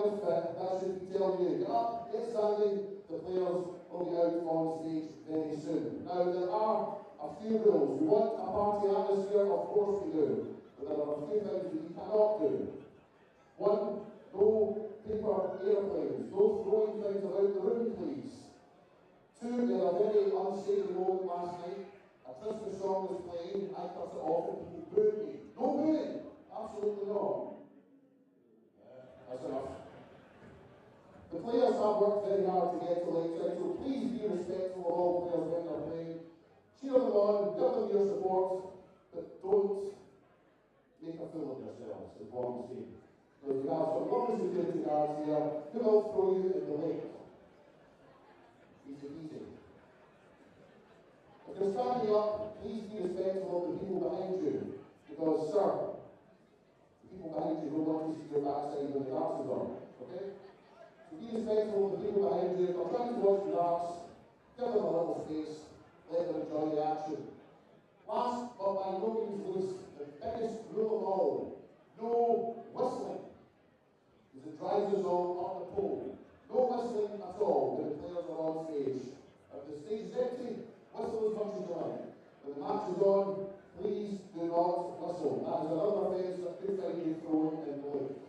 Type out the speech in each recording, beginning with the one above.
get fit, that should be telling you, get up, get standing, the players will be out on stage very soon. Now, there are a few rules. We want a party atmosphere, of course we do, but there are a few things that you cannot do. One, no paper airplanes, no throwing things about the room, please. Two, we had a very unsavory moment last night. A Christmas song was playing, I cut it off and people booed me. No booing! Absolutely not. That's enough. The players have worked very hard to get to Lakeside, so please be respectful of all players when they're playing. Cheer them on, give them your support, but don't make a fool of yourselves, is what I'm saying. Because we have some lovely security guards here who will throw you in the lake. Easy, easy. If you're standing up, please be respectful of the people behind you, because, sir, the people behind you don't want to see your backside when the darts is on, okay? So be respectful of the people behind you. If they're trying to watch the darts, give them a little space, let them enjoy the action. Last but by no means least, the biggest rule of all, no whistling, because it drives us all up the pole. No whistling at all when the players are on stage. If the stage is empty, whistle as much as you like. When the match is on, please do not whistle. That is another offence that could find you thrown in the lake.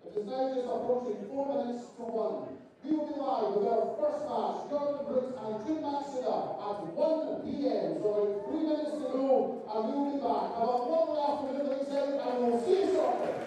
It is now just approaching 4 minutes to 1. We will be live with our first match, Jordan Brooks and Jim Matsuda, at 1 p.m. So about 3 minutes to go, and we will be back. Have a lovely afternoon, Lakeside, and we'll see you shortly.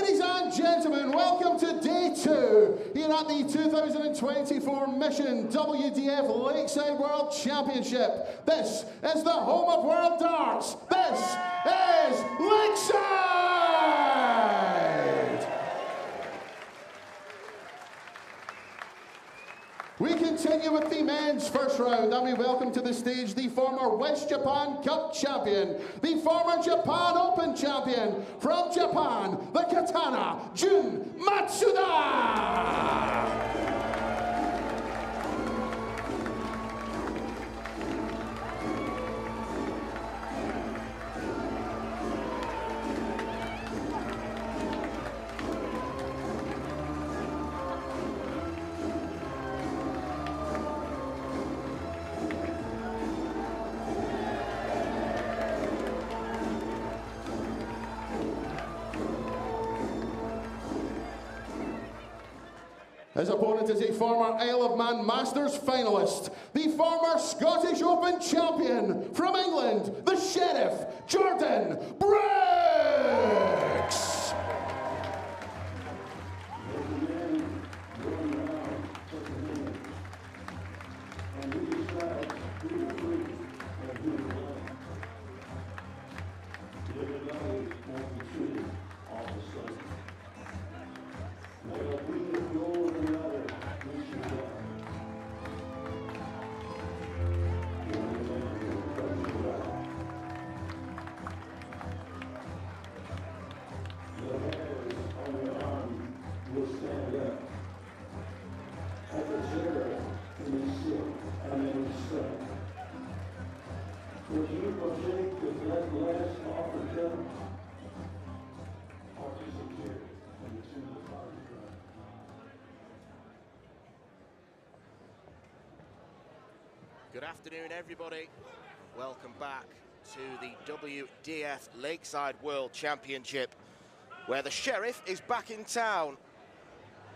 Ladies and gentlemen, welcome to day 2 here at the 2024 Mission WDF Lakeside World Championship. This is the home of World Darts. This is Lakeside! We continue with the men's first round, and we welcome to the stage the former West Japan Cup champion, the former Japan Open champion from Japan, the Katana, Jun Matsuda! His opponent is a former Isle of Man Masters finalist, the former Scottish Open champion from England, the Sheriff, Jordan Brooks! Good afternoon, everybody. Welcome back to the WDF Lakeside World Championship, where the Sheriff is back in town,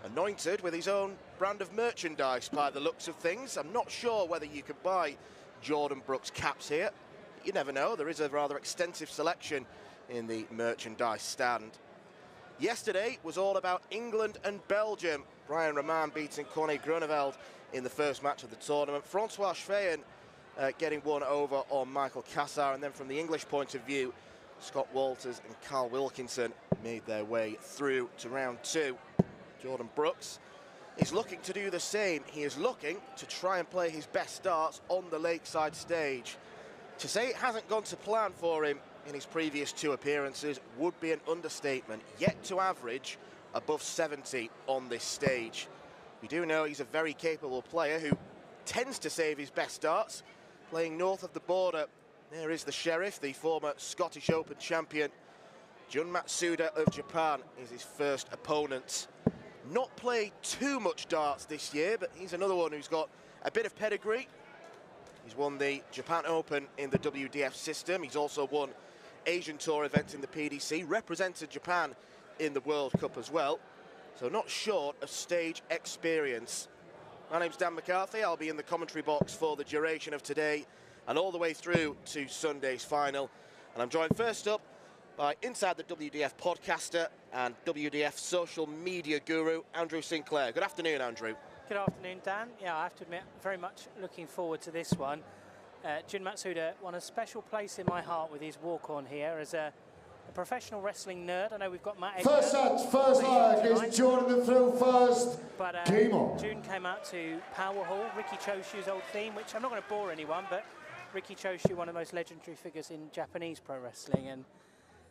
anointed with his own brand of merchandise by the looks of things. I'm not sure whether you can buy Jordan Brooks caps here. You never know, there is a rather extensive selection in the merchandise stand. Yesterday was all about England and Belgium. Brian Raman beating Corné Grunewald in the first match of the tournament. Francois Schweyen getting one over on Michael Cassar, and then from the English point of view, Scott Walters and Carl Wilkinson made their way through to round 2. Jordan Brooks is looking to do the same. He is looking to try and play his best darts on the Lakeside stage. To say it hasn't gone to plan for him in his previous 2 appearances would be an understatement, yet to average above 70 on this stage. We do know he's a very capable player who tends to save his best darts, playing north of the border. There is the Sheriff, the former Scottish Open champion. Jun Matsuda of Japan is his first opponent. Not played too much darts this year, but he's another one who's got a bit of pedigree. He's won the Japan Open in the WDF system. He's also won Asian Tour events in the PDC, represented Japan in the World Cup as well. So not short of stage experience. My name's Dan McCarthy. I'll be in the commentary box for the duration of today and all the way through to Sunday's final. And I'm joined first up by Inside the WDF podcaster and WDF social media guru, Andrew Sinclair. Good afternoon, Andrew. Good afternoon, Dan. Yeah, I have to admit, very much looking forward to this one. Jun Matsuda won a special place in my heart with his walk-on here as a professional wrestling nerd. I know we've got Matt. First set, first leg is Jordan through first. But Game on. Jun came out to Power Hall, Ricky Choshu's old theme, which I'm not going to bore anyone, but Ricky Choshu, one of the most legendary figures in Japanese pro wrestling, and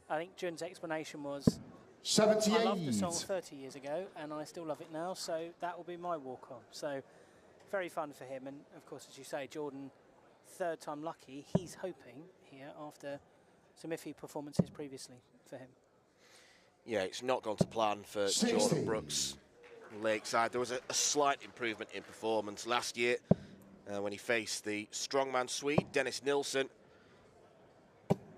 I think Jun's explanation was 78. I loved the song 30 years ago, and I still love it now, so that will be my walk-on. So very fun for him, and of course, as you say, Jordan, third time lucky. He's hoping here after some iffy performances previously for him. Yeah, it's not gone to plan for 60. Jordan Brooks. Lakeside, there was a slight improvement in performance last year when he faced the strongman Swede, Dennis Nilsson.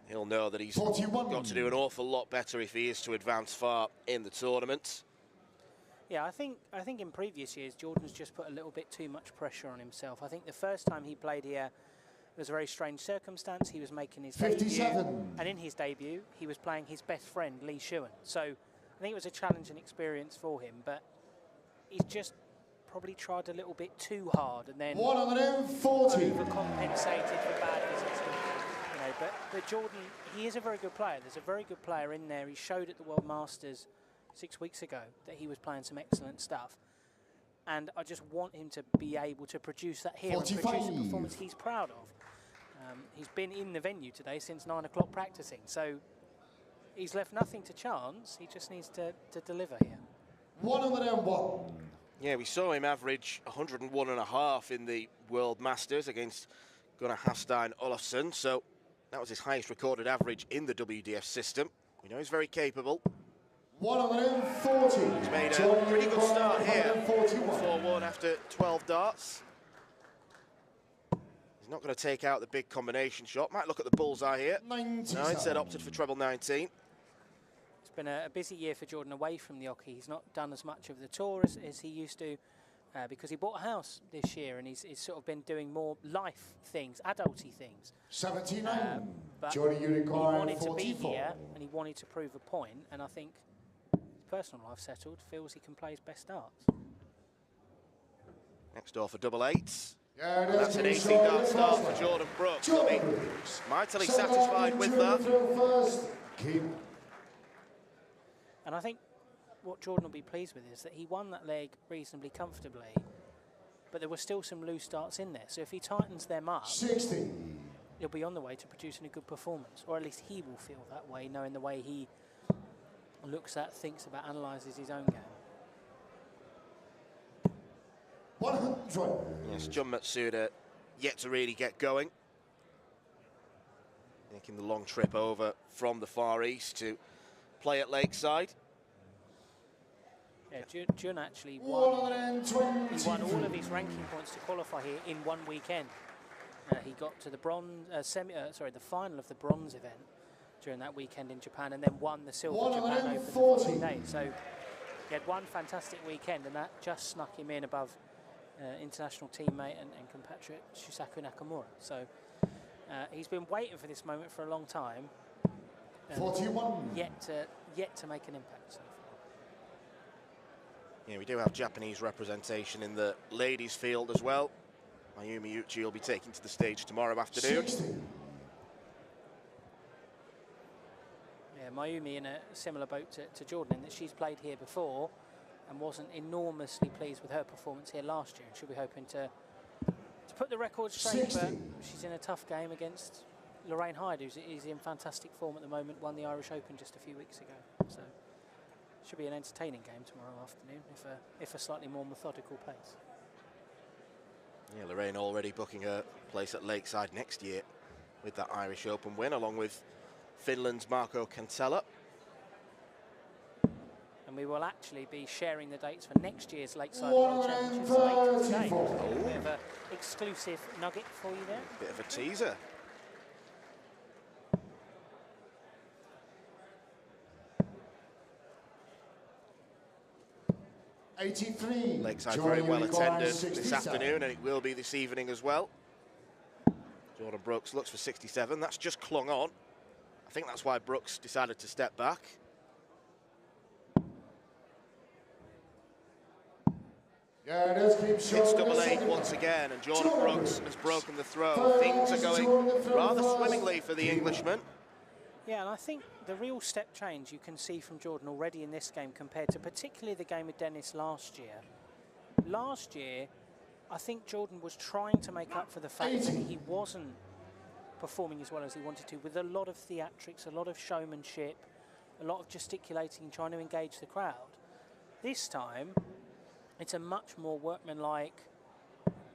He'll know that he's 41. got to do an awful lot better if he is to advance far in the tournament. Yeah, I think in previous years, Jordan's just put a little bit too much pressure on himself. I think the first time he played here, it was a very strange circumstance. He was making his 57. debut, and in his debut, he was playing his best friend, Lee Shewan. So I think it was a challenging experience for him, but he's just probably tried a little bit too hard and then 140. overcompensated for bad visits. You know, but Jordan, he is a very good player. There's a very good player in there. He showed at the World Masters 6 weeks ago that he was playing some excellent stuff. And I just want him to be able to produce that here 45. and produce a performance he's proud of. He's been in the venue today since 9 o'clock practicing, so he's left nothing to chance. He just needs to deliver here. 101. Yeah, we saw him average 101.5 in the World Masters against Gunnar Hafstein Olofsson, so that was his highest recorded average in the WDF system. We know he's very capable. 140. He's made a pretty good start here. 4-1 after 12 darts. He's not going to take out the big combination shot. Might look at the bullseye here. 97. No, instead opted for treble 19. It's been a busy year for Jordan away from the Oki. He's not done as much of the tour as he used to because he bought a house this year and he's sort of been doing more life things, adulty things. 79. But Johnny he Unicorn, wanted to be 44. here and he wanted to prove a point, and I think his personal life settled, feels he can play his best darts. Next door for double eights. Yeah, And that's an 18-dart start for Jordan Brooks. He'll be mightily satisfied with that. And I think what Jordan will be pleased with is that he won that leg reasonably comfortably, but there were still some loose darts in there. So if he tightens them up, 60. he'll be on the way to producing a good performance, or at least he will feel that way, knowing the way he looks at, thinks about, analyses his own game. 100. Yes, John Matsuda yet to really get going. Making the long trip over from the Far East to play at Lakeside. Yeah, Jun actually won. He won all of his ranking points to qualify here in one weekend. He got to the the final of the bronze event during that weekend in Japan, and then won the silver Japan Open the following day. So he had one fantastic weekend, and that just snuck him in above international teammate and compatriot Shusaku Nakamura. So he's been waiting for this moment for a long time. 41. Yet to make an impact so far. Yeah, we do have Japanese representation in the ladies' field as well. Mayumi Uchi will be taking to the stage tomorrow afternoon. 60. Yeah, Mayumi in a similar boat to Jordan in that she's played here before and wasn't enormously pleased with her performance here last year, and she'll be hoping to put the record straight. 60. But she's in a tough game against Lorraine Hyde, who's in fantastic form at the moment, won the Irish Open just a few weeks ago. So should be an entertaining game tomorrow afternoon, if a slightly more methodical pace. Yeah, Lorraine already booking her place at Lakeside next year with that Irish Open win, along with Finland's Marco Cantella. And we will actually be sharing the dates for next year's Lakeside World Championships later today. A bit of an exclusive nugget for you there. Bit of a teaser. Lakeside very well attended this afternoon, and it will be this evening as well. Jordan Brooks looks for 67. That's just clung on. I think that's why Brooks decided to step back. It's double eight once again, and Jordan Brooks has broken the throw. Things are going rather swimmingly for the Englishman. Yeah, and I think the real step change you can see from Jordan already in this game compared to particularly the game with Dennis last year. Last year, I think Jordan was trying to make up for the fact that he wasn't performing as well as he wanted to, with a lot of theatrics, a lot of showmanship, a lot of gesticulating, trying to engage the crowd. This time, it's a much more workmanlike,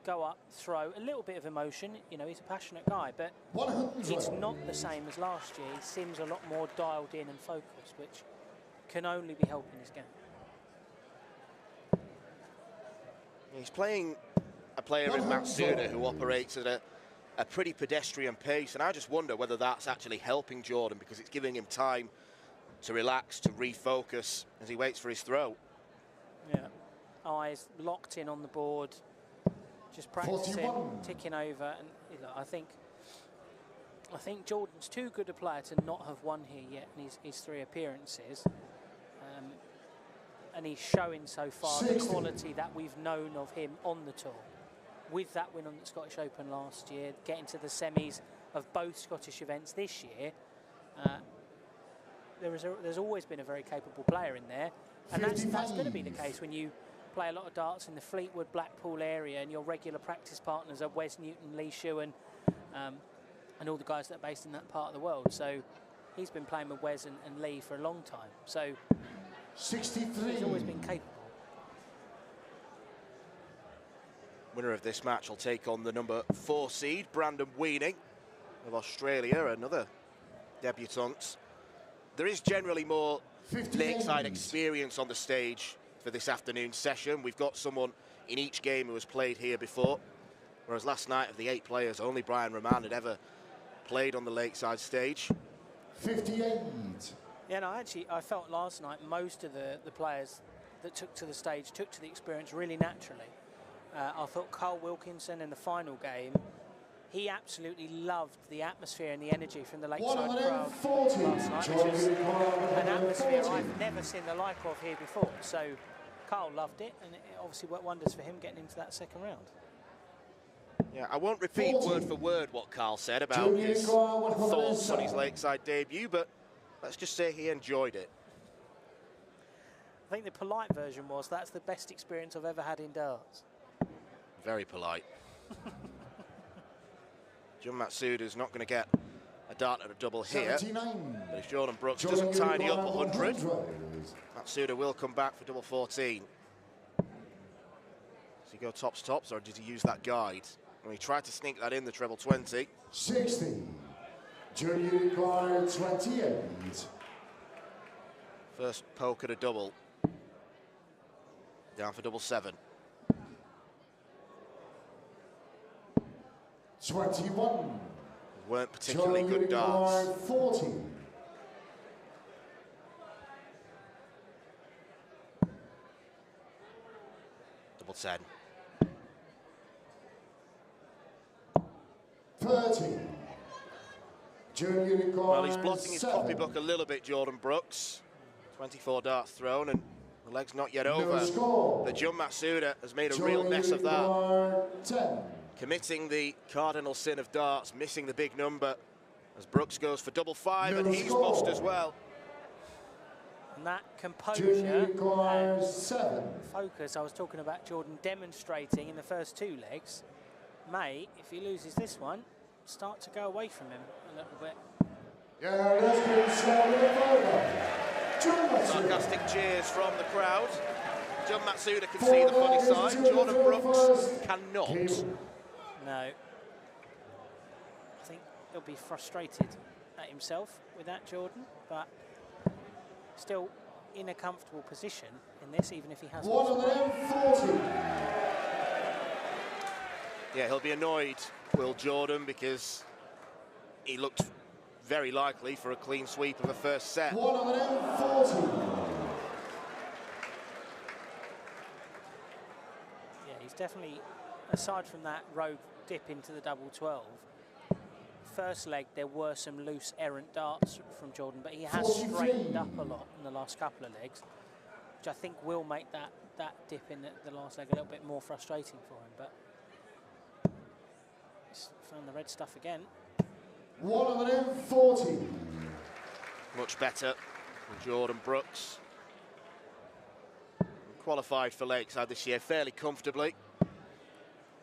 go up, throw, a little bit of emotion. You know, he's a passionate guy, but it's not the same as last year. He seems a lot more dialed in and focused, which can only be helping his game. He's playing a player in Matsuda who operates at a pretty pedestrian pace, and I just wonder whether that's actually helping Jordan, because it's giving him time to relax, to refocus as he waits for his throw. Yeah, eyes locked in on the board, just practicing, 41. ticking over, and you know, I think Jordan's too good a player to not have won here yet in his 3 appearances. and he's showing so far the quality that we've known of him on the tour. With that win on the Scottish Open last year, getting to the semis of both Scottish events this year, there's always been a very capable player in there, and that's going to be the case when you play a lot of darts in the Fleetwood, Blackpool area, and your regular practice partners are Wes Newton, Lee Shewan, and all the guys that are based in that part of the world. So he's been playing with Wes and Lee for a long time. So 63. He's always been capable. Winner of this match will take on the number 4 seed, Brandon Weaning of Australia, another debutant. There is generally more Lakeside experience on the stage for this afternoon's session. We've got someone in each game who has played here before, whereas last night of the 8 players, only Brian Raman had ever played on the Lakeside stage. 58. Yeah, no, actually, I felt last night most of the players that took to the stage took to the experience really naturally. I thought Carl Wilkinson in the final game, he absolutely loved the atmosphere and the energy from the Lakeside crowd last night, which was an atmosphere I've never seen the like of here before. So Carl loved it, and it obviously worked wonders for him getting into that second round. Yeah, I won't repeat word for word what Carl said about his thoughts on his Lakeside debut, but let's just say he enjoyed it. I think the polite version was, that's the best experience I've ever had in darts. Very polite. John Matsuda's not going to get a dart at a double here. 79. But if Jordan Brooks doesn't tidy up 100, Matsuda will come back for double 14. Does he go tops, or did he use that guide? Well, he tried to sneak that in the treble 20. 60. Junior guard 28. First poke at a double. Down for double 7. 21. Weren't particularly good darts. 40. Double 10. 30. Junior guard Well, he's blotting his 7. copybook a little bit, Jordan Brooks. 24 darts thrown, and the leg's not yet over. But John Matsuda has made a real mess of that. 10. Committing the cardinal sin of darts, missing the big number as Brooks goes for double 5, and he's lost as well. And that composure and 7. focus I was talking about Jordan demonstrating in the first 2 legs may, if he loses this one, start to go away from him a little bit. Yeah, that's been further. Sarcastic cheers from the crowd. John Matsuda can see the funny side. Jordan Brooks cannot. No. I think he'll be frustrated at himself with that, Jordan, but still in a comfortable position in this, even if he has lost. 140. Yeah, he'll be annoyed, Will Jordan, because he looked very likely for a clean sweep of the first set. 140. Yeah, he's definitely, aside from that rogue dip into the double 12, first leg there were some loose errant darts from Jordan, but he has straightened up a lot in the last couple of legs, which I think will make that dip in the last leg a little bit more frustrating for him. But he's found the red stuff again. 140. Much better than Jordan Brooks. Qualified for Lakeside this year fairly comfortably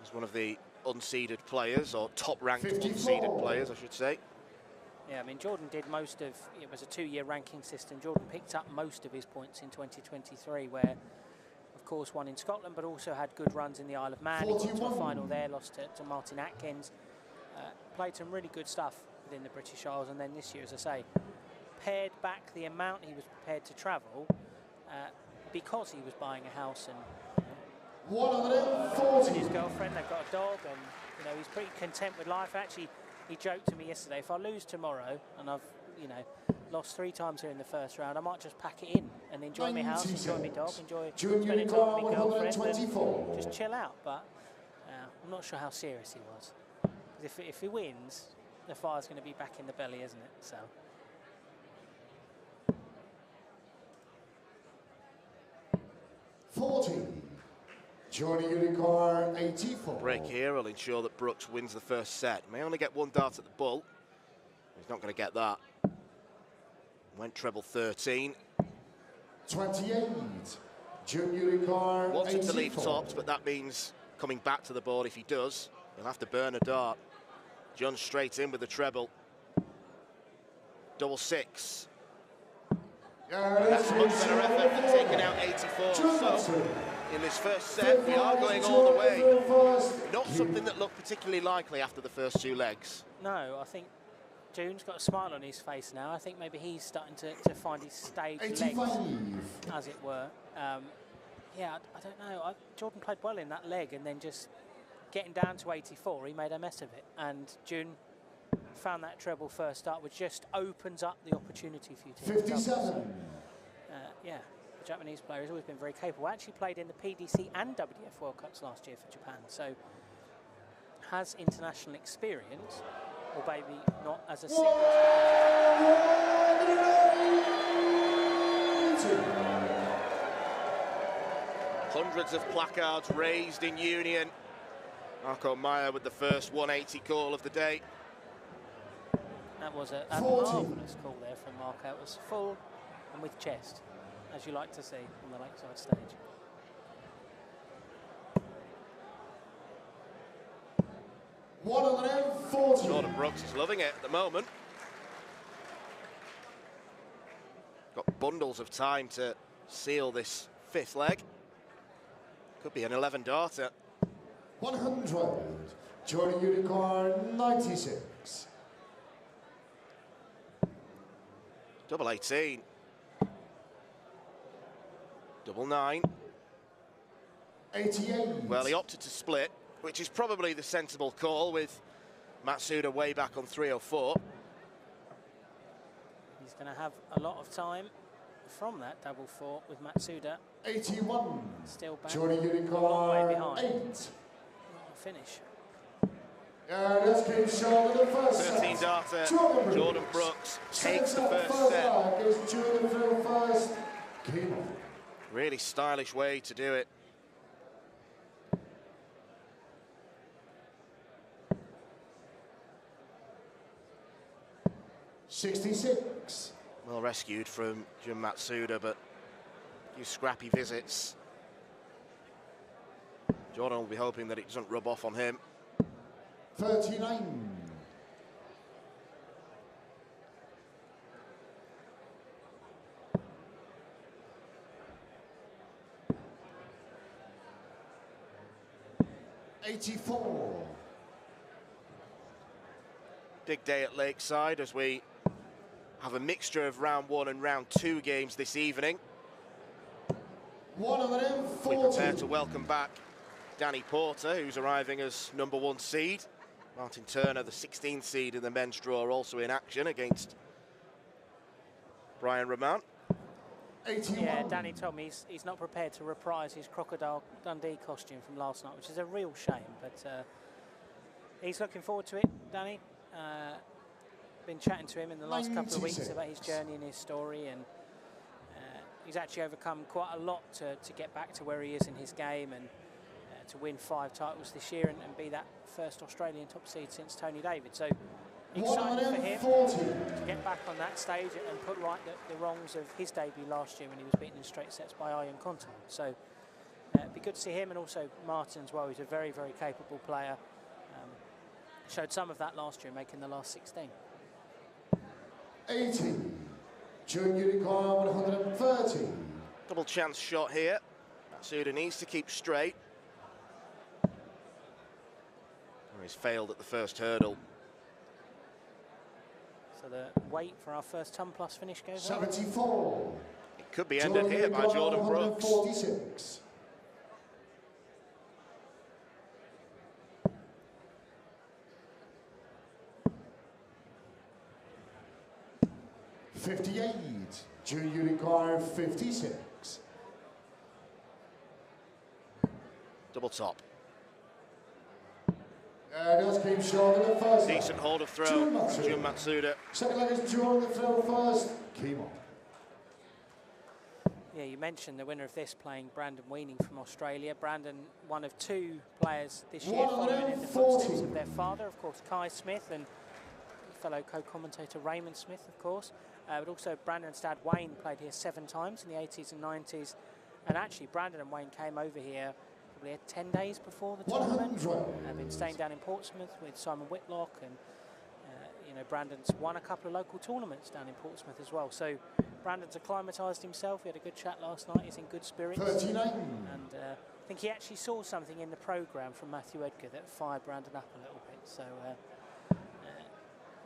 as one of the unseeded players, or top-ranked unseeded players, I should say. Yeah, I mean, Jordan did most of, it was a 2-year ranking system. Jordan picked up most of his points in 2023, where, of course, won in Scotland, but also had good runs in the Isle of Man. He got to a final there, lost to Martin Atkins. Played some really good stuff within the British Isles, and then this year, as I say, pared back the amount he was prepared to travel because he was buying a house and 140. his girlfriend. They've got a dog, and you know, he's pretty content with life. Actually, he joked to me yesterday, if I lose tomorrow and I've lost 3 times here in the first round, I might just pack it in and enjoy my house, enjoy my dog, enjoy spending time with my girlfriend, and just chill out. But I'm not sure how serious he was. If he wins, the fire's going to be back in the belly, isn't it? So Joining unicorn 84. Break here will ensure that Brooks wins the first set. May only get one dart at the bull. He's not going to get that. Went treble 13. 28. Junior unicorn Wanted 84. to leave tops, but that means coming back to the board. If he does, he'll have to burn a dart. John straight in with the treble. Double 6. That's a much better effort than taking out 84. So, in this first set, we are going all the way. Not something that looked particularly likely after the first 2 legs. No, I think June's got a smile on his face now. I think maybe he's starting to find his stage legs, as it were. Yeah, I don't know. Jordan played well in that leg, and then just getting down to 84, he made a mess of it. And June found that treble first up, which just opens up the opportunity for you to hit 57. Yeah, the Japanese player has always been very capable. Actually played in the PDC and WDF World Cups last year for Japan, so has international experience, or maybe not as a single. Hundreds of placards raised in union. Marco Meyer with the first 180 call of the day. That was a marvellous call there from Marco. It was full and with chest, as you like to see on the Lakeside stage. Jordan Brooks is loving it at the moment. Got bundles of time to seal this 5th leg. Could be an 11-darter. 100. Joining unicorn 96. Double 18. Double 9. 88. Well, he opted to split, which is probably the sensible call with Matsuda way back on 304. He's going to have a lot of time from that double 4 with Matsuda. 81. Still back. Joining Way unicorn behind. 8. Not a finish. Let's keep showing the first 13 set. darter. Jordan Brooks takes the first set. Jordan through first. Really stylish way to do it. '66. Well rescued from Jun Matsuda, but a few scrappy visits. Jordan will be hoping that it doesn't rub off on him. 39. '84. Big day at Lakeside as we have a mixture of round 1 and round 2 games this evening. 140. We prepare to welcome back Danny Porter, who's arriving as #1 seed. Martin Turner, the 16th seed in the men's draw, also in action against Brian Raman. 81. Yeah, Danny told me he's not prepared to reprise his Crocodile Dundee costume from last night, which is a real shame, but he's looking forward to it, Danny. Been chatting to him in the last couple of weeks about his journey and his story, and he's actually overcome quite a lot to get back to where he is in his game, and to win 5 titles this year and be that first Australian top seed since Tony David. So excited for him to get back on that stage and put right the wrongs of his debut last year when he was beaten in straight sets by Ian Conte. So it'd be good to see him, and also Martin as well. He's a very, very capable player. Showed some of that last year, making the last 16. 80. Junior unicorn 130. Double chance shot here. Matsuda needs to keep straight. He's failed at the first hurdle. So the wait for our first ton plus finish goes on. 74. It could be ended here by Jordan Brooks. 146. 58. Junior unicorn 56. Double top. Just keep short of the first. Decent hold of throw from Jun Matsuda. Second leg is Jordan the throw first. Keep on. Yeah, you mentioned the winner of this playing Brandon Weaning from Australia. Brandon, one of 2 players this year following in the footsteps of their father, of course, Kai Smith, and fellow co-commentator Raymond Smith, of course. But also Brandon's dad Wayne played here 7 times in the 80s and 90s. And actually Brandon and Wayne came over here probably 10 days before the tournament. I've been staying down in Portsmouth with Simon Whitlock, and you know, Brandon's won a couple of local tournaments down in Portsmouth as well. So Brandon's acclimatised himself. We had a good chat last night. He's in good spirits. 39. And I think he actually saw something in the programme from Matthew Edgar that fired Brandon up a little bit. So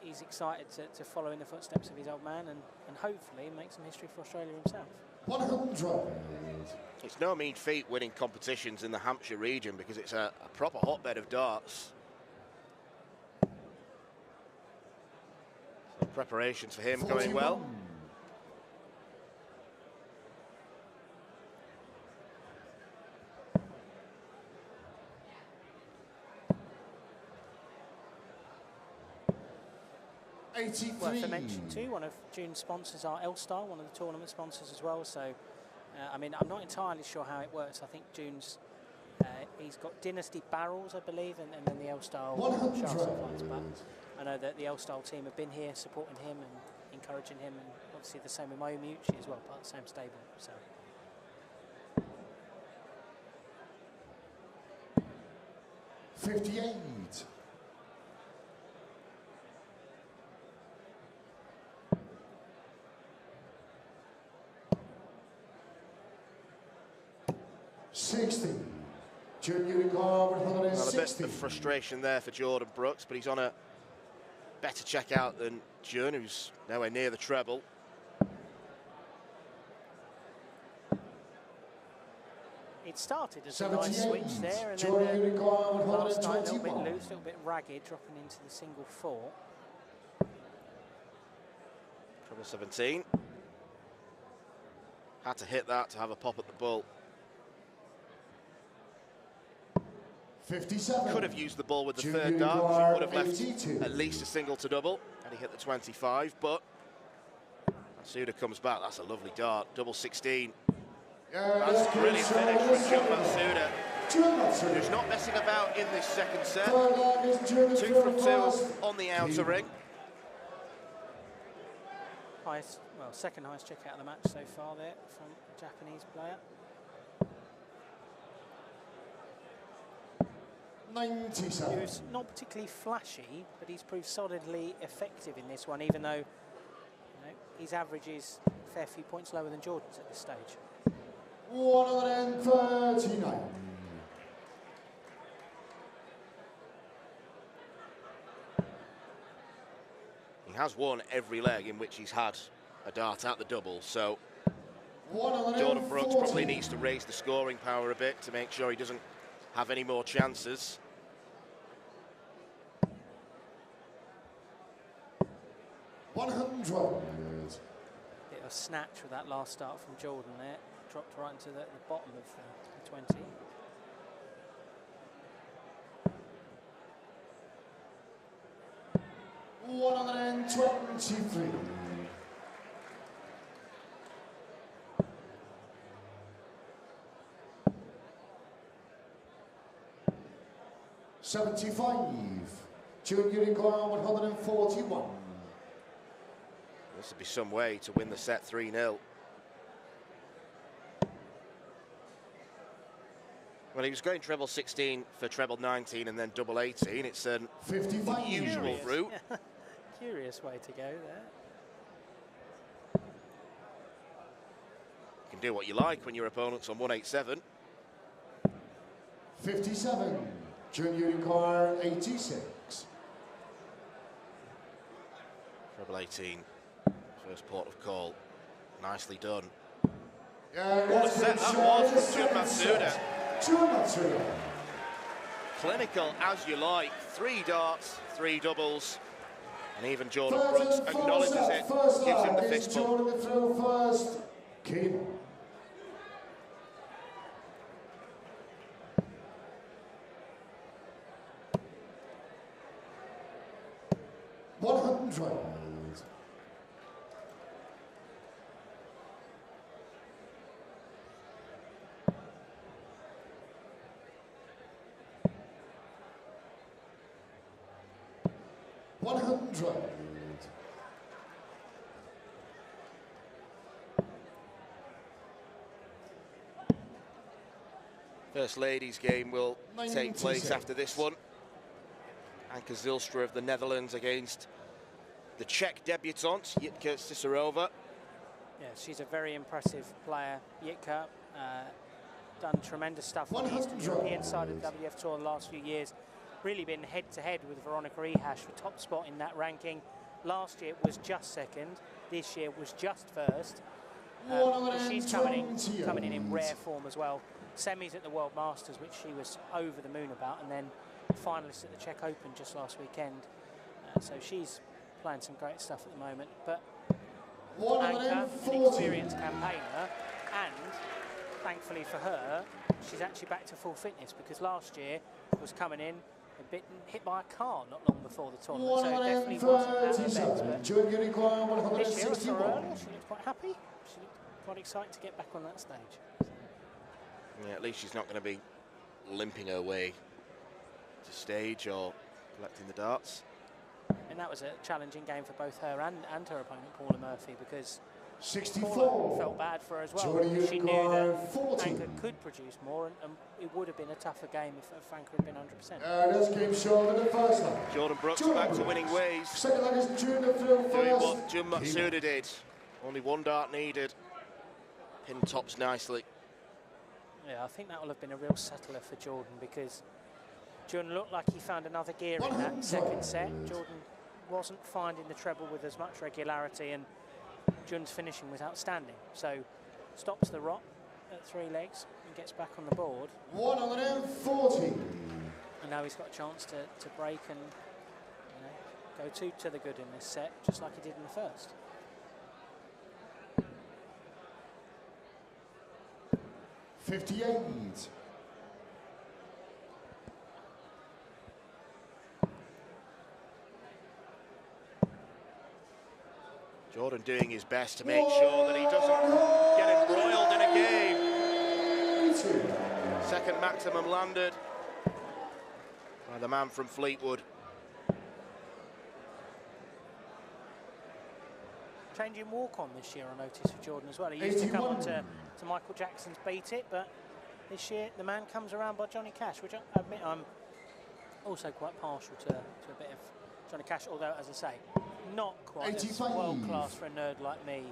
he's excited to follow in the footsteps of his old man and hopefully make some history for Australia himself. 100. It's no mean feat winning competitions in the Hampshire region because it's a proper hotbed of darts. So preparations for him 41. going well. Worth a mention too, one of June's sponsors are Elstar, one of the tournament sponsors as well. So, I mean, I'm not entirely sure how it works. I think June's, he's got Dynasty Barrels, I believe, and then the Elstar shafts and flights. But I know that the Elstar team have been here supporting him and encouraging him, and obviously the same with Mayumuchi as well, part of the same stable. So. 58. Well, a bit of frustration there for Jordan Brooks, but he's on a better checkout than Jun, who's nowhere near the treble. It started as a nice switch there, and then last night a little bit loose, a little bit ragged, dropping into the single 4. Treble 17. Had to hit that to have a pop at the ball. 57. Could have used the ball with the third dart, which he would have left at least a single to double, and he hit the 25, but Matsuda comes back. That's a lovely dart, double 16. That's a brilliant finish from Matsuda, who's not messing about in this second set. 2 from 2 on the outer ring. Highest, well, second highest checkout of the match so far there from a Japanese player. 97. He was not particularly flashy, but he's proved solidly effective in this one, even though his average is a fair few points lower than Jordan's at this stage. 139. He has won every leg in which he's had a dart at the double, so Jordan Brooks probably needs to raise the scoring power a bit to make sure he doesn't have any more chances. 100. Bit of a snatch with that last start from Jordan there. Dropped right into the bottom of the 20. $123. $75. Junior in Goyle, 141. This would be some way to win the set 3-0. Well, he was going treble 16 for treble 19 and then double 18. It's an 55. unusual route. Curious way to go there. You can do what you like when your opponent's on 187. 57. Junior in Goyle, 86. Treble 18. First port of call. Nicely done. Yeah, what a set that was from Jun Matsuda. Jun Matsuda. Clinical as you like. 3 darts, 3 doubles. And even Jordan Brooks acknowledges it, gives him the fist bump. Jordan through first. Keep. 100. First ladies game will 96. take place after this one. Anka Zijlstra of the Netherlands against the Czech debutante, Jitka Cisarova. Yeah, she's a very impressive player, Jitka. Done tremendous stuff on the Eastern European side of the WDF Tour the last few years. Really been head-to-head with Veronica Ehash for top spot in that ranking. Last year was just second. This year was just first. She's coming in rare form as well. Semis at the World Masters, which she was over the moon about, and then finalists at the Czech Open just last weekend. So she's playing some great stuff at the moment. But Anka, an experienced campaigner, and thankfully for her, she's actually back to full fitness, because last year was coming in a bit hit by a car not long before the tournament, so it definitely wasn't at her best. But this year, I saw her earlier, she looked quite happy. She looked quite excited to get back on that stage. Yeah, at least she's not going to be limping her way to stage or collecting the darts. And that was a challenging game for both her and her opponent, Paula Murphy, because 64. Paula felt bad for her as well. She knew that Anka could produce more, and it would have been a tougher game if Anka had been 100%. This game short in the first leg. Jordan Brooks back to winning ways. Second leg is June through Doing first. what Jim Matsuda did. Only one dart needed. Pin tops nicely. Yeah, I think that will have been a real settler for Jordan, because Jordan looked like he found another gear in that second set. Jordan wasn't finding the treble with as much regularity, and Jordan's finishing was outstanding. So stops the rot at 3 legs and gets back on the board. 140. And now he's got a chance to break and go to the good in this set, just like he did in the first. $58. Jordan doing his best to make sure that he doesn't get embroiled in a game. Second maximum landed by the man from Fleetwood. Changing walk-on this year, I noticed, for Jordan as well. He used to come on to Michael Jackson's Beat It, but this year the man comes around by Johnny Cash, which I admit I'm also quite partial to a bit of Johnny Cash, although, as I say, not quite as world-class for a nerd like me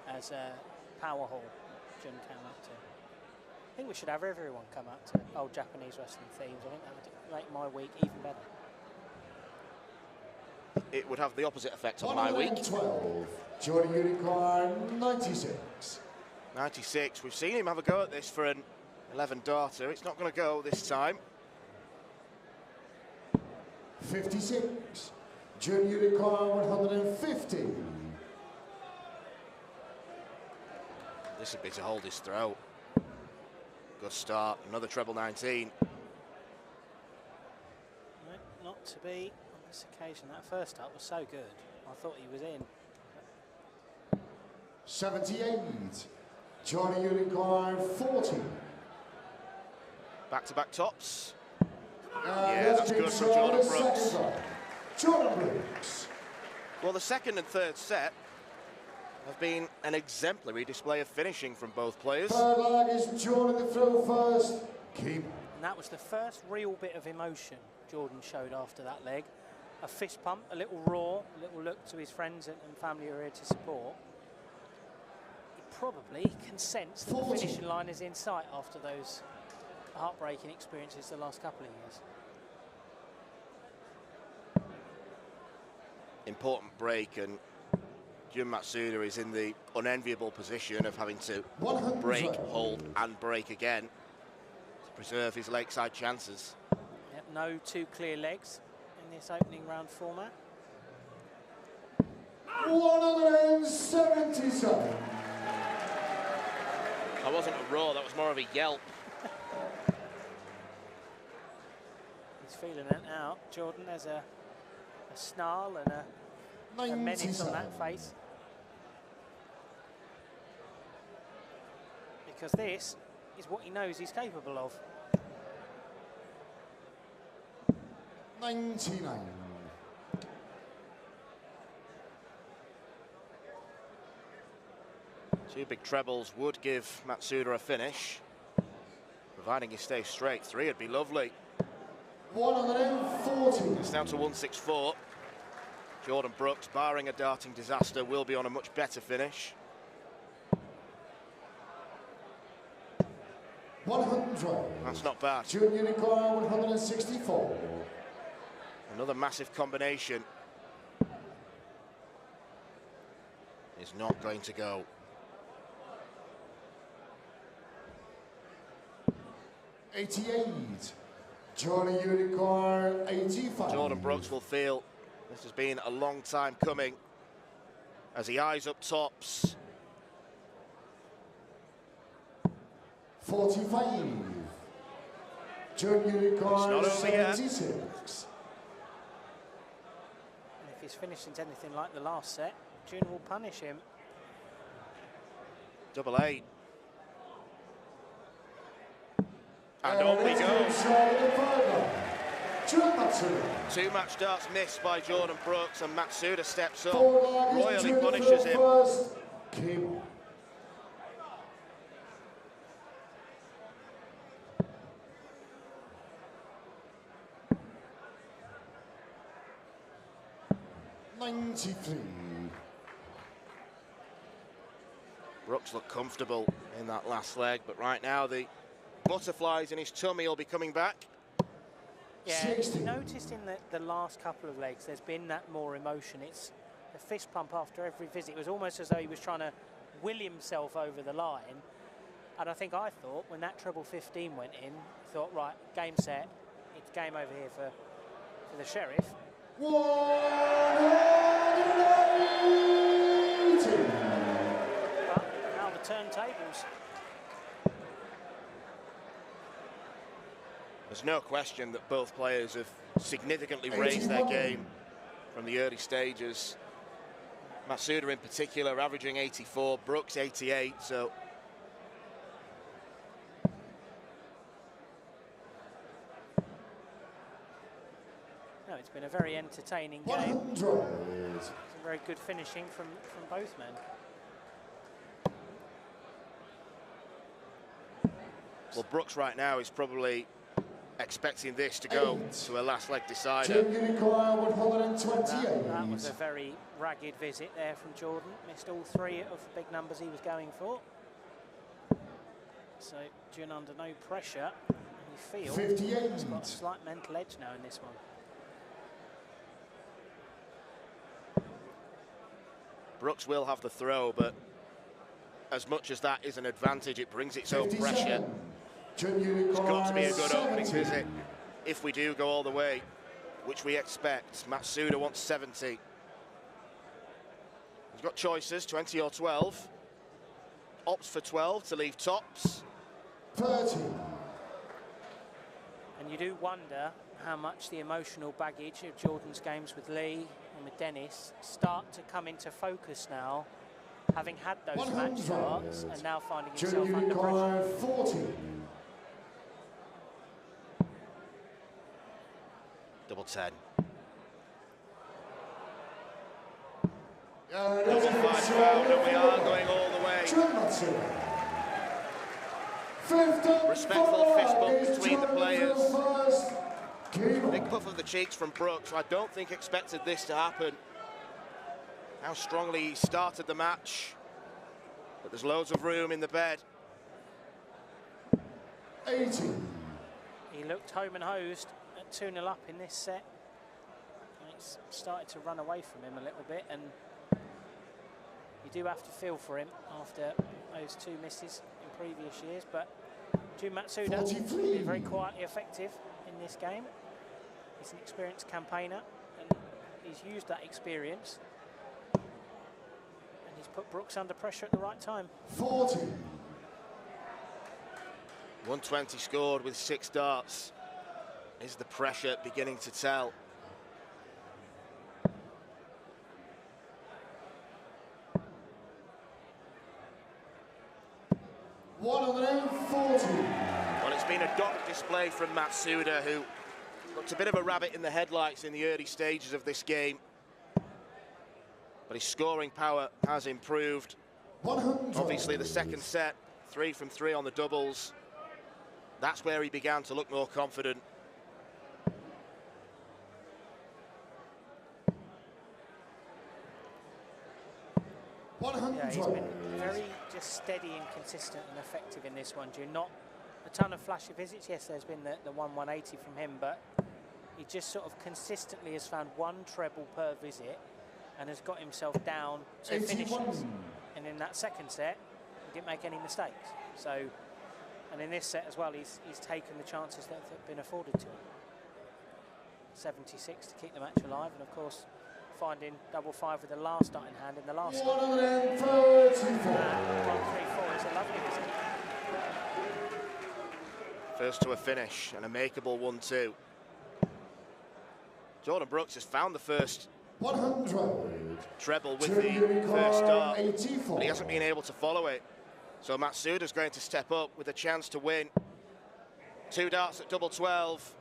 as Powerhall Jim came out to. I think we should have everyone come out to old Japanese wrestling themes. I think that would make my week even better. It would have the opposite effect on my week. 112. Jordan Unicorn, 96. 96. We've seen him have a go at this for an 11 darter. It's not going to go this time. 56. Jordan Unicorn, 150. This would be to hold his throat. Good start. Another treble 19. No, not to be on this occasion. That first start was so good. I thought he was in. 78. Jordan Unicorn, 40. Back-to-back tops. Yeah, that's good from Jordan Brooks. Jordan Brooks. Well, the second and third set have been an exemplary display of finishing from both players. Third leg is Jordan to throw first. Keep. And that was the first real bit of emotion Jordan showed after that leg. A fist pump, a little roar, a little look to his friends and family who are here to support. He probably can sense that the finishing line is in sight after those heartbreaking experiences the last couple of years. Important break, and Jun Matsuda is in the unenviable position of having to break, hold and break again to preserve his Lakeside chances. Yep, no 2 clear legs in this opening round format. 177. That wasn't a roar, that was more of a yelp. He's feeling it out. Jordan has a snarl and a menace on that face. Because this is what he knows he's capable of. 99. Two big trebles would give Matsuda a finish, providing he stays straight. 3 would be lovely. 140. It's down to 164. Jordan Brooks, barring a darting disaster, will be on a much better finish. 100. That's not bad. Junior Nicola, 164. Another massive combination is not going to go. '88. Johnny Unicorn, 85. Jordan Brooks will feel this has been a long time coming as he eyes up tops. 45. Johnny Unicorn, 76. And if his finishing's anything like the last set, June will punish him. Double 8. And on we go. 2 match darts missed by Jordan Brooks, and Matsuda steps up, royally punishes him. Brooks looked comfortable in that last leg, but right now the butterflies in his tummy will be coming back. Yeah, 60. noticed in the last couple of legs there's been that more emotion. It's a fist pump after every visit. It was almost as though he was trying to will himself over the line. And I thought when that treble 15 went in, I thought, right, game set, it's game over here for the Sheriff. 180. But now the turntables. There's no question that both players have significantly raised their game from the early stages. Matsuda in particular averaging 84, Brooks 88, so No, it's been a very entertaining game. 100. Some very good finishing from both men. well, Brooks right now is probably expecting this to go to a last leg decider. That was a very ragged visit there from Jordan. Missed all 3 of the big numbers he was going for. So June under no pressure. And you feel 58. he's got a slight mental edge now in this one. Brooks will have the throw, but as much as that is an advantage, it brings its own pressure. It's got to be a good opening visit if we do go all the way, which we expect. Matsuda wants 70. He's got choices, 20 or 12. Opts for 12 to leave tops. 30. And you do wonder how much the emotional baggage of Jordan's games with Lee and with Dennis start to come into focus now, having had those match starts and now finding himself under pressure. 40. Double 10. Double 5 foul, and we are going all the way. Respectful fist bump between the players. Big puff of the cheeks from Brooks. I don't think expected this to happen. How strongly he started the match. But there's loads of room in the bed. 80. He looked home and hosed at 2-0 up in this set. And it's started to run away from him a little bit, and you do have to feel for him after those 2 misses in previous years. But Jun Matsuda has been very quietly effective in this game. He's an experienced campaigner, and he's used that experience. And he's put Brooks under pressure at the right time. 40. 120 scored with 6 darts. Is the pressure beginning to tell? Well, it's been a dominant display from Matsuda, who looked a bit of a rabbit in the headlights in the early stages of this game. But his scoring power has improved. Obviously the second set, 3 from 3 on the doubles. That's where he began to look more confident. Yeah, he's been very just steady and consistent and effective in this one, June. Not a ton of flashy visits. Yes, there's been the 180 from him, but he just sort of consistently has found one treble per visit and has got himself down to finishes. And in that second set, he didn't make any mistakes. So, and in this set as well, he's taken the chances that have been afforded to him. 76 to keep the match alive, and of course, finding double 5 with the last starting hand in the last set. 134. 134 is a lovely visit. First to a finish and a makeable 1-2. Jordan Brooks has found the first 100. treble with the first start, but he hasn't been able to follow it. So Matsuda's going to step up with a chance to win. 2 darts at double 12.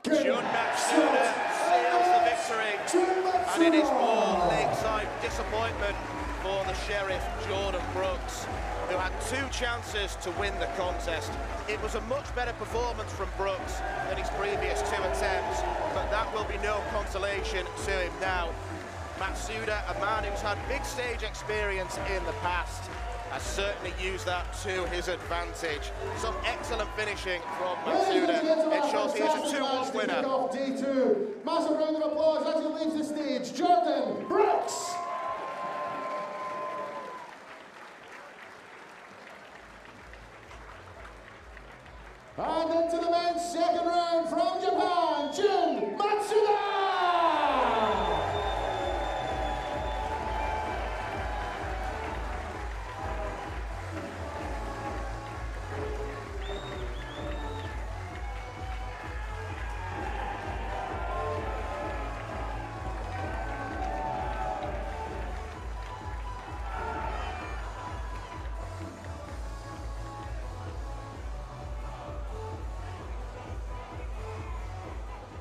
Jun Matsuda seals the victory, and it is more Lakeside disappointment for the Sheriff, Jordan Brooks, who had 2 chances to win the contest. It was a much better performance from Brooks than his previous 2 attempts, but that will be no consolation to him now. Matsuda, a man who's had big stage experience in the past, has certainly used that to his advantage. Some excellent finishing from Matsuda. It shows he is a 2-1 winner. Day 2. Massive round of applause as he leaves the stage. Jordan Brooks. And into the men's second round from Japan, Jun Matsuda!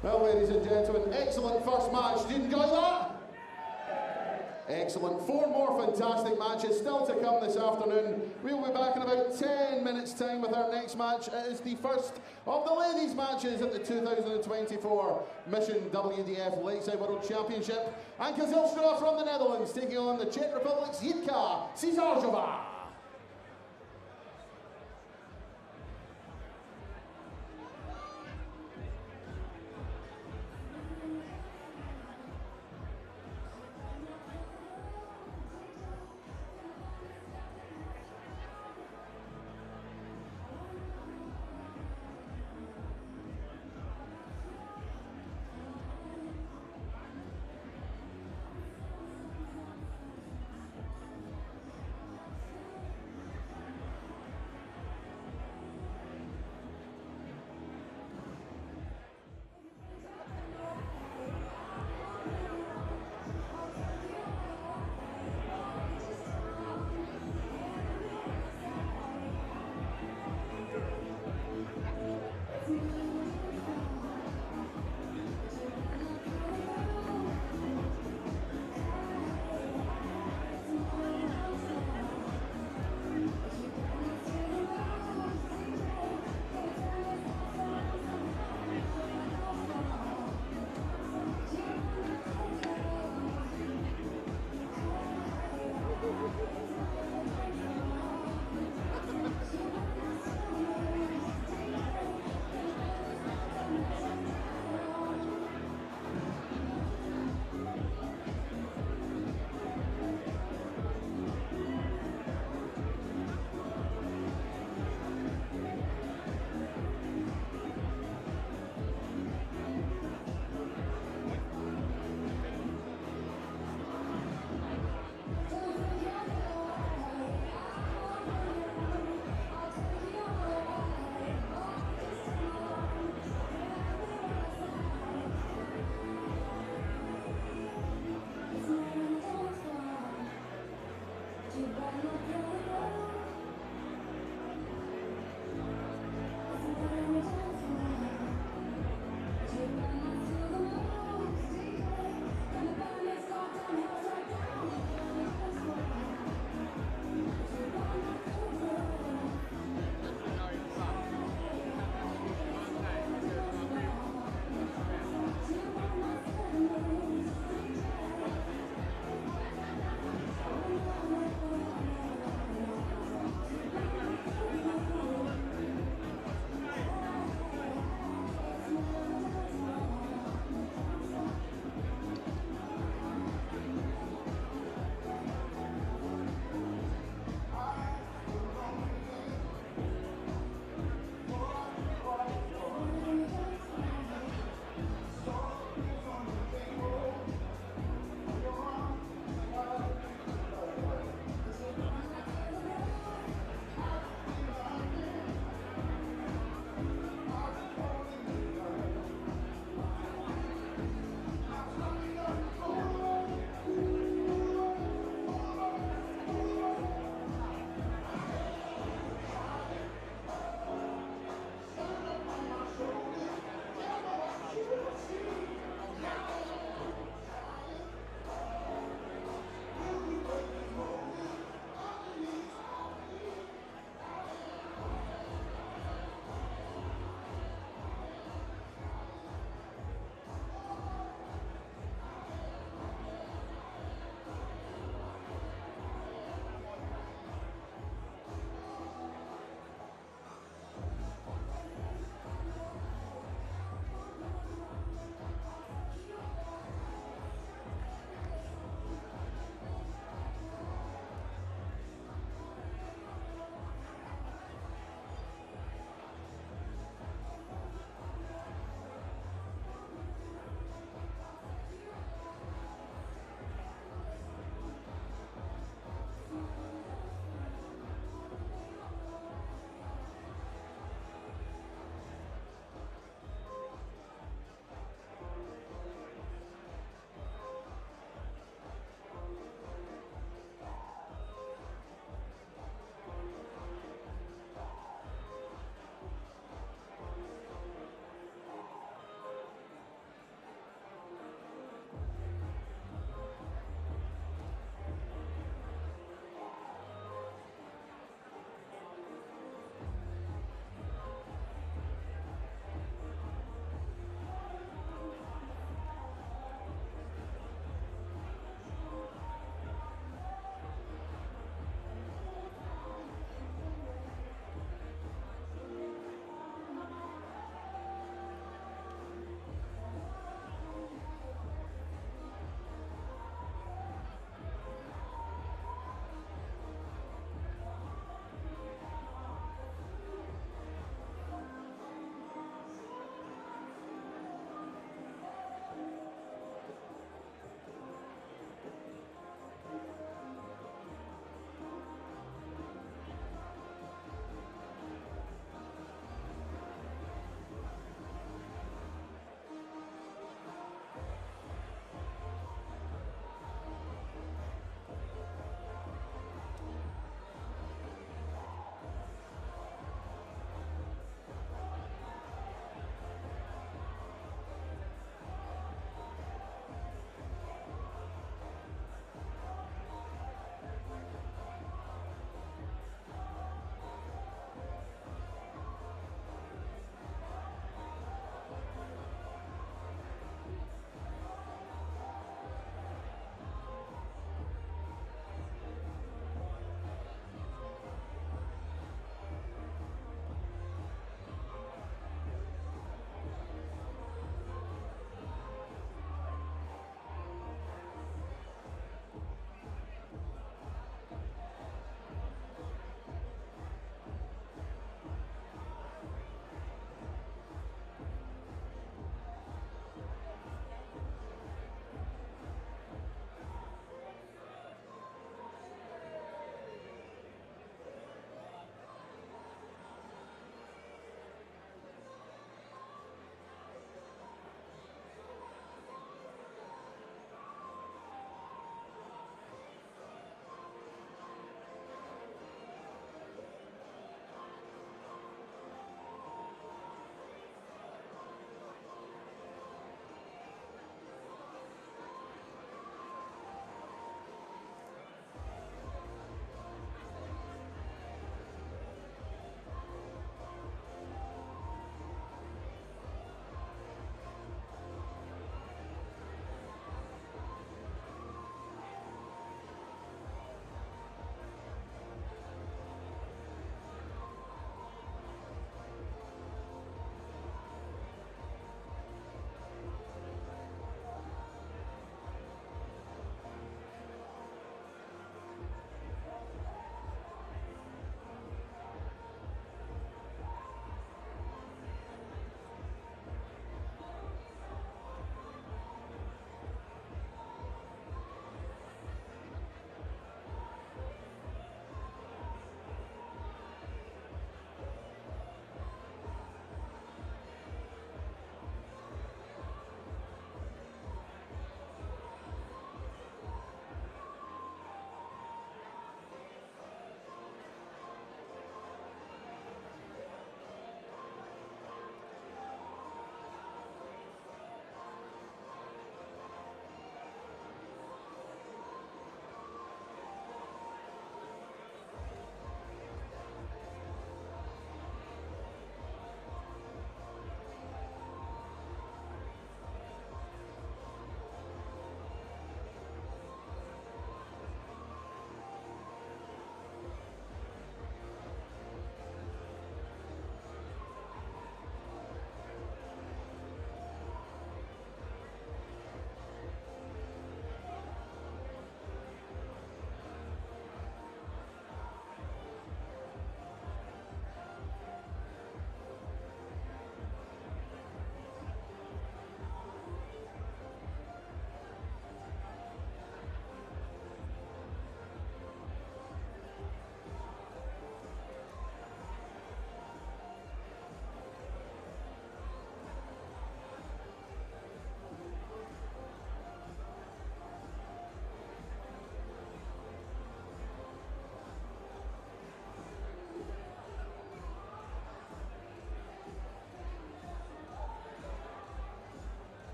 Well, ladies and gentlemen, excellent first match. Did you enjoy that? Excellent. 4 more fantastic matches still to come this afternoon. We'll be back in about 10 minutes' time with our next match. It is the first of the ladies' matches at the 2024 Mission WDF Lakeside World Championship. And Zijlstra from the Netherlands taking on the Czech Republic's Cisarova.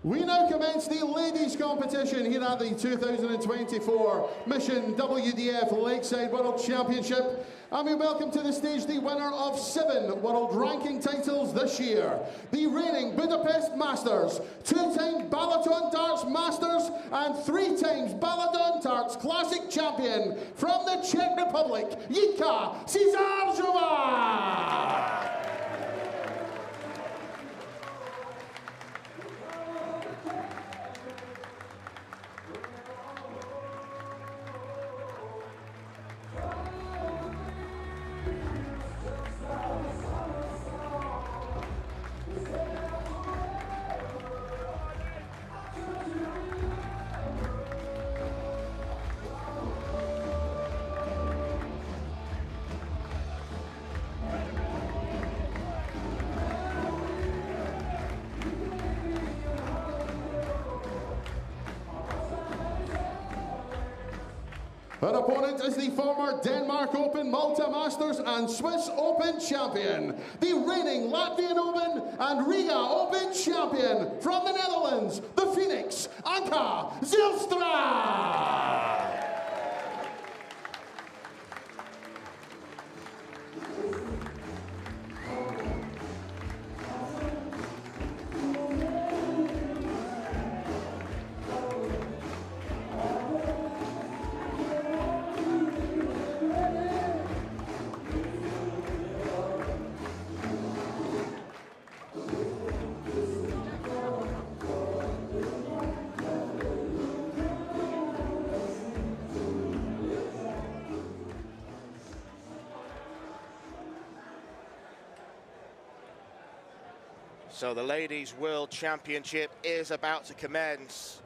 We now commence the ladies' competition here at the 2024 Mission WDF Lakeside World Championship. And we welcome to the stage the winner of 7 world ranking titles this year, the reigning Budapest Masters, 2-time Balaton Darts Masters, and 3 times Balaton Darts Classic Champion from the Czech Republic, Jitka Cisarova! Her opponent is the former Denmark Open, Malta Masters and Swiss Open champion, the reigning Latvian Open and Riga Open champion from the Netherlands, the Phoenix, Anka Zijlstra! So the Ladies World Championship is about to commence.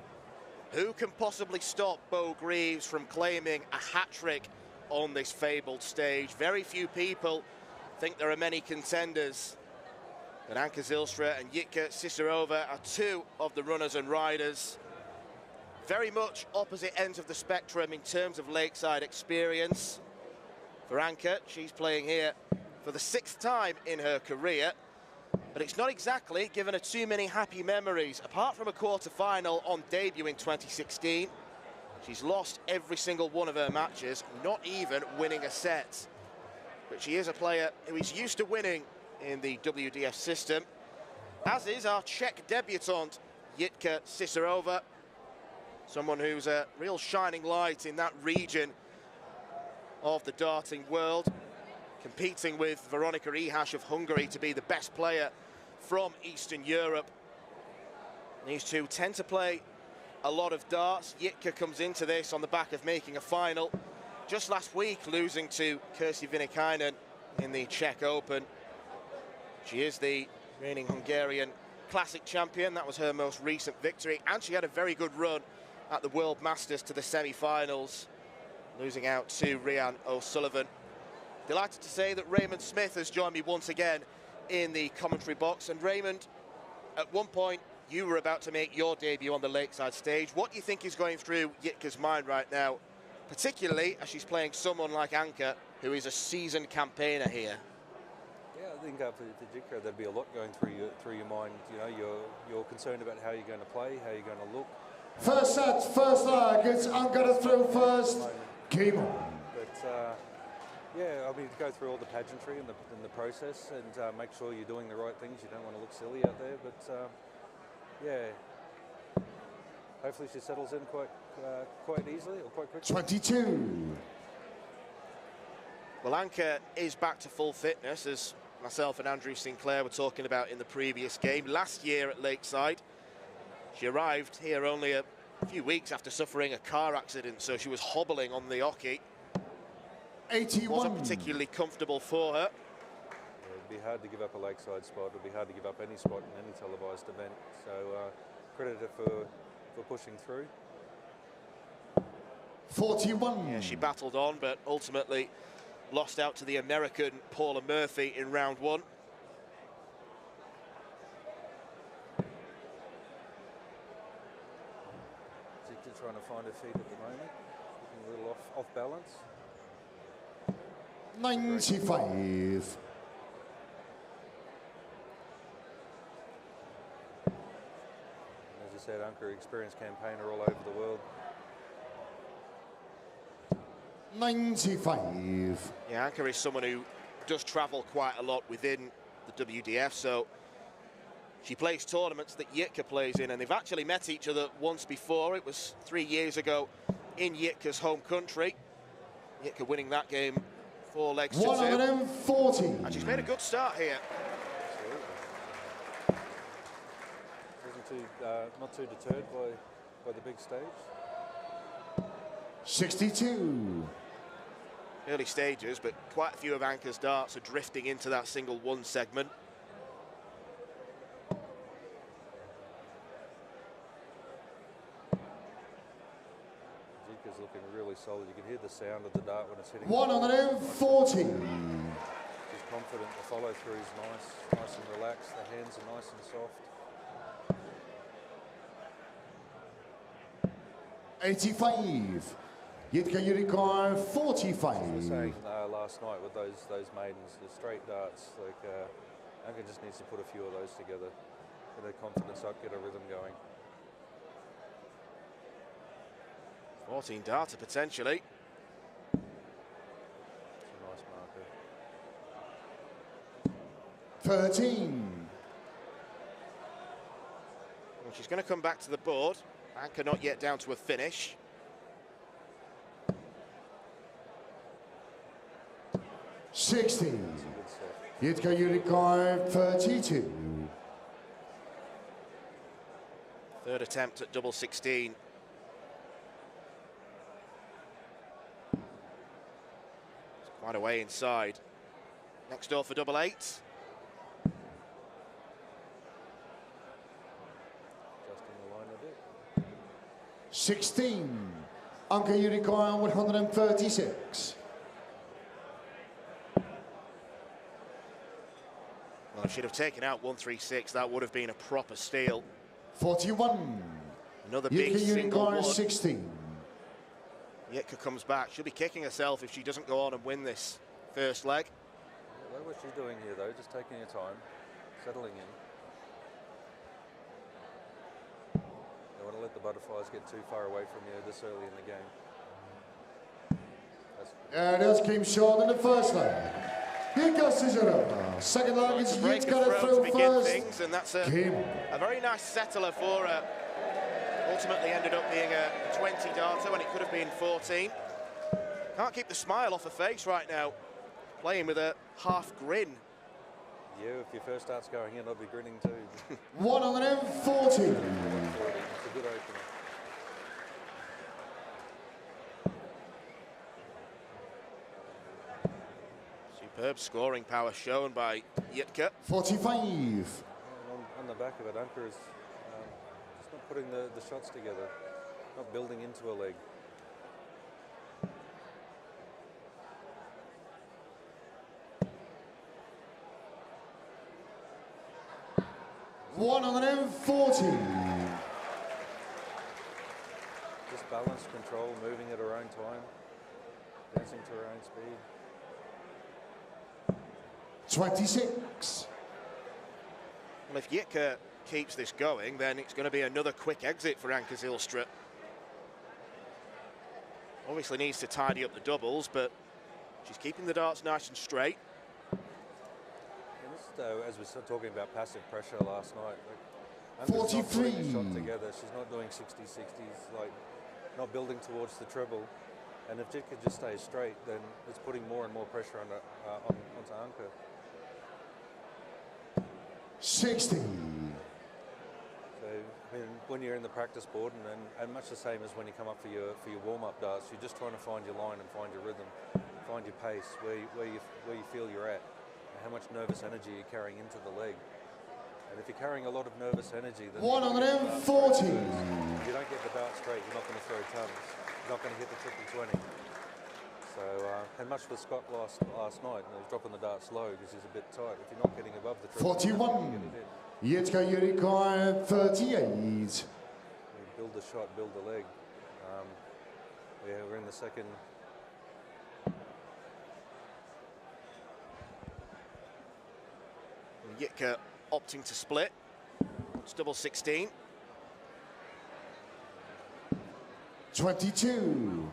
Who can possibly stop Beau Greaves from claiming a hat-trick on this fabled stage? Very few people think there are many contenders. But Anka Zijlstra and Jitka Cisarova are 2 of the runners and riders. Very much opposite ends of the spectrum in terms of Lakeside experience. For Anka, she's playing here for the 6th time in her career. But it's not exactly given her too many happy memories. Apart from a quarter-final on debut in 2016, she's lost every single one of her matches, not even winning a set. But she is a player who is used to winning in the WDF system, as is our Czech debutante, Jitka Cisarova, someone who's a real shining light in that region of the darting world, competing with Veronika Ihash of Hungary to be the best player from Eastern Europe. These two tend to play a lot of darts. Jitka comes into this on the back of making a final just last week, losing to Kirsi Vinikainen in the Czech Open. She is the reigning Hungarian Classic champion. That was her most recent victory, and she had a very good run at the World Masters to the semi-finals, losing out to Rhian O'Sullivan. Delighted to say that Raymond Smith has joined me once again in the commentary box. And Raymond, at one point you were about to make your debut on the Lakeside stage. What do you think is going through Jitka's mind right now, particularly as she's playing someone like Anka, who is a seasoned campaigner here? Yeah, I think for Jitka there'd be a lot going through your mind. You know, you're concerned about how you're going to play, how you're going to look. First set, first leg, it's Anka to throw first. Game on. But yeah, I mean, to go through all the pageantry and the process and make sure you're doing the right things. You don't want to look silly out there, but yeah, hopefully she settles in quite easily or quite quickly. 22. Well, Anka is back to full fitness, as myself and Andrew Sinclair were talking about in the previous game. Last year at Lakeside, she arrived here only a few weeks after suffering a car accident, so she was hobbling on the hockey. 81. Wasn't particularly comfortable for her. It'd be hard to give up a Lakeside spot. It'd be hard to give up any spot in any televised event. So credit her for pushing through. 41. Yeah, she battled on, but ultimately lost out to the American Paula Murphy in round 1. Jitka trying to find her feet at the moment, looking a little off balance. 95. There's said, Anka, experienced campaigner all over the world. 95. Yeah, Anka is someone who does travel quite a lot within the WDF, so she plays tournaments that Jitka plays in, and they've actually met each other once before. It was 3 years ago in Jitka's home country. Jitka winning that game 4 legs to 2. 140. And she's made a good start here. Not too deterred by the big stage. 62. Early stages, but quite a few of Anka's darts are drifting into that single one segment. Jitka's looking really solid. You can hear the sound of the dart when it's hitting. 140. She's confident. The follow through is nice and relaxed. The hands are nice and soft. 85. Jitka Yurikar, 45. As we were saying last night with those maidens, the straight darts, like Anka just needs to put a few of those together, get her confidence up, get her rhythm going. 14 darter potentially. It's a nice marker. 13. Well, she's going to come back to the board. Anka not yet down to a finish. 60. Jitka Yurikar, 32. Third attempt at double 16. It's quite a way inside. Next door for double 8. Just in the line a bit. 16. Anka Yurikar, 136. Well, if she'd have taken out 136, that would have been a proper steal. 41. Another big Jitka single Yurikar, one. 16. Jitka comes back. She'll be kicking herself if she doesn't go on and win this first leg. I like what she's doing here, though, just taking her time, settling in. Don't want to let the butterflies get too far away from you this early in the game. It does came short in the first leg. Here goes Cisarova. Second leg is Break Jitka of throw through to begin first. things, and that's a very nice settler for her. Ultimately ended up being a 20 darter when it could have been 14. Can't keep the smile off her face right now. Playing with a half grin. Yeah, if your first start's going in, I'll be grinning too. 140. It's a good opener. Superb scoring power shown by Jitka. 45. On the back of it, Anka is just not putting the shots together, not building into a leg. Just balance, control, moving at her own time, dancing to her own speed. 26. Well, if Jitka keeps this going, then it's going to be another quick exit for Anka Zijlstra. Obviously needs to tidy up the doubles, but she's keeping the darts nice and straight. As we were talking about passive pressure last night, like, Anka's not putting a shot together. She's not doing 60-60s, like not building towards the treble. And if Jitka just stays straight, then it's putting more and more pressure onto Anka. 60. So, I mean, when you're in the practice board, and much the same as when you come up for your warm-up darts, you're just trying to find your line and find your rhythm, find your pace, where you feel you're at, and how much nervous energy you're carrying into the leg. And if you're carrying a lot of nervous energy, then 140. if you don't get the dart straight, you're not going to throw tons. You're not going to hit the triple 20. So, and much for Scott last night, he was dropping the dart slow because he's a bit tight. If you're not getting above the triple 41. Jitka Yurikar, 38. You build the shot, build the leg. Yeah, we're in the second. Jitka opting to split. It's double 16. 22.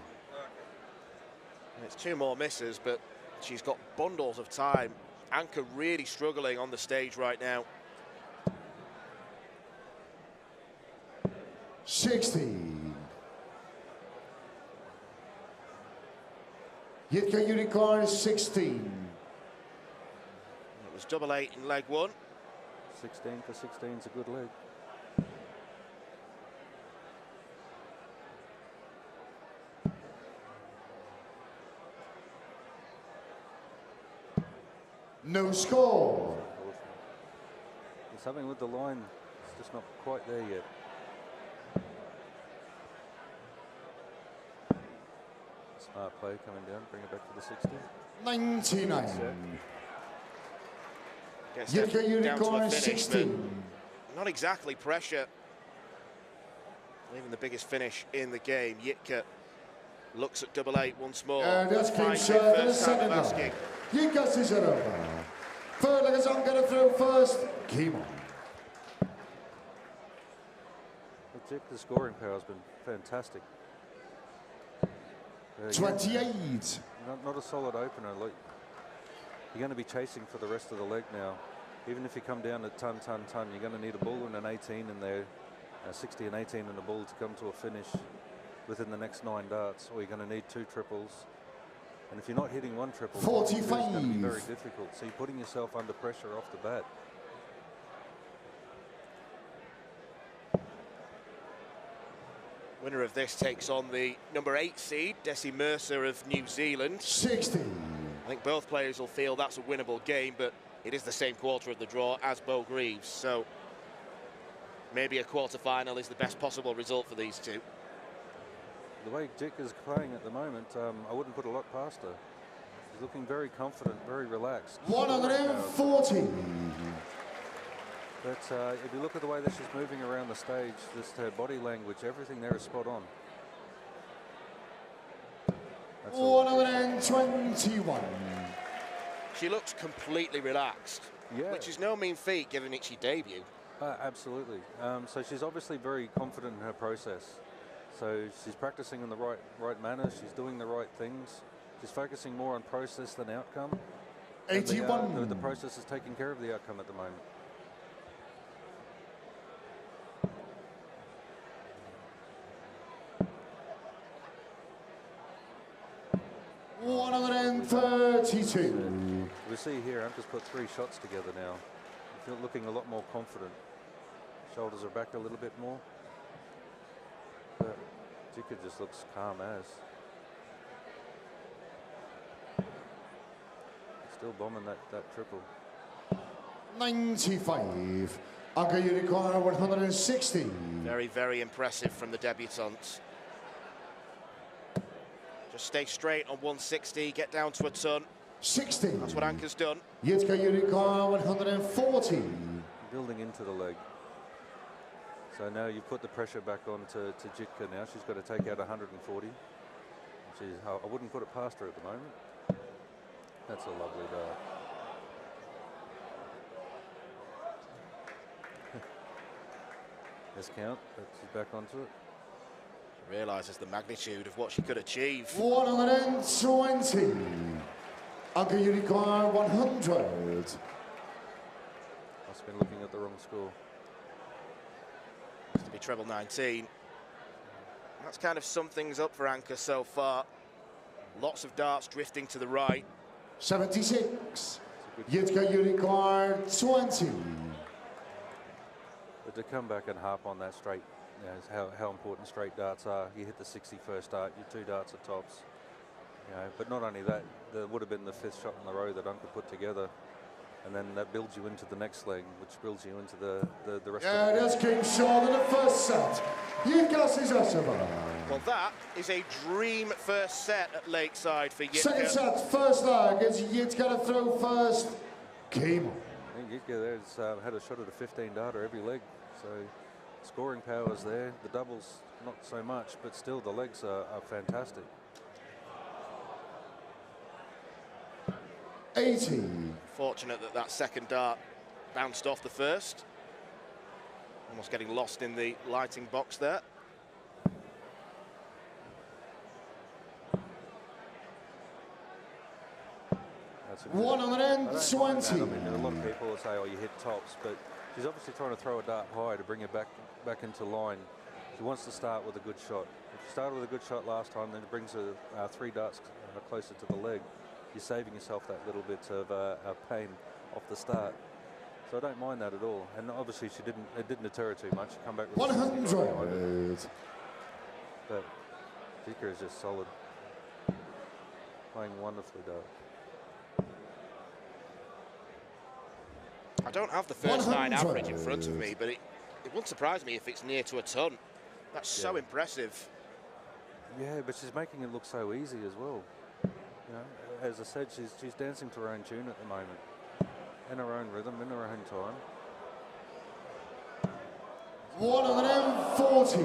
And it's 2 more misses, but she's got bundles of time. Anka really struggling on the stage right now. 60. Jitka Unicorn 16. It was 8-8 in leg 1. 16 for 16 is a good leg. No score. There's something with the line, it's just not quite there yet. Smart play coming down, bring it back to the 60. 99. Gets Jitka down to a Unicorn finish, 16. but not exactly pressure. Even the biggest finish in the game. Jitka looks at 8-8 once more. That's King Finds it Serve in the first time second of half. asking. Jitka Cisarova. Third leg is on, going to throw first. Keep on. Jitka's scoring power has been fantastic. 28. Not a solid opener. Like, you're going to be chasing for the rest of the leg now. Even if you come down to ton, you're going to need a bull and an 18 in there, 60 and 18 in the bull to come to a finish within the next 9 darts, or you're going to need 2 triples. And if you're not hitting 1 triple, 45. it's going to be very difficult. So you're putting yourself under pressure off the bat. Winner of this takes on the number 8 seed, Desi Mercer of New Zealand. 60. I think both players will feel that's a winnable game, but it is the same quarter of the draw as Beau Greaves, so maybe a quarter-final is the best possible result for these two. The way Jitka's playing at the moment, I wouldn't put a lot past her. She's looking very confident, very relaxed. 140. But if you look at the way that she's moving around the stage, just her body language, everything there is spot on. That's 121. She looks completely relaxed, Yeah. which is no mean feat given it's your debut. Absolutely. So she's obviously very confident in her process. So she's practicing in the right manner. She's doing the right things. She's focusing more on process than outcome. 81. The process is taking care of the outcome at the moment. 132. We see here, Anka's put 3 shots together now. Looking a lot more confident. Shoulders are back a little bit more. But Jitka just looks calm as. Still bombing that triple. 95. Anka Unicorn 160. Very, very impressive from the debutante. Just stay straight on 160, get down to a ton. 60. That's what Anka's done. Jitka Unicorn 140. Building into the leg. So now you put the pressure back on to Jitka now. She's got to take out 140. I wouldn't put it past her at the moment. That's a lovely dart. Discount, but she's back onto it. She realises the magnitude of what she could achieve. 120. Anka Unicorn 100. Must have been looking at the wrong score. To be treble 19. That's kind of summed things up for Anka so far. Lots of darts drifting to the right. 76. Jitka Unicorn 20. But to come back and harp on that straight, how important straight darts are. You hit the 61st dart, your 2 darts are tops. But not only that, there would have been the 5th shot in a row that Anka put together, and then that builds you into the next leg, which builds you into the rest of the that's King Sean in the first set. Jitka Cisarova. Well, that is a dream first set at Lakeside for Jitka. Second set, first leg. It's Jitka to throw first. Game on. I think Jitka there's had a shot at a 15 darter every leg, so scoring power is there. The doubles not so much, but still the legs are fantastic. 80. Fortunate that that second dart bounced off the first. Almost getting lost in the lighting box there. That's a good, 120. I mean, there are a lot of people that say, oh, you hit tops, but she's obviously trying to throw a dart high to bring it back into line. She wants to start with a good shot. If you started with a good shot last time, then it brings her 3 darts closer to the leg. You're saving yourself that little bit of pain off the start. So I don't mind that at all. And obviously it didn't deter her too much. Come back with 100. But Zika is just solid. Playing wonderfully, though. I don't have the first 9 average in front of me, but it wouldn't surprise me if it's near to a ton. That's so impressive. Yeah, but she's making it look so easy as well. You know, as I said, she's dancing to her own tune at the moment, in her own rhythm, in her own time. 140.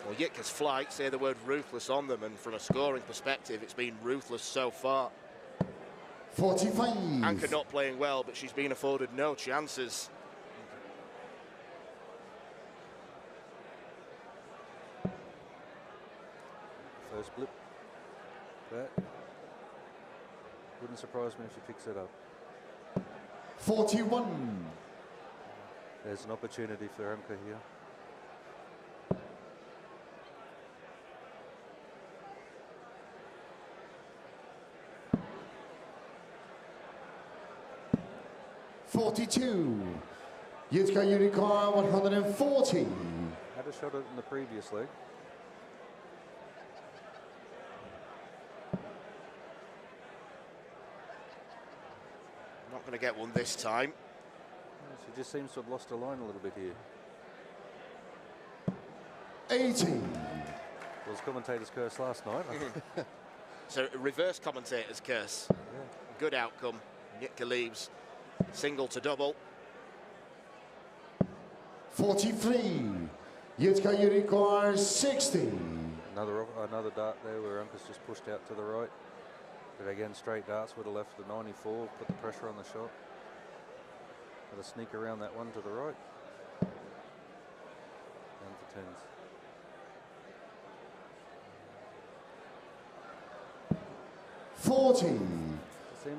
Well, Yitka's flights say the word ruthless on them, and from a scoring perspective, it's been ruthless so far. 45. Anka not playing well, but she's been afforded no chances. First blip. That wouldn't surprise me if she picks it up. 41. There's an opportunity for Anka here. Yitzka Unicorn 140. Had a shot at it in the previous leg. Not going to get one this time. She just seems to have lost her line a little bit here. 80. Was commentator's curse last night. So a reverse commentator's curse. Yeah. Good outcome. Yitka leaves single to double. 43. Yitzka Unicorn 60. Another dart there where Anka's just pushed out to the right. But again, straight darts would have left the 94, put the pressure on the shot. Got to sneak around that one to the right. Down to 10s.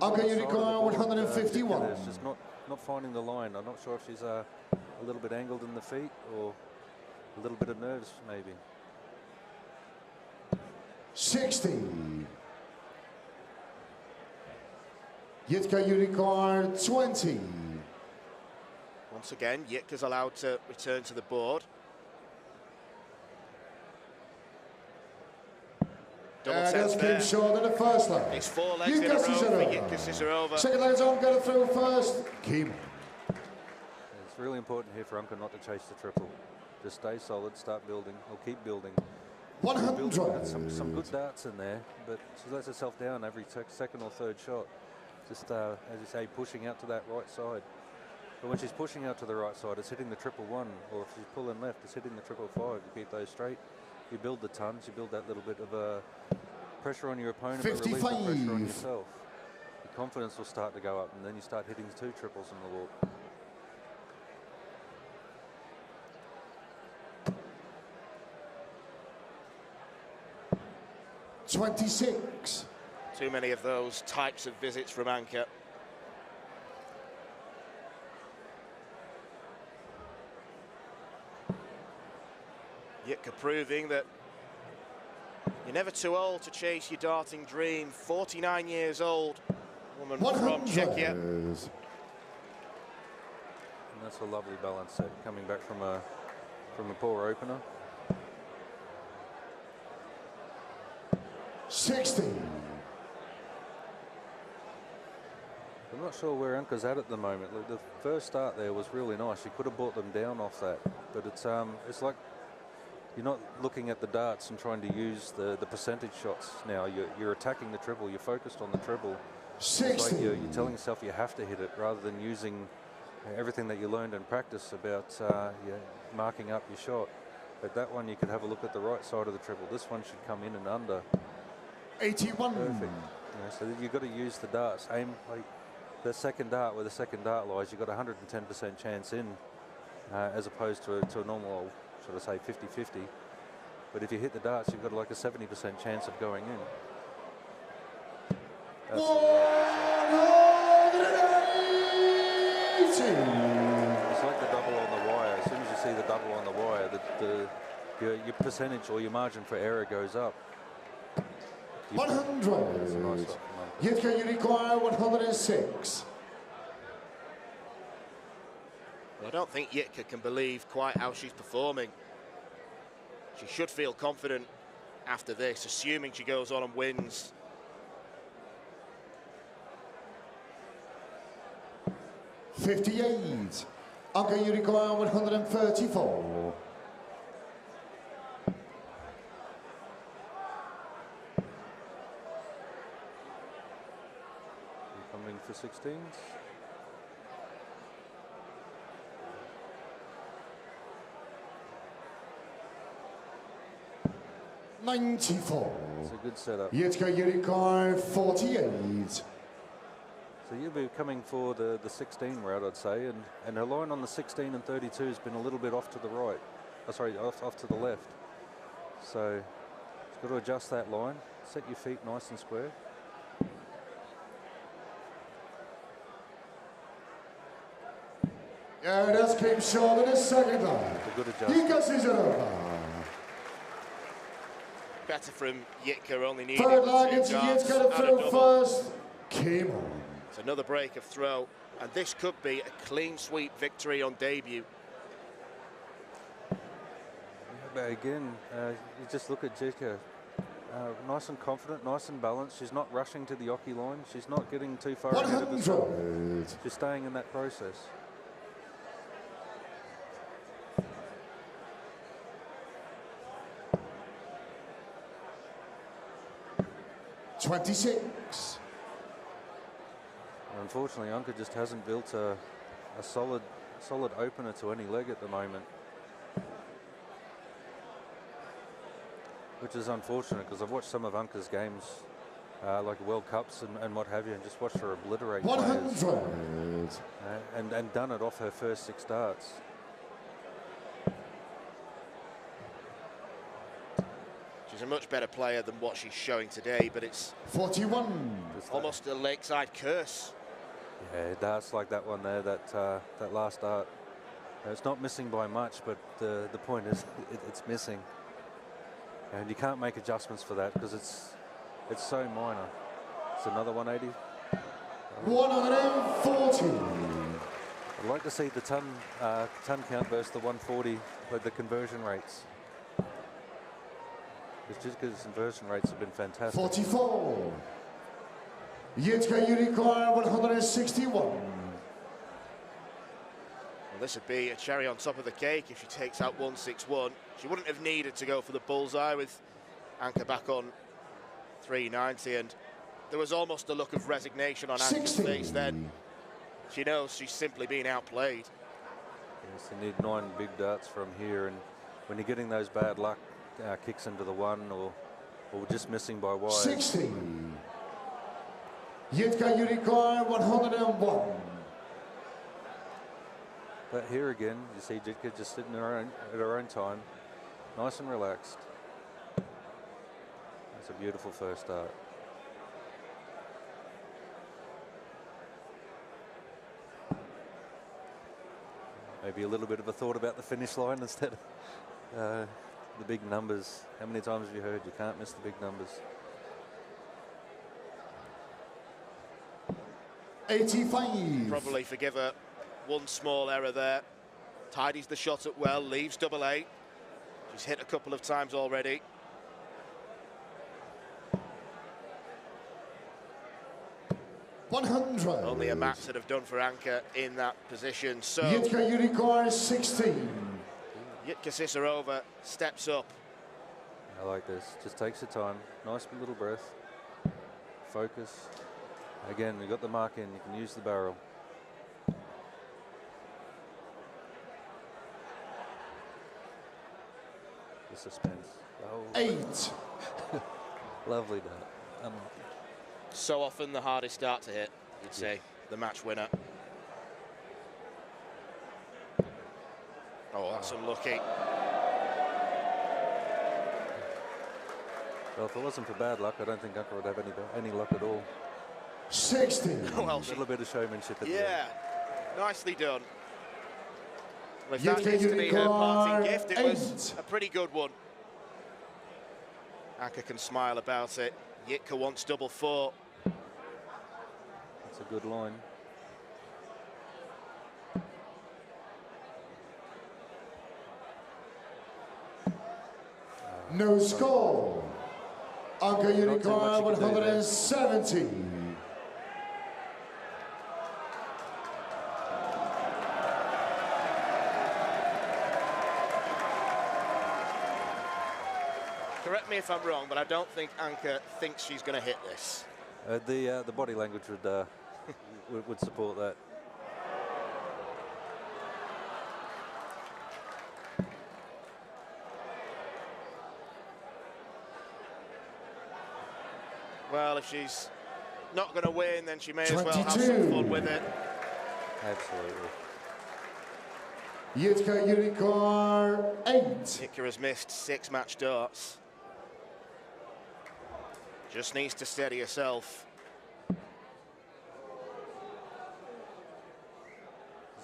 Anka Unicorn 151. It's just not finding the line. I'm not sure if she's a little bit angled in the feet or a little bit of nerves maybe. 60. Yitka Unicorn 20. Once again, Yitka's allowed to return to the board. Double sets there. Keep short in the first leg. It's 4 legs in a row for Yitka Cisarova. Second leg's on, get it through first. Keep. It's really important here for Anka not to chase the triple. Just stay solid, start building, or keep building. 100. Some good darts in there, but she lets herself down every second or third shot. Just, as you say, pushing out to that right side. But when she's pushing out to the right side, it's hitting the 111, or if she's pulling left, it's hitting the 555. You keep those straight, you build the tons, you build that little bit of pressure on your opponent, but release the pressure on yourself. Your confidence will start to go up, and then you start hitting 2 triples in the walk. 26. Too many of those types of visits from Anka. Yitka proving that you're never too old to chase your darting dream. 49 years old, woman from Czechia. And that's a lovely balance set, coming back from a poor opener. 60. I'm not sure where Anka's at the moment. Look, the first start there was really nice. She could have brought them down off that, but it's like you're not looking at the darts and trying to use the percentage shots now. You're attacking the triple. You're focused on the triple. 60. It's like you're telling yourself you have to hit it rather than using everything that you learned in practice about marking up your shot. But that one you could have a look at the right side of the triple. This one should come in and under. 81. Perfect. You know, so you've got to use the darts. Aim like the second dart where the second dart lies. You've got 110% chance in, as opposed to a normal, should I say, 50-50. But if you hit the darts, you've got like a 70% chance of going in. That's 180! It's like the double on the wire. As soon as you see the double on the wire, your percentage or your margin for error goes up. 100. That's a nice number. Yitka, you require 106. Well, I don't think Yitka can believe quite how she's performing. She should feel confident after this, assuming she goes on and wins. $58. Anka, you require 134. Coming for 16s. $94. It's a good setup. Yitka, you require 48. So you'll be coming for the 16 route, I'd say, and her line on the 16 and 32 has been a little bit off to the right. Oh, sorry, off to the left. So it's got to adjust that line, set your feet nice and square. Yeah, that's came short in the second line. It's a good adjustment. Yitka Cisarova. Better from Yitka, only needed Third line 2 into darts Yitka to and a throw double. first. Came on. It's another break of throw, and this could be a clean sweep victory on debut. But again, you just look at Yitka. Nice and confident, nice and balanced. She's not rushing to the Oki line. She's not getting too far ahead of herself. 100. She's staying in that process. $26. Unfortunately, Anka just hasn't built a solid opener to any leg at the moment, which is unfortunate because I've watched some of Anka's games, like World Cups and what have you, and just watched her obliterate 100. players, and done it off her first 6 darts. She's a much better player than what she's showing today, but it's 41. almost a Lakeside curse. Yeah, darts like that one there, that last dart. It's not missing by much, but the point is it's missing, and you can't make adjustments for that because it's so minor. It's another 180. 140. I'd like to see the ton count versus the 140, like the conversion rates. Just because conversion rates have been fantastic. 44. Yitka, you require 161. Well, this would be a cherry on top of the cake if she takes out 161. She wouldn't have needed to go for the bullseye with Anka back on 390, and there was almost a look of resignation on Anka's face then. She knows she's simply being outplayed. Yes, you need 9 big darts from here, and when you're getting those bad luck kicks into the 1 or just missing by wide. 60. Yitka, you require 101. But here again, you see Yitka just sitting at her own time, nice and relaxed. That's a beautiful first dart. Maybe a little bit of a thought about the finish line instead of the big numbers. How many times have you heard you can't miss the big numbers? 85. Probably forgive her one small error there. Tidies the shot up well, leaves double 8. She's hit a couple of times already. $100. Only a match that have done for Anka in that position. So Yitka, you require 16. Yitka Cisarova steps up. I like this. Just takes your time. Nice little breath. Focus. Again, we got the mark in. You can use the barrel. The suspense. Oh. 8. Lovely dart. So often the hardest dart to hit, you'd say, the match winner. Oh, that's unlucky. Well, if it wasn't for bad luck, I don't think Anka would have any luck at all. 16. Well, A little bit of showmanship at the yeah, end. nicely done. Well, if that needs to be her parting gift, it was a pretty good one. Anka can smile about it. Jitka wants double 4. That's a good line. No score. Anka Unicorn 170. Correct me if I'm wrong, but I don't think Anka thinks she's going to hit this. The body language would support that. Well, if she's not going to win, then she may as well have some fun with it. Absolutely. Jitka Unicorn 8. Jitka has missed 6 match darts. Just needs to steady herself. He's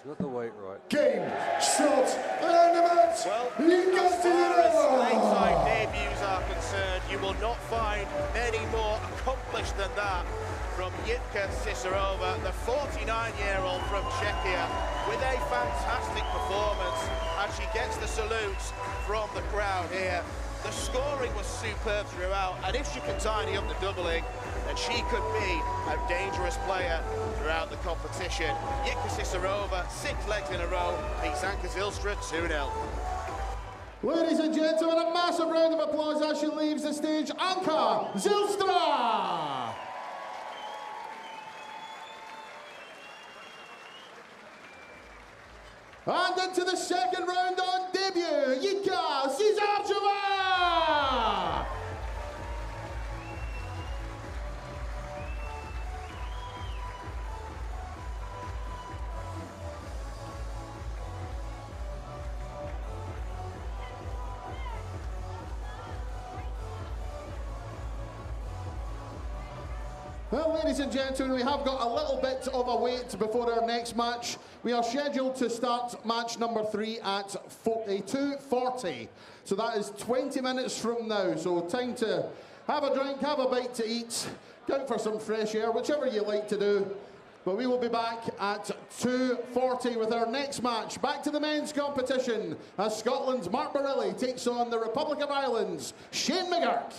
got the weight right. Game, shot, and the match. Well, as far as Lakeside debuts are concerned, you will not find many more accomplished than that from Jitka Cisarova, the 49-year-old from Czechia, with a fantastic performance as she gets the salutes from the crowd here. The scoring was superb throughout, and if she can tidy up the doubling, then she could be a dangerous player throughout the competition. Jitka Cisarova, 6 legs in a row, beats Anka Zijlstra 2-0. Ladies and gentlemen, a massive round of applause as she leaves the stage, Anka Zijlstra! And into the second round on debut, Jitka Cisarova! Well, ladies and gentlemen, we have got a little bit of a wait before our next match. We are scheduled to start match number 3 at 2:40. So that is 20 minutes from now. So time to have a drink, have a bite to eat, go out for some fresh air, whichever you like to do. But we will be back at 2:40 with our next match. Back to the men's competition as Scotland's Mark Barelli takes on the Republic of Ireland's Shane McGurk.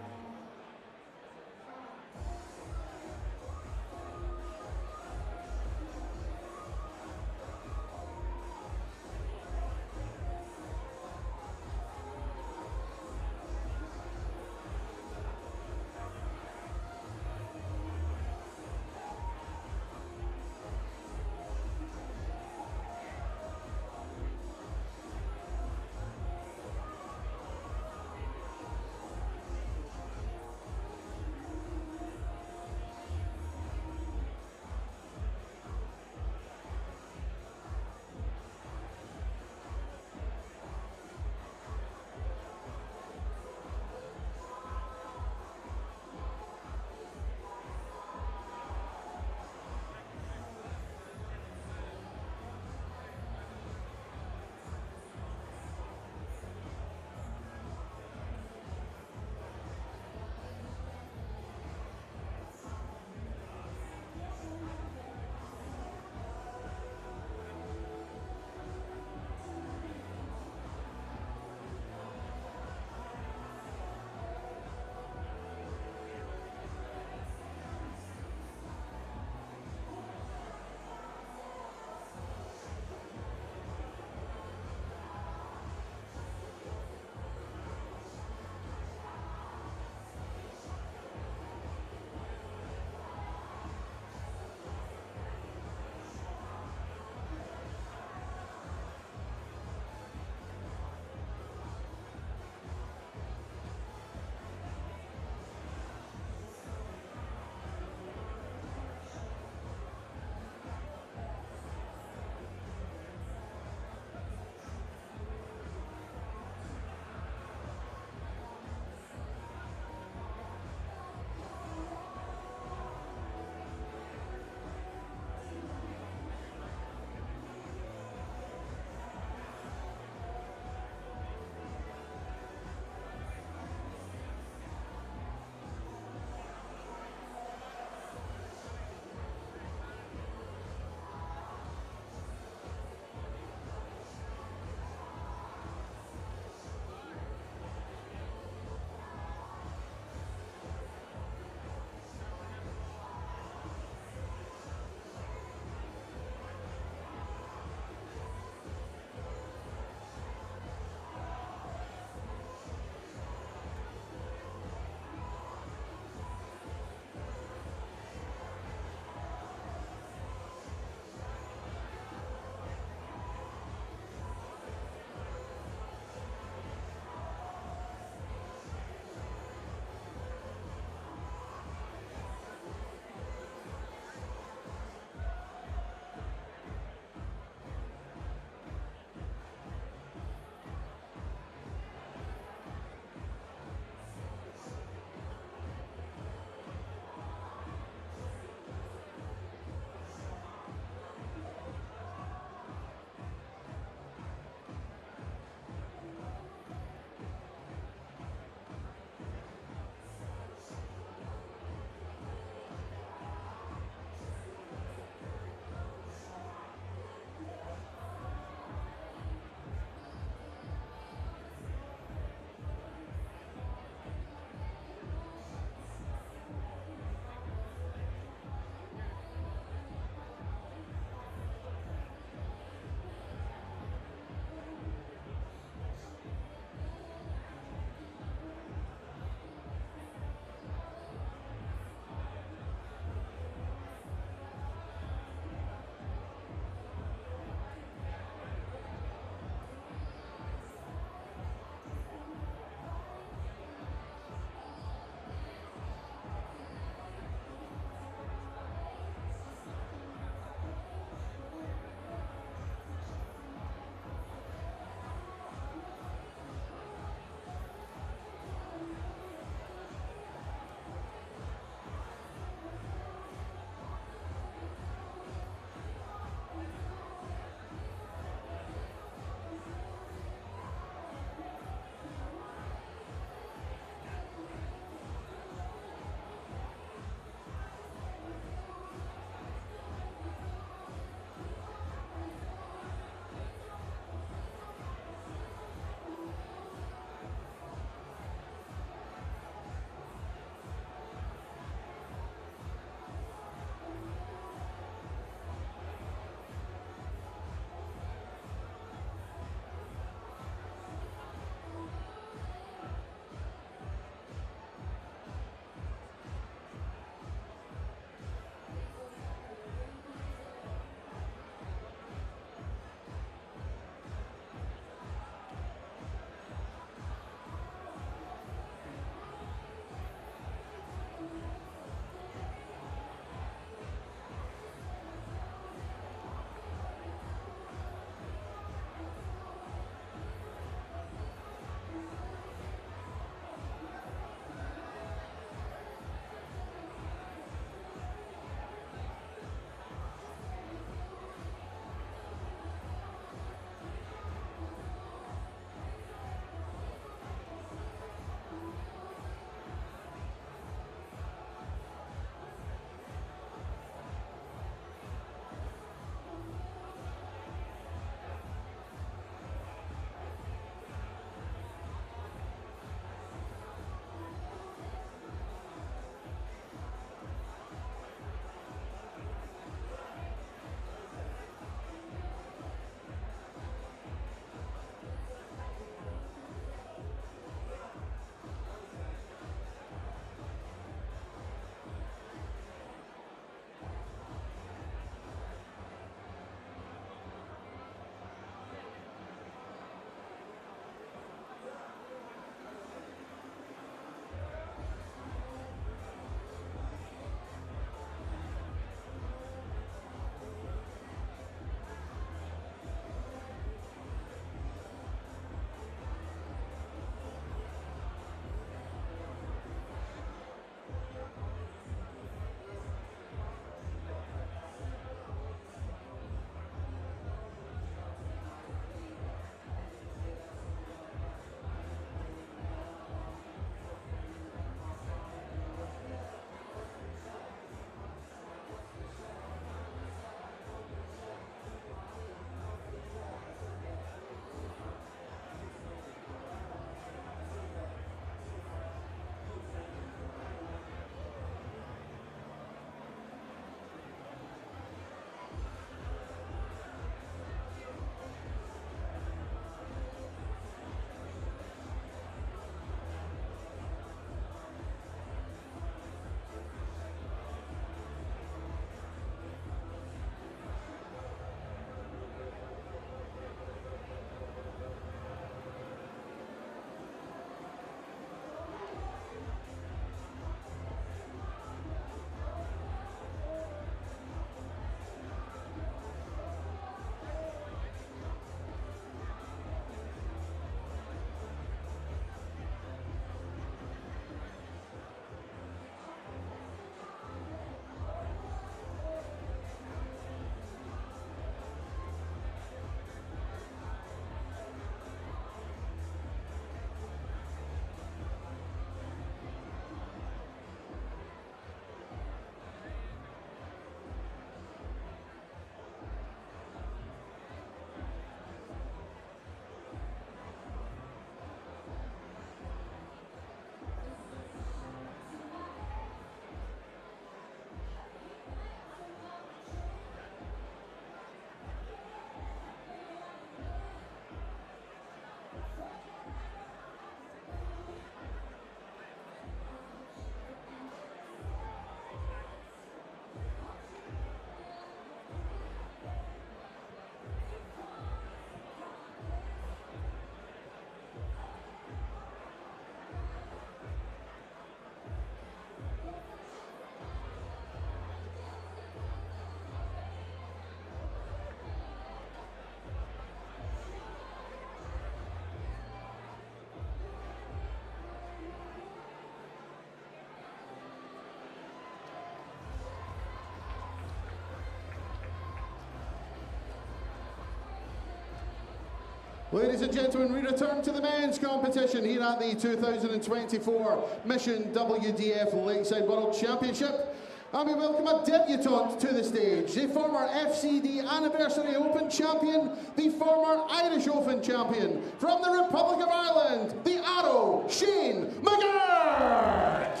Ladies and gentlemen, we return to the men's competition here at the 2024 Mission WDF Lakeside World Championship. And we welcome a debutant to the stage, the former FCD Anniversary Open champion, the former Irish Open champion, from the Republic of Ireland, the Arrow, Shane McGurk.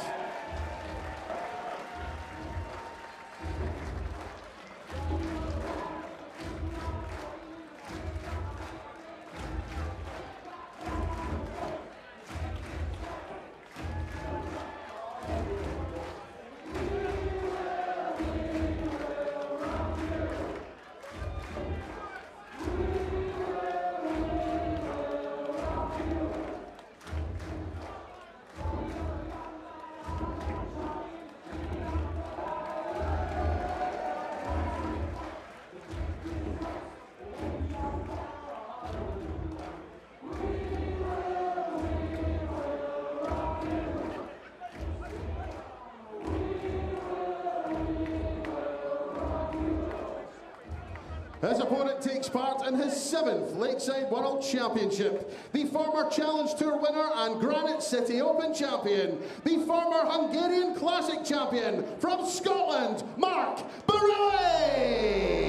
His opponent takes part in his 7th Lakeside World Championship. The former Challenge Tour winner and Granite City Open champion. The former Hungarian Classic champion from Scotland, Mark Barelli.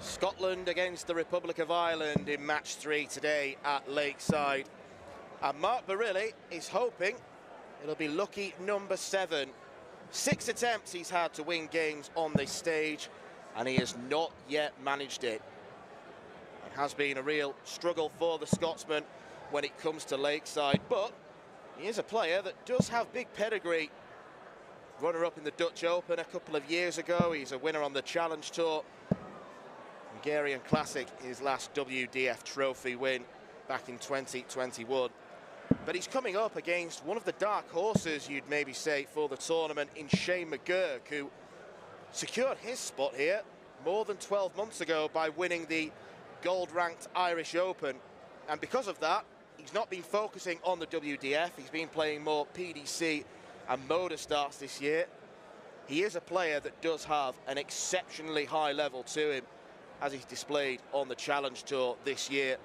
Scotland against the Republic of Ireland in match 3 today at Lakeside. And Mark Barelli is hoping it'll be lucky number 7. 6 attempts he's had to win games on this stage, and he has not yet managed it. It has been a real struggle for the Scotsman when it comes to Lakeside, but he is a player that does have big pedigree. Runner-up in the Dutch Open a couple of years ago. He's a winner on the Challenge Tour. Hungarian Classic, his last WDF trophy win back in 2021. But he's coming up against one of the dark horses, you'd maybe say, for the tournament in Shane McGurk, who secured his spot here more than 12 months ago by winning the gold-ranked Irish Open. And because of that, he's not been focusing on the WDF. He's been playing more PDC and motor starts this year. He is a player that does have an exceptionally high level to him, as he's displayed on the Challenge Tour this year.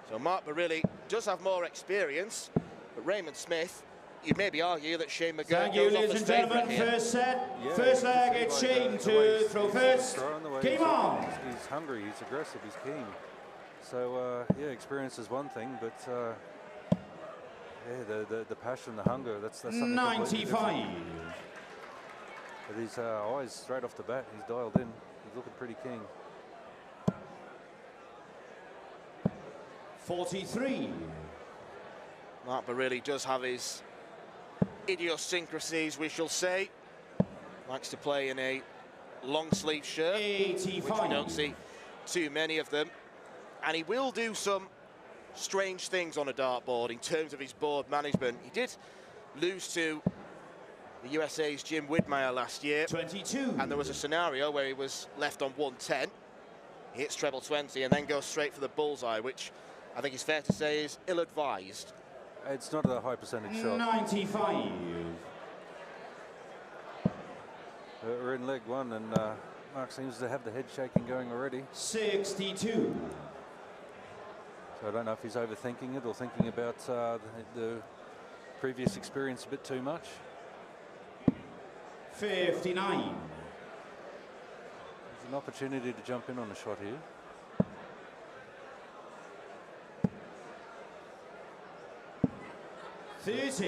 So Mark Barelli does have more experience, but Raymond Smith, you'd maybe argue that Shane McGurk Thank you, goes off ladies as and favourite gentlemen. here. First set, Yeah, first leg, it's Shane to throw first. Game on. He's hungry, he's aggressive, he's keen. So, yeah, experience is one thing, but yeah, the passion, the hunger, that's something 95. But his eyes straight off the bat, he's dialed in. He's looking pretty keen. 43. Mark Barelli does have his idiosyncrasies, we shall say. Likes to play in a long sleeve shirt, 85. which we don't see too many of them. And he will do some strange things on a dartboard in terms of his board management. He did lose to the USA's Jim Widmeyer last year. 22. And there was a scenario where he was left on 110. He hits treble 20 and then goes straight for the bullseye, which I think it's fair to say is ill-advised. It's not a high percentage shot. 95. We're in leg 1 and Mark seems to have the head shaking going already. 62. So I don't know if he's overthinking it or thinking about the previous experience a bit too much. 59. There's an opportunity to jump in on a shot here.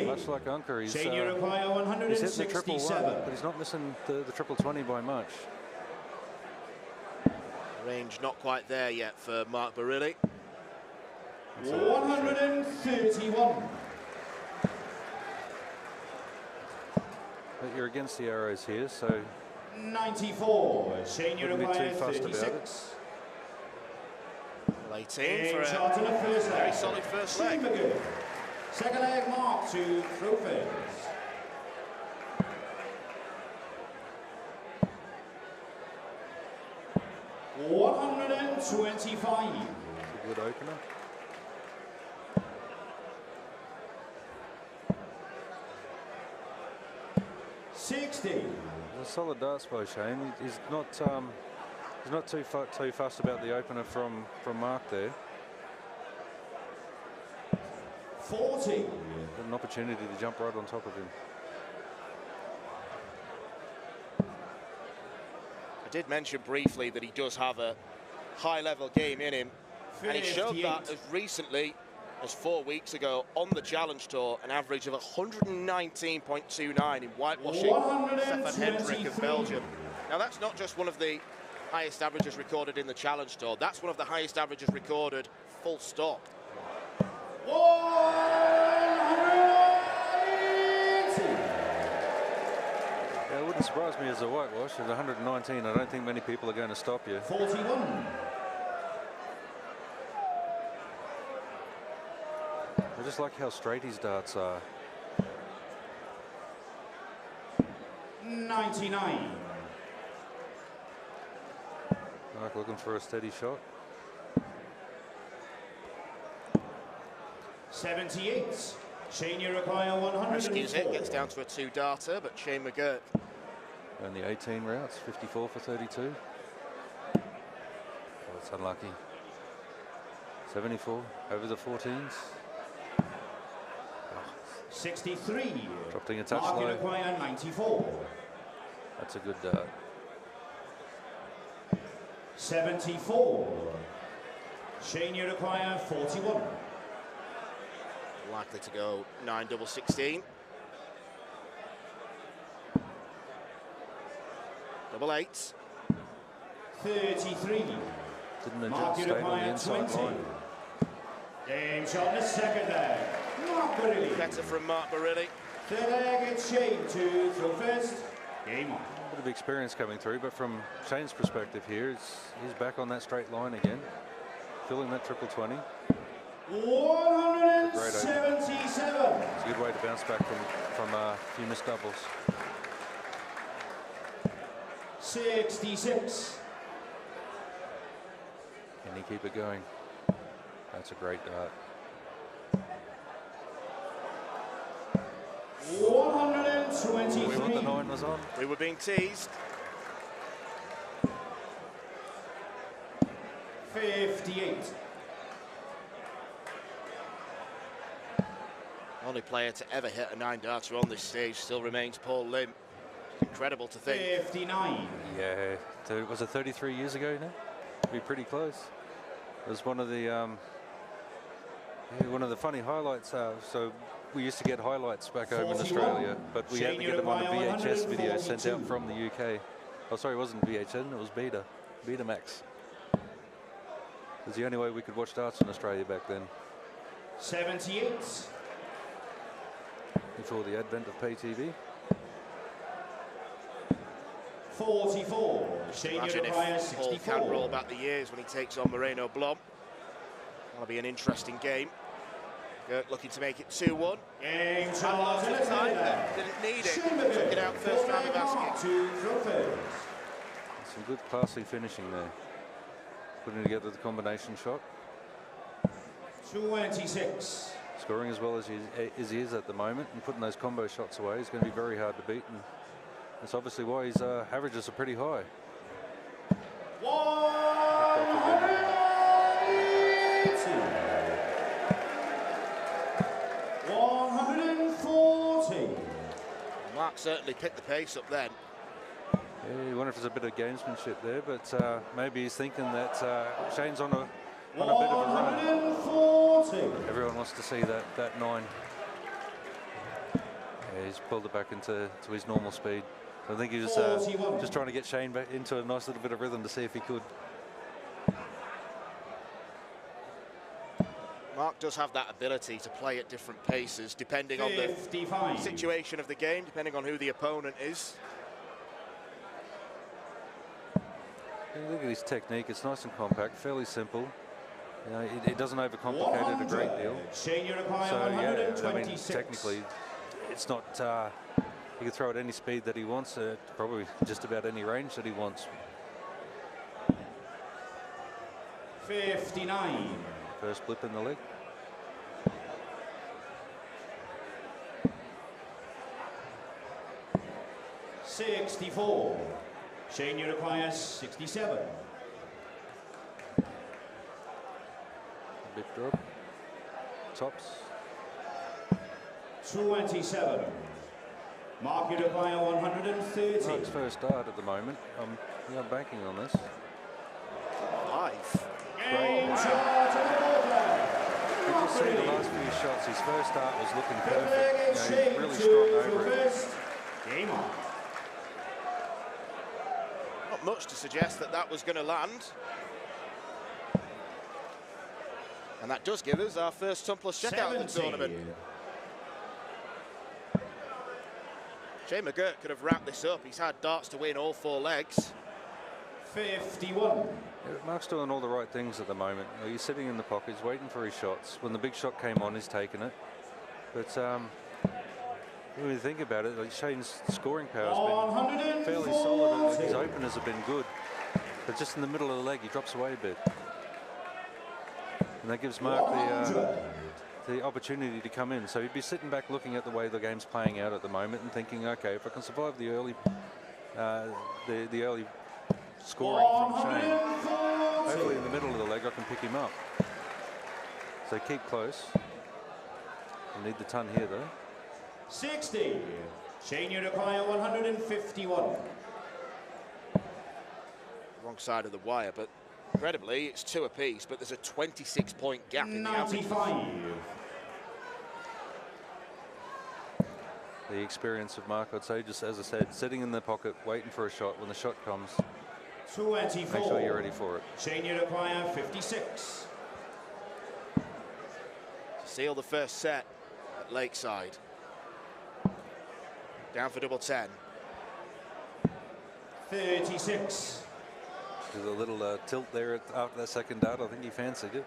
Much like Unker, he's Shane, you require he's hitting the triple 167. 1, but he's not missing the triple 20 by much. Range not quite there yet for Mark Barelli. 131. But you're against the arrows here, so 94. Shane, you wouldn't be require too fussed about it. 36. 18 for In a charge of the first very leg. solid first leg. McGeeney. Second leg mark to throw first. $125. it's a good opener. $60. It's a solid darts by Shane. He's not too fussed about the opener from Mark there. 40. Got an opportunity to jump right on top of him. I did mention briefly that he does have a high-level game in him, and he showed that as recently as 4 weeks ago on the Challenge Tour, an average of 119.29 in whitewashing Stefan Hendrik of Belgium. Now, that's not just one of the highest averages recorded in the Challenge Tour, that's one of the highest averages recorded, full stop. 180. Yeah, it wouldn't surprise me as a whitewash. At 119, I don't think many people are going to stop you. 41. I just like how straight his darts are. 99. Mark looking for a steady shot. 78. Shane, you require 104. Rescues it, gets down to a two-darter, but Shane McGurk. Only 18 routes, 54 for 32. Oh, it's unlucky. 74 over the 14s. 63. Dropping a touch Mark, you low. require 94. That's a good dart. 74. Shane, you require 41. Likely to go 9-16. Double eights. 33. Didn't Mark, adjust, you stayed on the require inside 20. line. Game shot in the second leg. Mark Barelli. Better from Mark Barelli. Third leg, it's Shane to throw first. Game on. A bit of experience coming through, but from Shane's perspective here, he's back on that straight line again, filling that triple 20. 177. It's a good way to bounce back from a few missed doubles. 66. Can he keep it going? That's a great dart. 123. We thought the 9 was on. We were being teased. 58. Only player to ever hit a 9-darter on this stage still remains Paul Lim. Incredible to think. 59. Yeah, was it 33 years ago now? Be pretty close. It was one of the funny highlights. So we used to get highlights back home in Australia, but we had to get them on a VHS video sent out from the UK. Oh, sorry, it wasn't VHN, it was Betamax. It was the only way we could watch darts in Australia back then. 78. Before the advent of pay TV. 44. Shane, you Imagine require if Paul can roll 64. back the years when he takes on Moreno Blom. That'll be an interesting game. Gurk looking to make it 2-1. Game Had shot lots in of the time, third. but didn't need it. Shane Took it out first time of asking. to throw first. Some good classy finishing there. Putting together the combination shot. 26. Scoring as well as he is at the moment and putting those combo shots away is going to be very hard to beat, and that's obviously why his averages are pretty high. 140. Mark certainly picked the pace up then. Yeah, you wonder if there's a bit of gamesmanship there, but maybe he's thinking that Shane's on a bit of a run. 140. Everyone wants to see that 9. Yeah, he's pulled it back into his normal speed. I think he was just trying to get Shane back into a nice little bit of rhythm to see if he could. Mark does have that ability to play at different paces, depending on the situation of the game, depending on who the opponent is. Look at his technique. It's nice and compact, fairly simple. You know, it doesn't overcomplicate it a great deal. So yeah, I mean, technically, it's not. He can throw at any speed that he wants, probably just about any range that he wants. 59. First blip in the leg. $64. Shane, you require 67. Bit drop. Tops. 27. Mark, you require 130. Mark's first start at the moment. I'm banking on this. 5. Game shot and over. You can see the last few shots. His first start was looking perfect. You know, really strong over it. Game on. Not much to suggest that that was going to land. And that does give us our first tumpless checkout of the tournament. Shane McGurk could have wrapped this up. He's had darts to win all 4 legs. 51. Yeah, Mark's doing all the right things at the moment. He's sitting in the pocket, he's waiting for his shots. When the big shot came on, he's taken it. But when you think about it, like Shane's scoring power has been fairly solid. His openers have been good. But just in the middle of the leg, he drops away a bit. And that gives Mark the opportunity to come in. So he'd be sitting back looking at the way the game's playing out at the moment and thinking, okay, if I can survive the early early scoring from Shane, hopefully in the middle of the leg I can pick him up. So keep close. I need the ton here though. 60. Shane, you require 151. Wrong side of the wire, but incredibly, it's 2 apiece, but there's a 26-point gap in the average. 95. The experience of Mark, I'd say, just as I said, sitting in the pocket, waiting for a shot. When the shot comes, 24. make sure you're ready for it. Shane, you require 56. To seal the first set at Lakeside. Down for double 10. 36. There's a little tilt there after that second dart. I think he fancied it.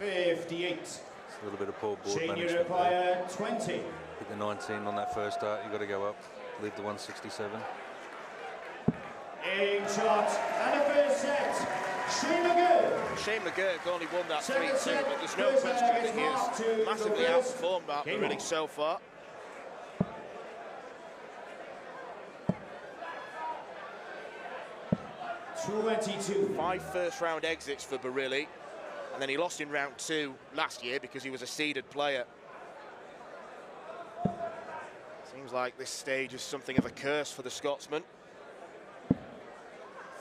58. It's a little bit of poor board Shane, you management. require 20. Hit the 19 on that first dart. You've got to go up. Leave the 167. Aim shot and a first set. Shane McGurk. Shane McGurk only won that 3-2, Second but there's no set, question that he Mark has to massively first. outperformed Mark Game really on. so far. 22. 5 first-round exits for Barelli, and then he lost in round 2 last year because he was a seeded player. Seems like this stage is something of a curse for the Scotsman.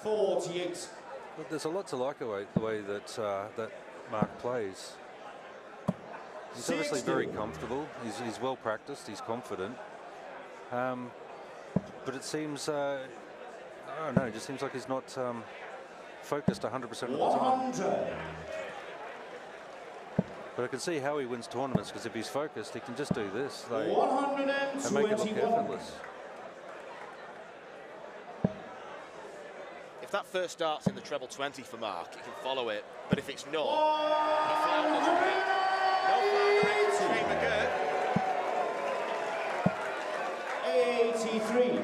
48. But there's a lot to like the way that that Mark plays. He's obviously very comfortable. He's well practiced. He's confident. But it seems, I don't know. It just seems like he's not focused 100% of the time. 100. But I can see how he wins tournaments, because if he's focused, he can just do this. And make it look 121. effortless. If that first starts in the treble 20 for Mark, he can follow it. But if it's not, he flounders a bit. No floundering for Shane McGurk. 83.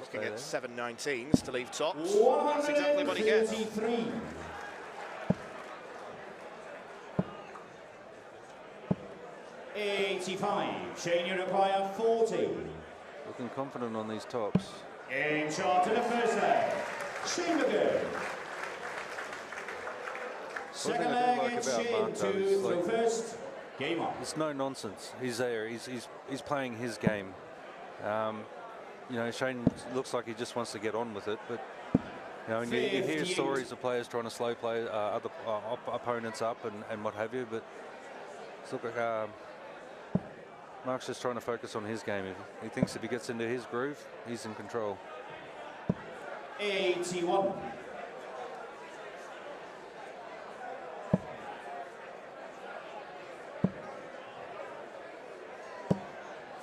Looking at 7.19s to leave tops. That's exactly what he gets. 133. Shane, you require 40. Looking confident on these tops. Aim shot to the first leg. Shane McGurk. Second One thing I leg, do like it's about Shane Mark, though, to is throw like, first. Game on. it's no nonsense. He's there. He's playing his game. You know, Shane looks like he just wants to get on with it, but you know, and you hear 58. stories of players trying to slow play other opponents up and what have you. But it's look like Mark's just trying to focus on his game. He thinks if he gets into his groove, he's in control. 81.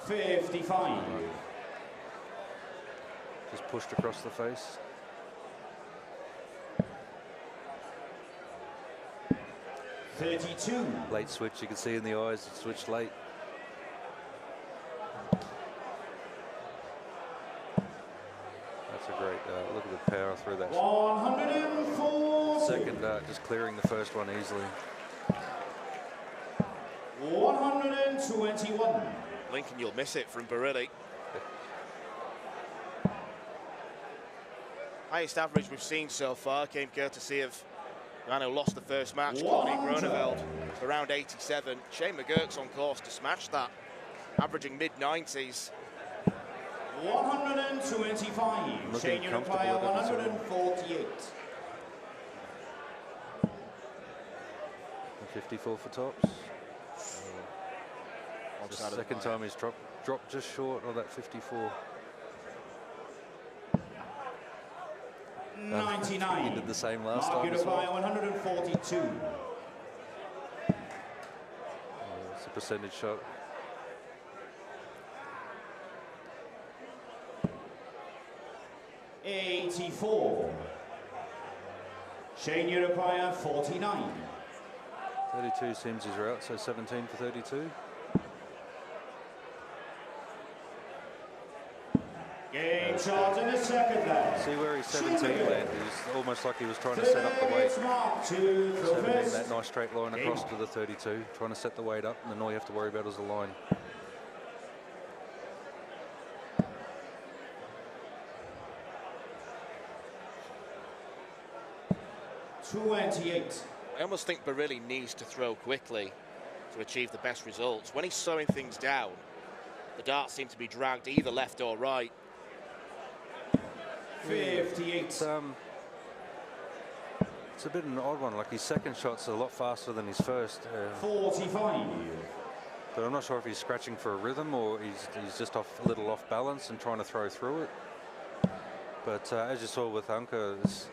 55. Just pushed across the face. .32. Late switch, you can see in the eyes, it switched late. That's a great look at the power through that. 104. Second dart, just clearing the first one easily. 121. Lincoln, you'll miss it from Barelli. Highest average we've seen so far came courtesy of the man who lost the first match, Courtney Groneveld, around 87. Shane McGurk's on course to smash that, averaging mid-90s. 125. Shane Europaya, 148. 54 for tops. The second time he's dropped just short of that 54. 99. He did the same last time as Europaya, well. 142. It's a percentage shot. .84. Shane Europaya, 49. 32 seems his route, so 17 for 32. Game shot in the second leg. See where he's 17 landed? He's almost like he was trying to set up the weight. 17, that nice straight line across to the 32, trying to set the weight up, and then all you have to worry about is the line. .28. I almost think Barelli needs to throw quickly to achieve the best results. When he's slowing things down, the darts seem to be dragged either left or right. 58. It's a bit of an odd one. Like his second shot's a lot faster than his first. 45. But I'm not sure if he's scratching for a rhythm or he's just a little off balance and trying to throw through it. But as you saw with Anka, it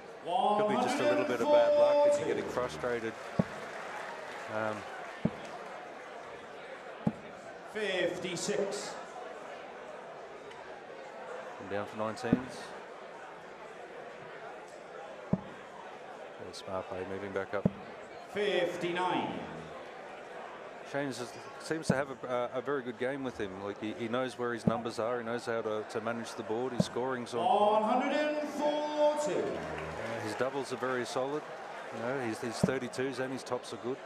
could be just a little bit of bad luck and you're getting frustrated. 56. And down for 19s. Smart play, moving back up. 59. Shane seems to have a very good game with him. Like he knows where his numbers are. He knows how to manage the board. His scoring's on. 140. His doubles are very solid. You know, his 32s and his tops are good.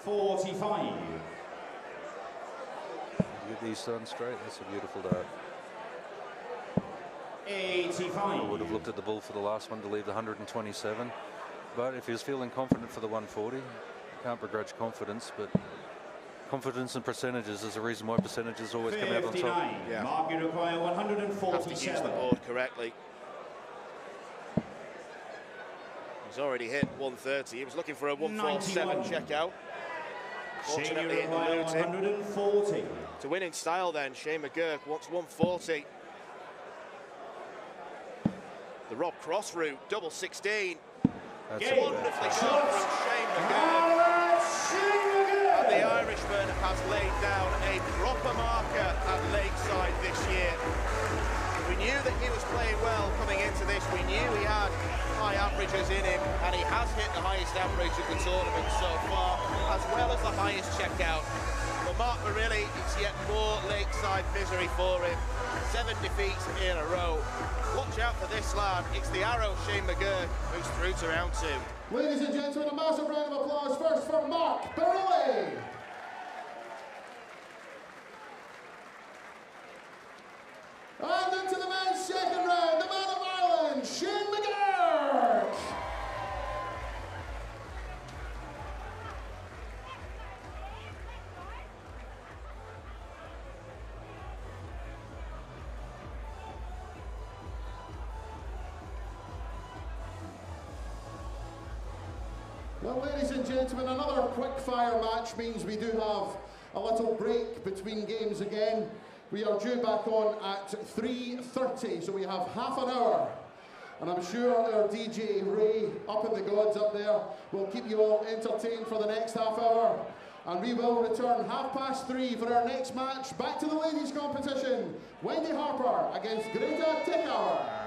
45. You get these done straight. That's a beautiful dart. 85. I would have looked at the bull for the last one to leave the 127. But if he was feeling confident for the 140, can't begrudge confidence, but confidence and percentages is a reason why percentages always come out on top. Yeah. Mark Europaya, 147. Have to use the board correctly. He's already hit 130. He was looking for a 147 checkout. Fortunately, it eludes him. 140. To win in style then, Shane McGurk wants 140. The Rob Cross route, double 16. That's Wonderfully shot from Shane McGurk. And the Irishman has laid down a proper marker at Lakeside this year. We knew that he was playing well coming into this. We knew he had high averages in him, and he has hit the highest average of the tournament so far, as well as the highest checkout. For Mark Barelli, it's yet more Lakeside misery for him. 7 defeats in a row. Watch out for this lad. It's the arrow Shane McGurk who's through to round 2. Ladies and gentlemen, a massive round of applause first for Mark Barelli. And into the men's second round, the man of Ireland, Shane McGurk. Well, ladies and gentlemen, another quick-fire match means we do have a little break between games again. We are due back on at 3:30, so we have half an hour. And I'm sure our DJ Ray, up in the gods up there, will keep you all entertained for the next half hour. And we will return 3:30 for our next match. Back to the ladies' competition. Wendy Harper against Greta Takawa.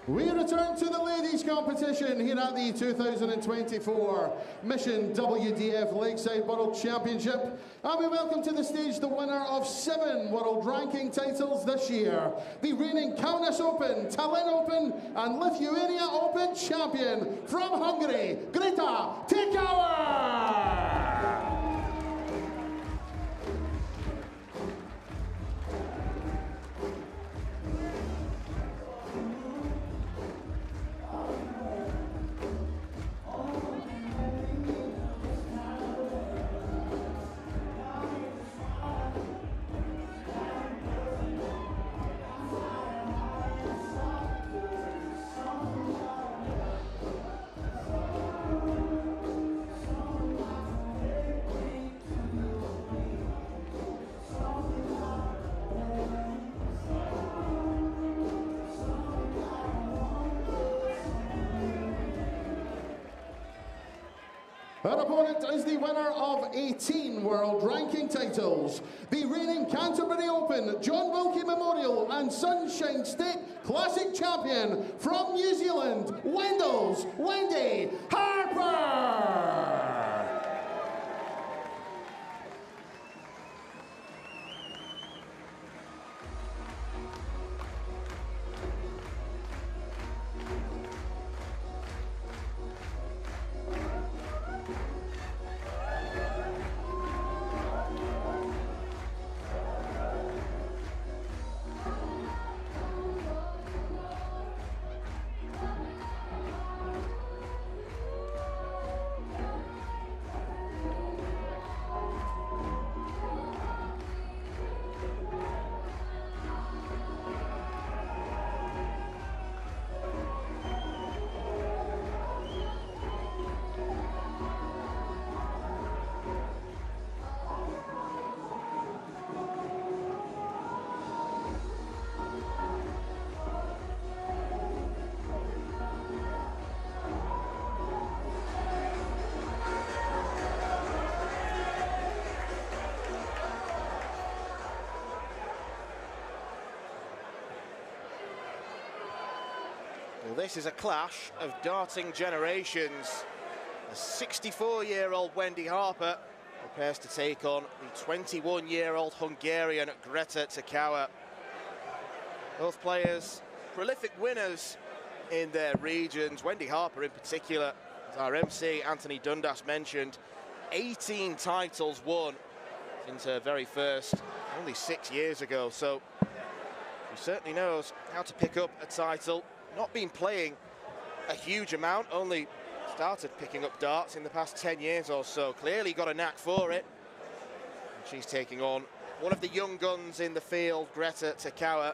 We return to the ladies' competition here at the 2024 Mission WDF Lakeside World Championship. And we welcome to the stage the winner of 7 world ranking titles this year, the reigning Kaunas Open, Tallinn Open and Lithuania Open champion from Hungary, Greta Takawa! Her opponent is the winner of 18 world ranking titles, the reigning Canterbury Open, John Wilkie Memorial and Sunshine State Classic champion from New Zealand, Wendy Harper! Well, this is a clash of darting generations. The 64-year-old Wendy Harper prepares to take on the 21-year-old Hungarian Greta Takawa. Both players prolific winners in their regions. Wendy Harper in particular, as our MC Anthony Dundas mentioned, 18 titles won since her very first, only 6 years ago. So she certainly knows how to pick up a title. Not been playing a huge amount, only started picking up darts in the past 10 years or so. Clearly got a knack for it. And she's taking on one of the young guns in the field, Greta Takawa,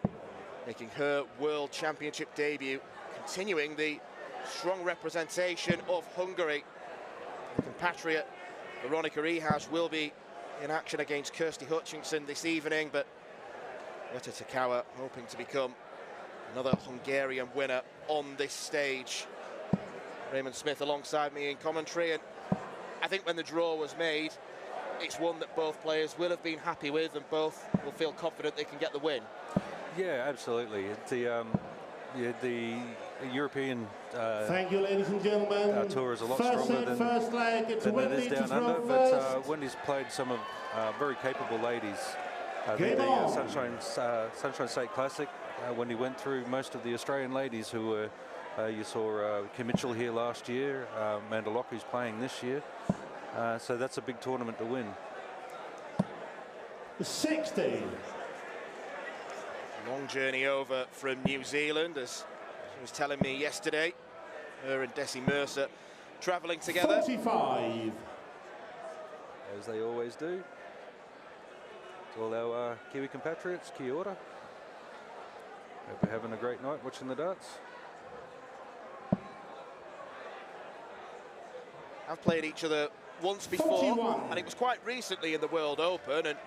making her World Championship debut, continuing the strong representation of Hungary. The compatriot Veronica Ihas will be in action against Kirsty Hutchinson this evening, but Greta Takawa hoping to become another Hungarian winner on this stage. Raymond Smith alongside me in commentary, and I think when the draw was made, it's one that both players will have been happy with and both will feel confident they can get the win. Yeah, absolutely. The European thank you, ladies and gentlemen. Tour is a lot first stronger first leg. It's than it Wendy is down under, but Wendy's played some of very capable ladies. The Sunshine State Classic, Wendy went through most of the Australian ladies who were, you saw Kim Mitchell here last year, Amanda Locke who's playing this year. So that's a big tournament to win. 60. Long journey over from New Zealand, as she was telling me yesterday. Her and Desi Mercer travelling together. 45. As they always do. To all our Kiwi compatriots, kia ora. Hope you're having a great night watching the darts. Have played each other once before, 41. and it was quite recently in the World Open, and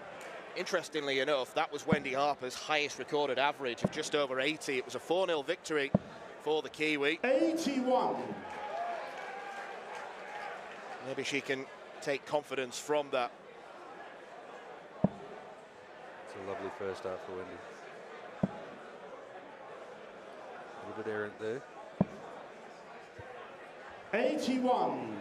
interestingly enough, that was Wendy Harper's highest recorded average of just over 80. It was a 4-0 victory for the Kiwi. 81. Maybe she can take confidence from that. It's a lovely first half for Wendy. A A bit errant there. 81.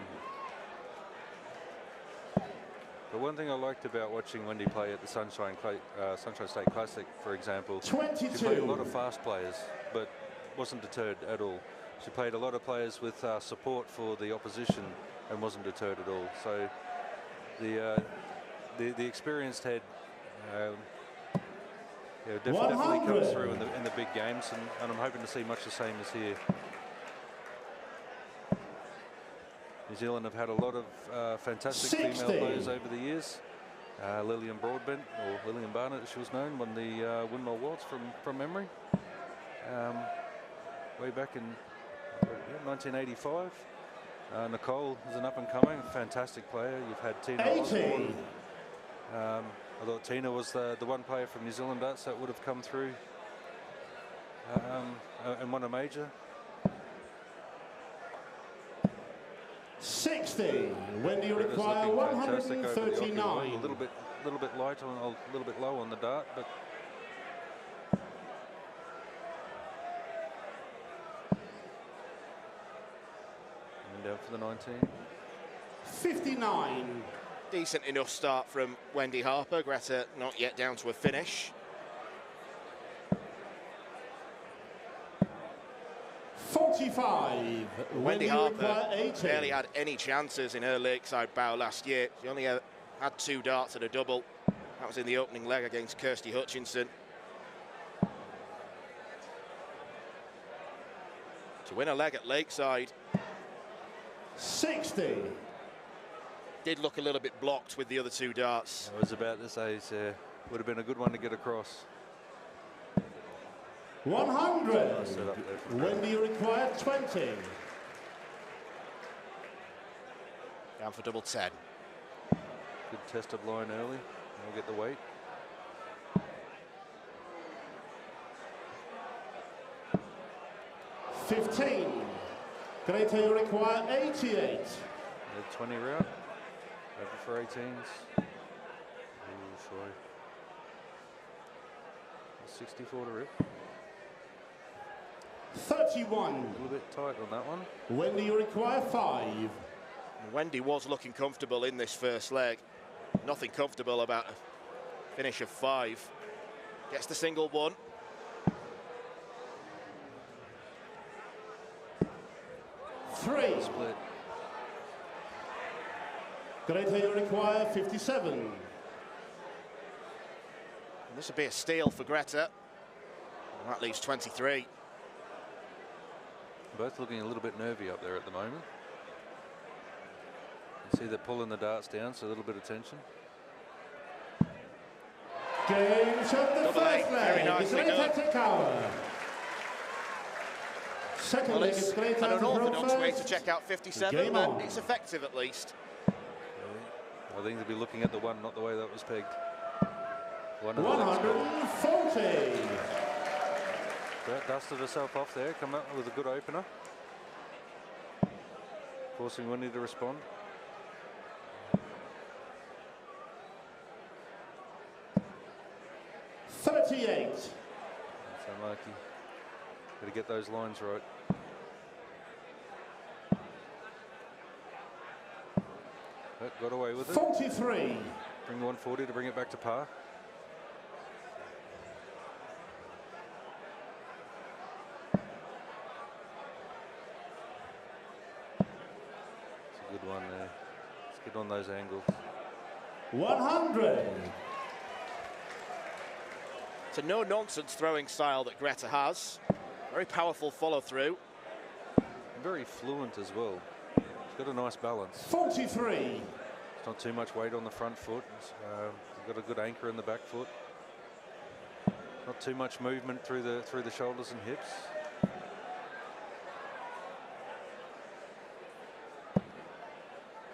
But one thing I liked about watching Wendy play at the Sunshine State Classic, for example, 22. she played a lot of fast players, but wasn't deterred at all. She played a lot of players with support for the opposition and wasn't deterred at all. So the experienced head definitely comes through in the big games, and I'm hoping to see much the same as here. New Zealand have had a lot of fantastic 60. female players over the years. Lillian Broadbent, or Lillian Barnett as she was known, won the Windmill Waltz from memory way back in 1985. Nicole is an up-and-coming, fantastic player. You've had Tina Osborne. I thought Tina was the one player from New Zealand darts that would have come through and won a major. 60. When do you require 139? A little bit light on, a little bit low on the dart, but and down for the 19. 59. Decent enough start from Wendy Harper. Greta not yet down to a finish. 45. Wendy Harper barely had any chances in her Lakeside bout last year. She only had 2 darts at a double. That was in the opening leg against Kirsty Hutchinson. To win a leg at Lakeside. 60. Did look a little bit blocked with the other 2 darts. I was about to say, would have been a good one to get across. 100. When do you require 20? Down for double 10. Good test of line early. We'll get the weight. $15. Greta, you require 88. 20 round. Over for 18s. Ooh, sorry. 64 to rip. 31. A little bit tight on that one. When do you require 5? Wendy was looking comfortable in this first leg. Nothing comfortable about a finish of 5. Gets the single 1. Three. Split. Greta, you require 57. And this would be a steal for Greta. And that leaves 23. Both looking a little bit nervy up there at the moment. You see they're pulling the darts down, so a little bit of tension. Game shot the Double first eight, leg. very nicely done. Takawa. Second Well, leg it's is Greta an unorthodox way to first. check out 57, Game but on. it's effective at least. I think they'll be looking at the one, not the way that was pegged. 140. Brett dusted herself off there, come up with a good opener. Forcing Wendy to respond. $38. That's unlucky. Got to get those lines right. But got away with it. 43. Bring the 140 to bring it back to par. It's a good one there. Let's get on those angles. 100. It's a no-nonsense throwing style that Greta has. Very powerful follow-through. Very fluent as well. She's got a nice balance. 43. It's not too much weight on the front foot. She's got a good anchor in the back foot. Not too much movement through the shoulders and hips.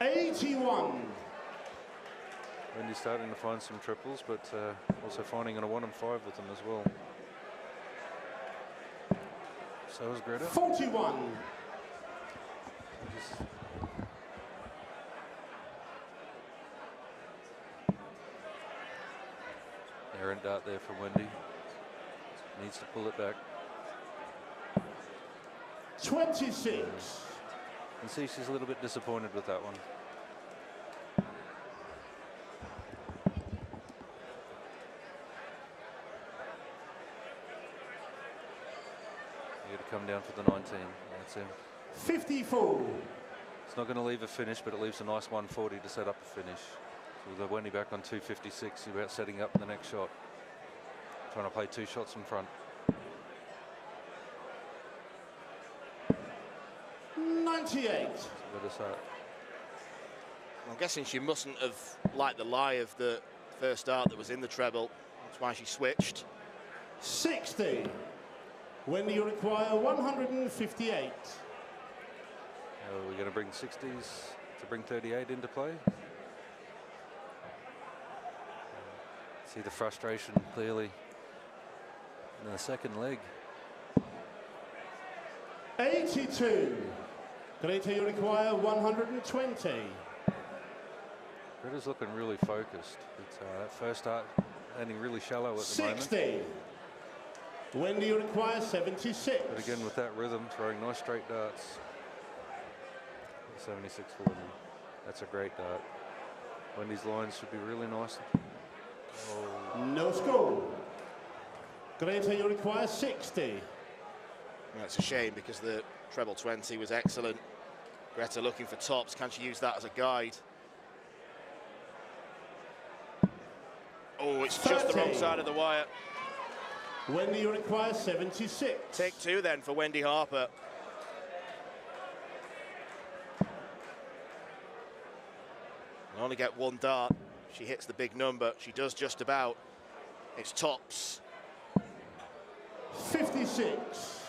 $81. Wendy's starting to find some triples, but also finding a 1 and 5 with them as well. So is Greta. 41. Errant dart there from Wendy. Needs to pull it back. 26. And see, she's a little bit disappointed with that one. You got to come down for the 19. That's him. 54. It's not going to leave a finish, but it leaves a nice 140 to set up a finish. So with the Wendy back on 256, you're about setting up the next shot. Trying to play 2 shots in front. 98. I'm guessing she mustn't have liked the lie of the first dart that was in the treble. That's why she switched. 60. When you require 158. We're going to bring 60s to bring 38 into play. See the frustration clearly in the second leg. 82. Greta, you require 120. Greta's looking really focused. That first start landing really shallow at the 60. moment. When do you require 76? But again, with that rhythm, throwing nice straight darts. 76 for Wendy. That's a great dart. Wendy's lines should be really nice. Oh. No score. Greta, you require 60. It's a shame because the treble 20 was excellent. Greta looking for tops. Can she use that as a guide? Oh, it's 30. just the wrong side of the wire. Wendy, you require 76. Take 2 then for Wendy Harper. And only get 1 dart. She hits the big number. She does just about. It's tops. 56.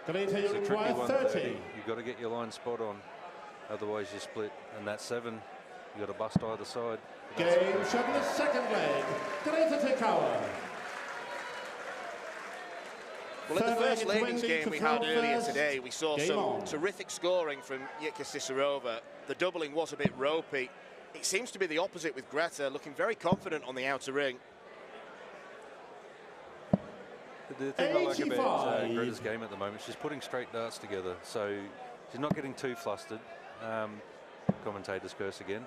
Greta, you require 30. You've got to get your line spot on. Otherwise you split. And that 7, you've got to bust either side. Game shot in the second leg. Greta Takawa. Well, in the first ladies game we had earlier first. today, we saw Game some on. terrific scoring from Cisarova. The doubling was a bit ropey. It seems to be the opposite with Greta, looking very confident on the outer ring. The thing I like about Greta's game at the moment, she's putting straight darts together, so she's not getting too flustered. Commentators curse again.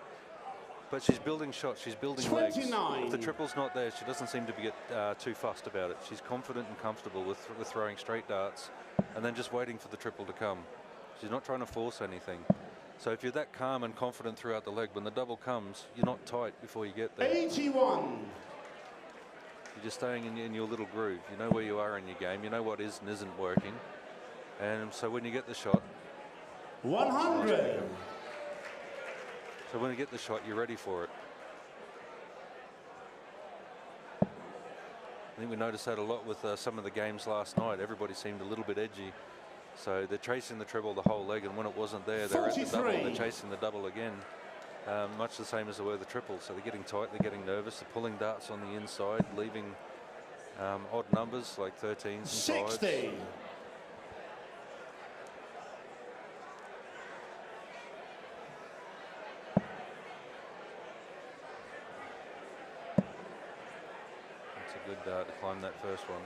But she's building shots, she's building 29. legs. If the triple's not there, she doesn't seem to get too fussed about it. She's confident and comfortable with throwing straight darts and then just waiting for the triple to come. She's not trying to force anything. So if you're that calm and confident throughout the leg, when the double comes, you're not tight before you get there. 81. You're just staying in your little groove. You know where you are in your game. You know what is and isn't working. And so when you get the shot... 100. So when you get the shot, you're ready for it. I think we noticed that a lot with some of the games last night. Everybody seemed a little bit edgy. So they're chasing the treble the whole leg, and when it wasn't there, they're at the double. They're chasing the double again. Much the same as they were the triple. So they're getting tight, they're getting nervous, they're pulling darts on the inside, leaving odd numbers like 13s and 60. 5s. That's a good dart to climb that first one.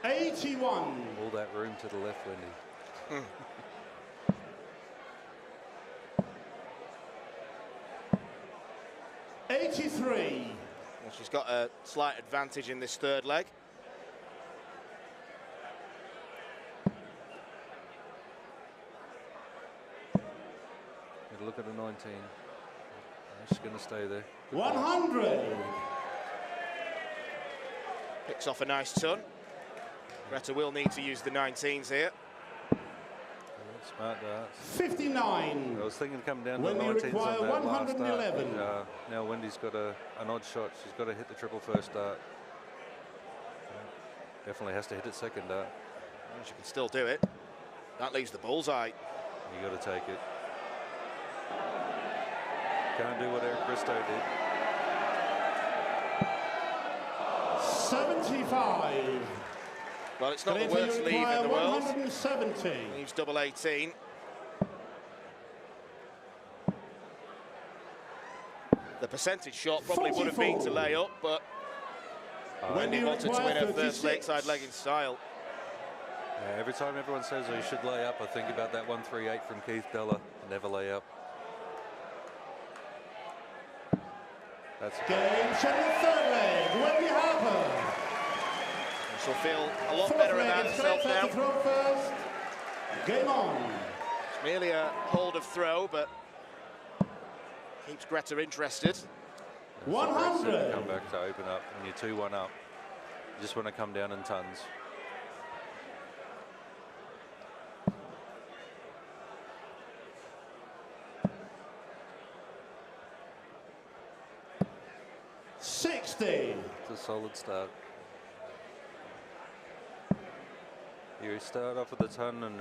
81. All that room to the left, Wendy. 83. Well, she's got a slight advantage in this third leg. Get a look at a 19. She's going to stay there. 100. Picks off a nice ton. Greta will need to use the 19s here. Smart darts. 59. I was thinking coming down to When the you 19s require on that 111. last dart. Now Wendy's got an odd shot. She's got to hit the triple first dart. Definitely has to hit it second dart. Well, she can still do it. That leaves the bullseye. You got to take it. Can't do what Eric Bristow did. 75. Well, it's not the worst leave in the world. 170. Leaves double 18. The percentage shot probably would have been to lay up, but Wendy wanted to win her first Lakeside leg in style. Every time everyone says, oh, you should lay up, I think about that 138 from Keith Della. Never lay up. That's Game, set in the third leg, Wendy Harper. This will feel a lot better about himself now. Throw first. Game on. It's merely a hold of throw, but keeps Greta interested. 100. Come back to open up when you're 2-1 up. You just want to come down in tons. It's a solid start. You start off with a ton and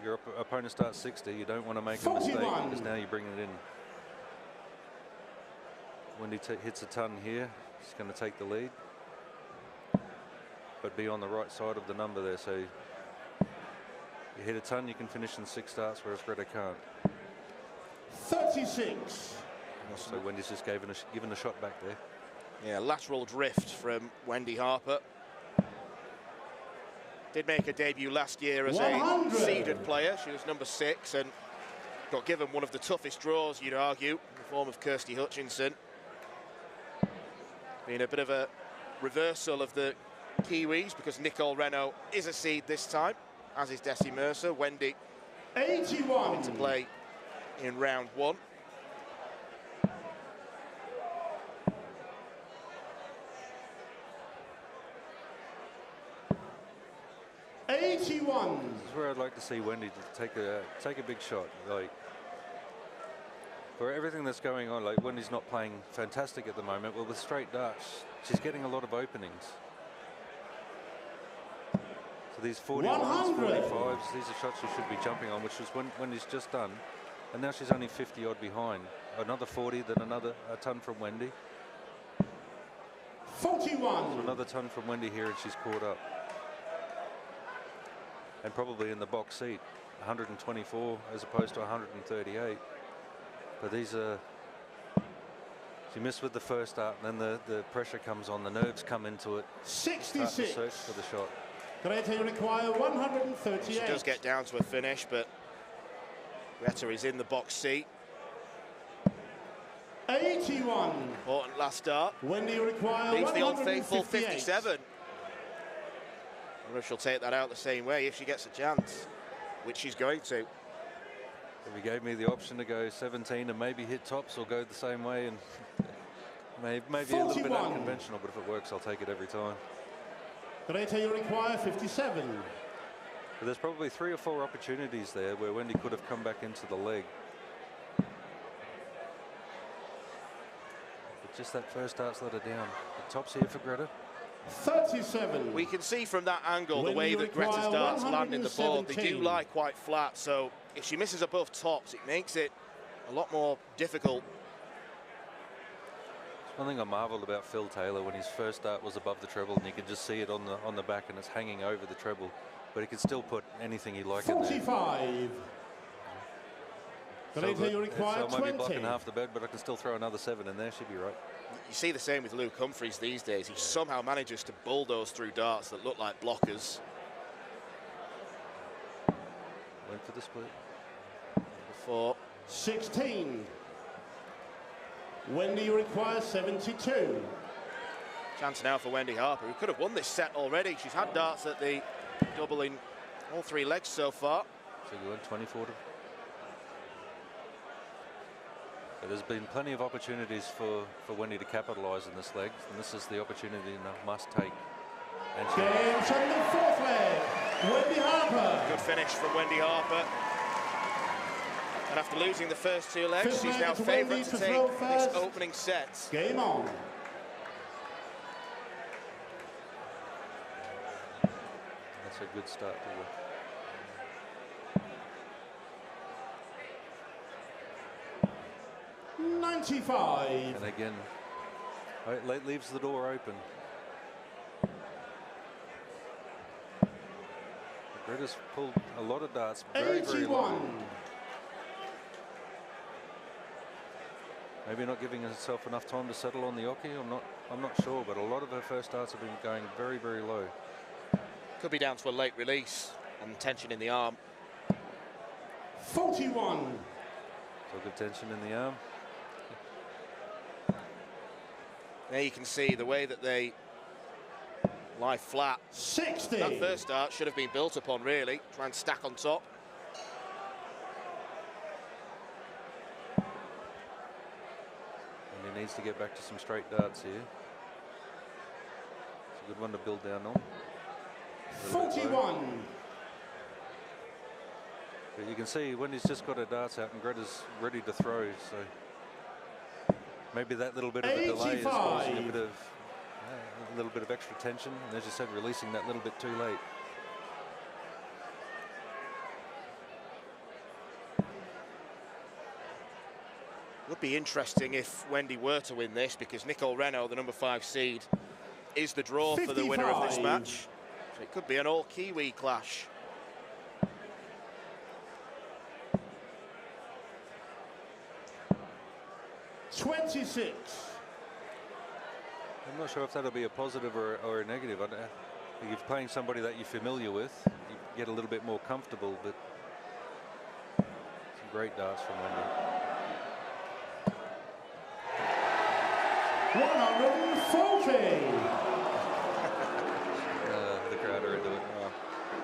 your opponent starts 60. You don't want to make a mistake because now you're bringing it in. Wendy hits a ton here. She's going to take the lead. But be on the right side of the number there. So you hit a ton, you can finish in 6 starts, whereas Greta can't. 36. So Wendy's just given a shot back there. Yeah, lateral drift from Wendy Harper. Did make a debut last year as 100. A seeded player. She was number 6 and got given one of the toughest draws, you'd argue, in the form of Kirsty Hutchinson. Being a bit of a reversal of the Kiwis because Nicole Renault is a seed this time, as is Desi Mercer. Wendy 81 to play in round 1. This is where I'd like to see Wendy to take a big shot. Like, for everything that's going on, like Wendy's not playing fantastic at the moment. Well, with straight darts, she's getting a lot of openings. So these 41s, 45s, these are shots she should be jumping on, which was Wendy's just done. And now she's only 50 odd behind. Another 40, then a ton from Wendy. 41. So another ton from Wendy here, and she's caught up. And probably in the box seat, 124 as opposed to 138. But these are, she missed with the first start, and then the pressure comes on, the nerves come into it. 66. Search for the shot. Greta require 138. She does get down to a finish, but Greta is in the box seat. 81. Important last start. Wendy require leaves the old faithful 57. I wonder if she'll take that out the same way if she gets a chance, which she's going to. If you gave me the option to go 17 and maybe hit tops or go the same way, and maybe a little bit unconventional, but if it works, I'll take it every time. Greta, you require 57. But there's probably 3 or 4 opportunities there where Wendy could have come back into the leg. But just that first start's let her down. The top's here for Greta. 37. We can see from that angle the way that Greta's darts land in the board. They do lie quite flat, so if she misses above tops, it makes it a lot more difficult. One thing I marvelled about Phil Taylor when his first start was above the treble, and you could just see it on the back, and it's hanging over the treble, but he could still put anything he liked in there. 45. So I might be blocking half the bed, but I can still throw another 7 in there. She'd be right. You see the same with Luke Humphreys these days. He somehow manages to bulldoze through darts that look like blockers. Went for the split. Before 16. Wendy requires 72. Chance now for Wendy Harper, who could have won this set already. She's had darts at the double in all 3 legs so far. So you went 24 to. But there's been plenty of opportunities for Wendy to capitalise in this leg, and this is the opportunity a must take. And Game on the 4th leg, Wendy Harper. Good finish from Wendy Harper. And after losing the first 2 legs, she's now favourite to take this opening set. Game on. That's a good start to the. 95. And again, it leaves the door open. Greta's pulled a lot of darts very, very low. Maybe not giving herself enough time to settle on the oche. I'm not sure, but a lot of her first darts have been going very, very low. Could be down to a late release. and tension in the arm. 41. So good tension in the arm. There you can see the way that they lie flat. 60. That first start should have been built upon, really. Try and stack on top. And he needs to get back to some straight darts here. It's a good one to build down on. 41. But you can see when he's just got her darts out and Greta's ready to throw, so maybe that little bit of a delay is causing a little bit of extra tension, and as you said, releasing that little bit too late. Would be interesting if Wendy were to win this, because Nicole Renault, the number 5 seed, is the draw 55. for the winner of this match. So it could be an all-Kiwi clash. $26. I'm not sure if that'll be a positive or a negative. I think if you're playing somebody that you're familiar with, you get a little bit more comfortable, but some great darts from Wendy. 140. The crowd are into it. Oh.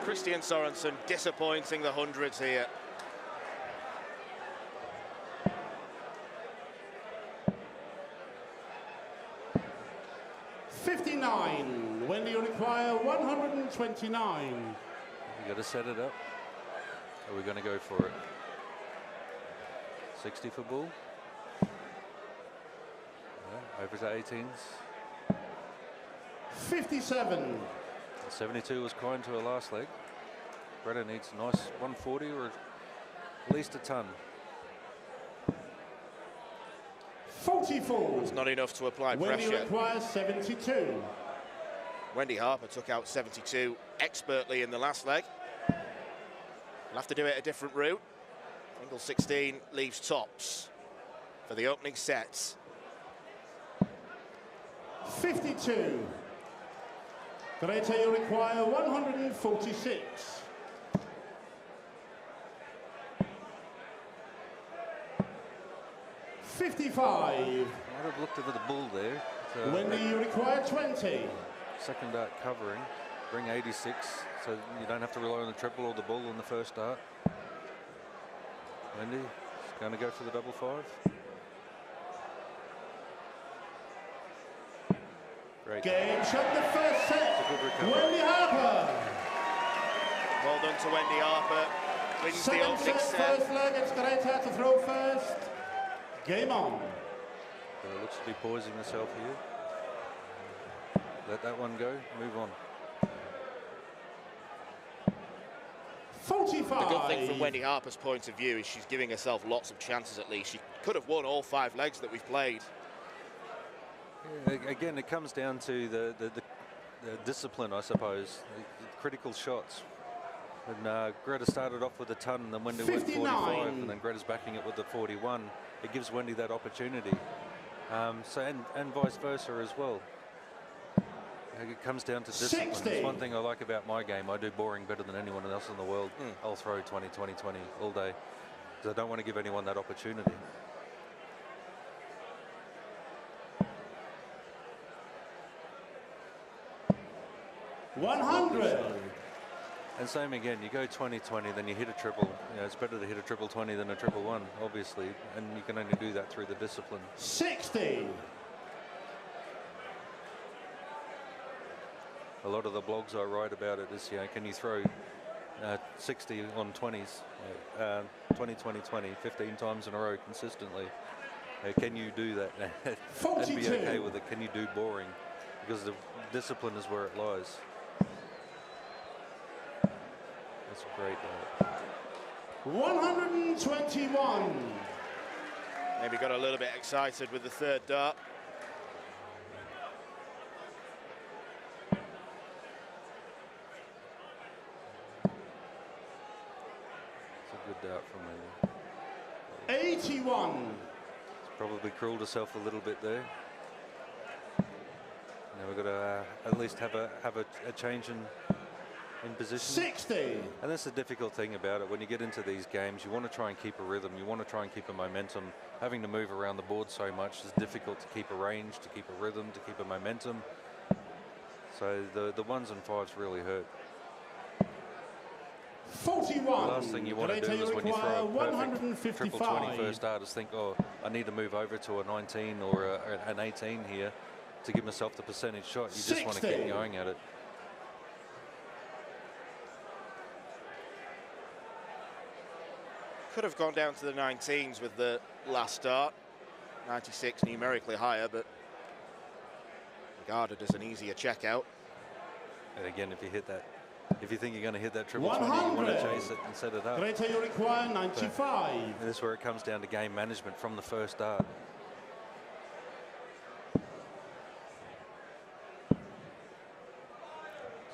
Christian Sorensen disappointing the hundreds here. When do you require 129? You got to set it up. Are we going to go for it? 60 for Bull. Yeah, over to 18s. 57. 72 was kind to her last leg. Greta needs a nice 140 or at least a ton. 44. It's not enough to apply Wendy pressure. requires 72. Wendy Harper took out 72 expertly in the last leg. We'll have to do it a different route. Angle 16 leaves tops for the opening sets. 52. Greta, you require 146. 55. I might have looked at the Bull there. Wendy, you require 20. Second dart covering, bring 86, so you don't have to rely on the triple or the Bull on the first dart. Wendy is going to go for the double 5. Great. Game shot the first set. Wendy Harper. Well done to Wendy Harper. Wins the Second opening set, set. first leg, it's Greta to throw first. Game on. So it looks to be poising herself here. Let that one go, move on. 45. The good thing from Wendy Harper's point of view is she's giving herself lots of chances at least. She could have won all 5 legs that we've played. Yeah, again, it comes down to the discipline, I suppose. The critical shots. And Greta started off with a ton, and then Wendy went 45, and then Greta's backing it with the 41. It gives Wendy that opportunity. And vice versa as well. It comes down to discipline. 60. It's one thing I like about my game. I do boring better than anyone else in the world. I'll throw 20, 20, 20 all day, because I don't want to give anyone that opportunity. $100. And same again, you go 20-20, then you hit a triple. You know, it's better to hit a triple 20 than a triple 1, obviously, and you can only do that through the discipline. 60. A lot of the blogs I write about it is, you know, can you throw 60 on 20s, 20, 20, 20, 15 times in a row consistently? Can you do that and be okay with it? Can you do boring? Because the discipline is where it lies. That's a great dart. 121. Maybe got a little bit excited with the third dart. It's a good dart from me. 81. It's probably cruelled herself a little bit there. Now we've got to at least have a change in in position. 60. And that's the difficult thing about it. When you get into these games, you want to try and keep a rhythm. You want to try and keep a momentum. Having to move around the board so much is difficult to keep a range, to keep a rhythm, to keep a momentum. So the 1s and 5s really hurt. 41. The last thing you want to do is when you throw a perfect triple 20 first dart is think, oh, I need to move over to a 19 or an 18 here to give myself the percentage shot. You just want to keep going at it. Could have gone down to the 19s with the last start. 96 numerically higher, but regarded as an easier checkout. And again, if you hit that, if you think you're going to hit that triple 20, you want to chase it and set it up. Greater you require 95. And this is where it comes down to game management from the first dart.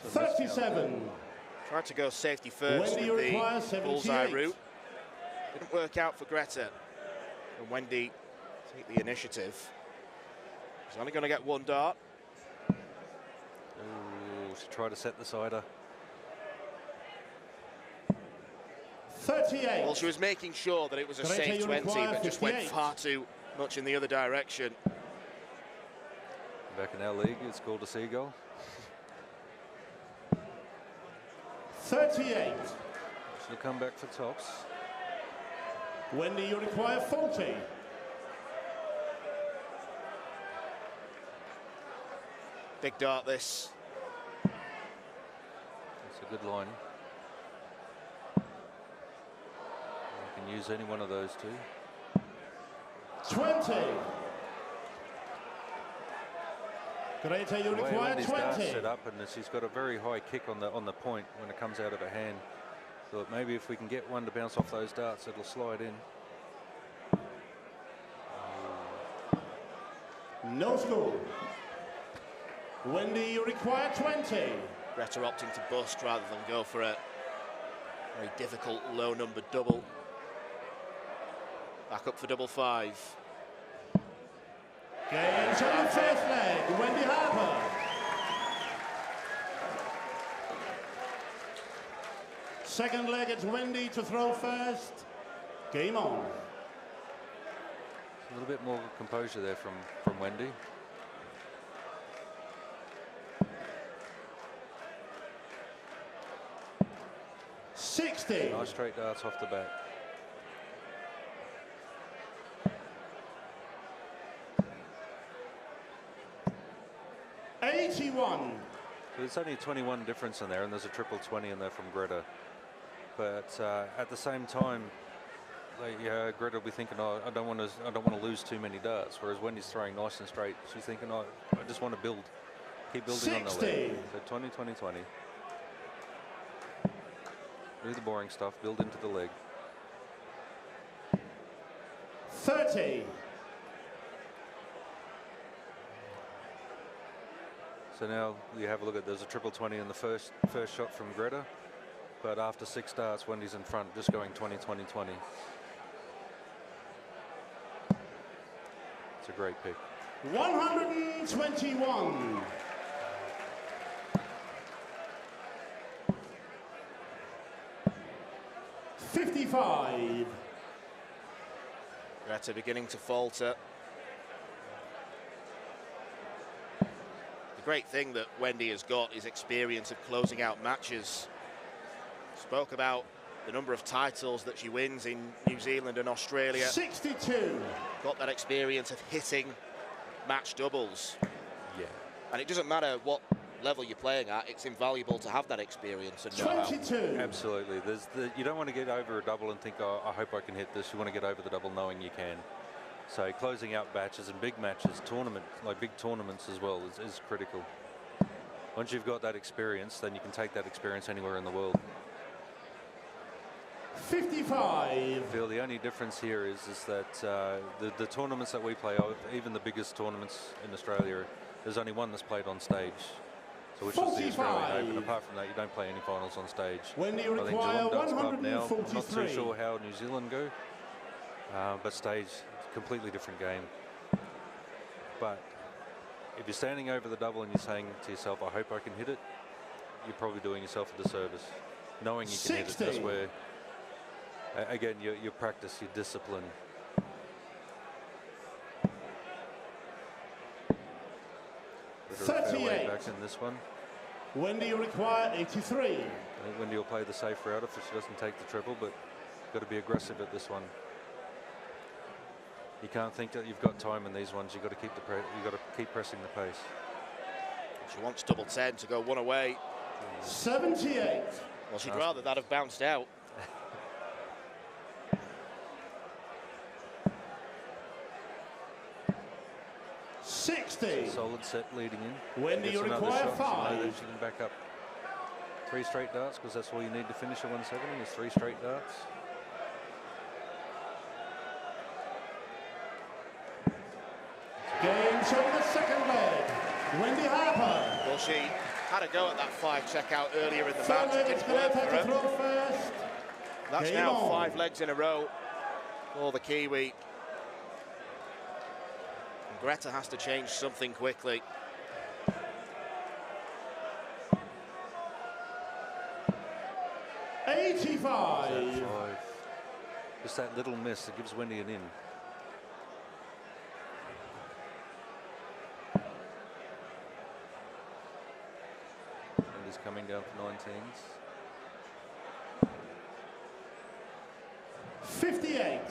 So 37. Tried to go safety first with the bullseye route. Didn't work out for Greta. And Wendy take the initiative. She's only going to get 1 dart. Ooh, she tried to set the sider. 38. Well, she was making sure that it was a safe 20, but just went far too much in the other direction. Back in our league, it's called a seagull. 38. She'll come back for tops. Wendy, you require 40. Big dart this. It's a good line. You can use any one of those two. 20. Greta, you require 20. Set up, and she's got a very high kick on the point when it comes out of her hand. Thought maybe if we can get one to bounce off those darts, it'll slide in. No score. Wendy, you require 20. Greta opting to bust rather than go for a very difficult low number double. Back up for double 5. Game to the first leg, Wendy Harper. Second leg, it's Wendy to throw first. Game on. A little bit more composure there from Wendy. Nice straight darts off the bat. $81. There's only 21 difference in there, and there's a triple 20 in there from Greta. But at the same time, Greta will be thinking, oh, I don't want to lose too many darts. Whereas Wendy's throwing nice and straight, she's thinking, oh, I just want to keep building 60. on the leg. So 20, 20, 20. Do the boring stuff, build into the leg. 30. So now you have a look at, there's a triple 20 in the first shot from Greta, but after 6 darts, Wendy's in front, just going 20, 20, 20. It's a great pick. 121. $55. Greta beginning to falter. The great thing that Wendy has got is experience of closing out matches. Spoke about the number of titles that she wins in New Zealand and Australia. 62. Got that experience of hitting match doubles. Yeah. And it doesn't matter what level you're playing at, it's invaluable to have that experience and know-how. 22. Absolutely. You don't want to get over a double and think, oh, I hope I can hit this. You want to get over the double knowing you can. So closing out matches and big matches, big tournaments as well is critical. Once you've got that experience, then you can take that experience anywhere in the world. 55. I feel the only difference here is that the tournaments that we play, even the biggest tournaments in Australia, there's only one that's played on stage. So which 45. Is the Australian Open. Apart from that, you don't play any finals on stage. When you I think require Geelong Darts Club now, 143. I'm not too sure how New Zealand go, but stage, completely different game. But if you're standing over the double and you're saying to yourself, I hope I can hit it, you're probably doing yourself a disservice. Knowing you can hit it, that's where, again, your practice, your discipline. Fairway back in this one. Wendy, you require 83. I think Wendy will play the safe route if she doesn't take the triple, but got to be aggressive at this one. You can't think that you've got time in these ones. You've got to keep pressing the pace. She wants double 10 to go one away. 78. Well, she'd rather that have bounced out. Solid set leading in. Wendy, you require 5. She can back up 3 straight darts, because that's all you need to finish a 170 is 3 straight darts. Game showing the second leg. Wendy Harper. Well, she had a go at that 5 checkout earlier in the match. It didn't work for her. That's now 5 legs in a row for the Kiwi. And Greta has to change something quickly. $85. Just that little miss that gives Wendy an in. Wendy's coming down for 19s. 58.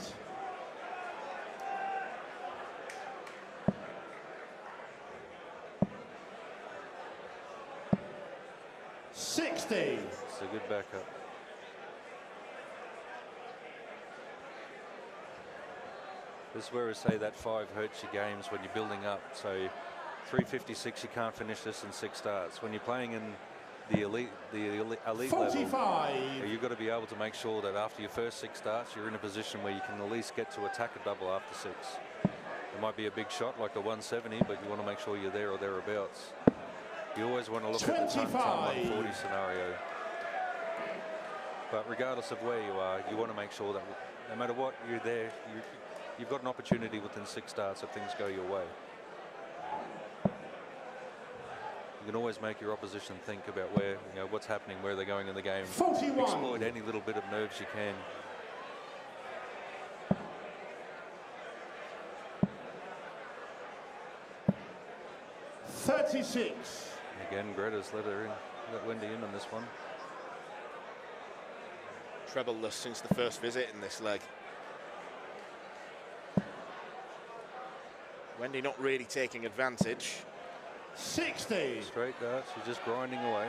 $60. It's a good backup. This is where we say that 5 hurts your games when you're building up. So 356, you can't finish this in 6 starts. When you're playing in the elite 45. level, you've got to be able to make sure that after your first 6 starts, you're in a position where you can at least get to attack a double after 6. It might be a big shot like a 170, but you want to make sure you're there or thereabouts. You always want to look at the ton 140 scenario. But regardless of where you are, you want to make sure that no matter what, you're there. You've got an opportunity within 6 starts if things go your way. You can always make your opposition think about where, what's happening, where they're going in the game. 41. Exploit any little bit of nerves you can. $36. Again, Greta's let Wendy in on this one. Treble-less since the first visit in this leg. Wendy not really taking advantage. 60. Straight darts, she's just grinding away.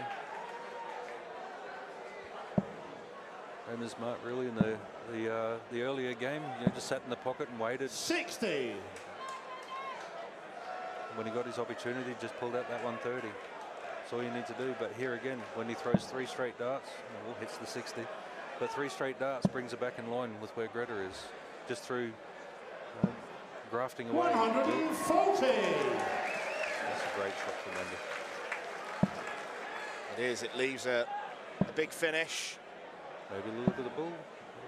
And as Mark really in the earlier game, just sat in the pocket and waited. 60. When he got his opportunity, just pulled out that 130. That's all you need to do. But here again, when he throws 3 straight darts, hits the 60. But 3 straight darts brings it back in line with where Greta is, just through grafting away. 140. That's a great shot from Wendy. It is. It leaves a big finish. Maybe a little bit of bull.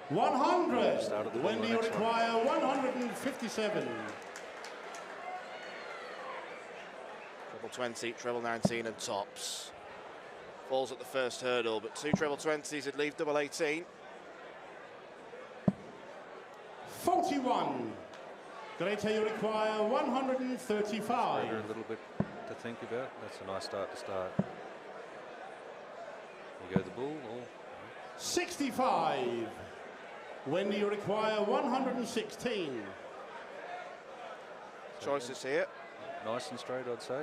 100. Wendy, you require 157. Treble 20, treble 19 and tops. Falls at the first hurdle, but 2 treble 20s would leave double 18. 41. Greta, you require 135. A little bit to think about. That's a nice start to start. You go the bull or 65. Wendy, you require 116. Choices here. Nice and straight, I'd say.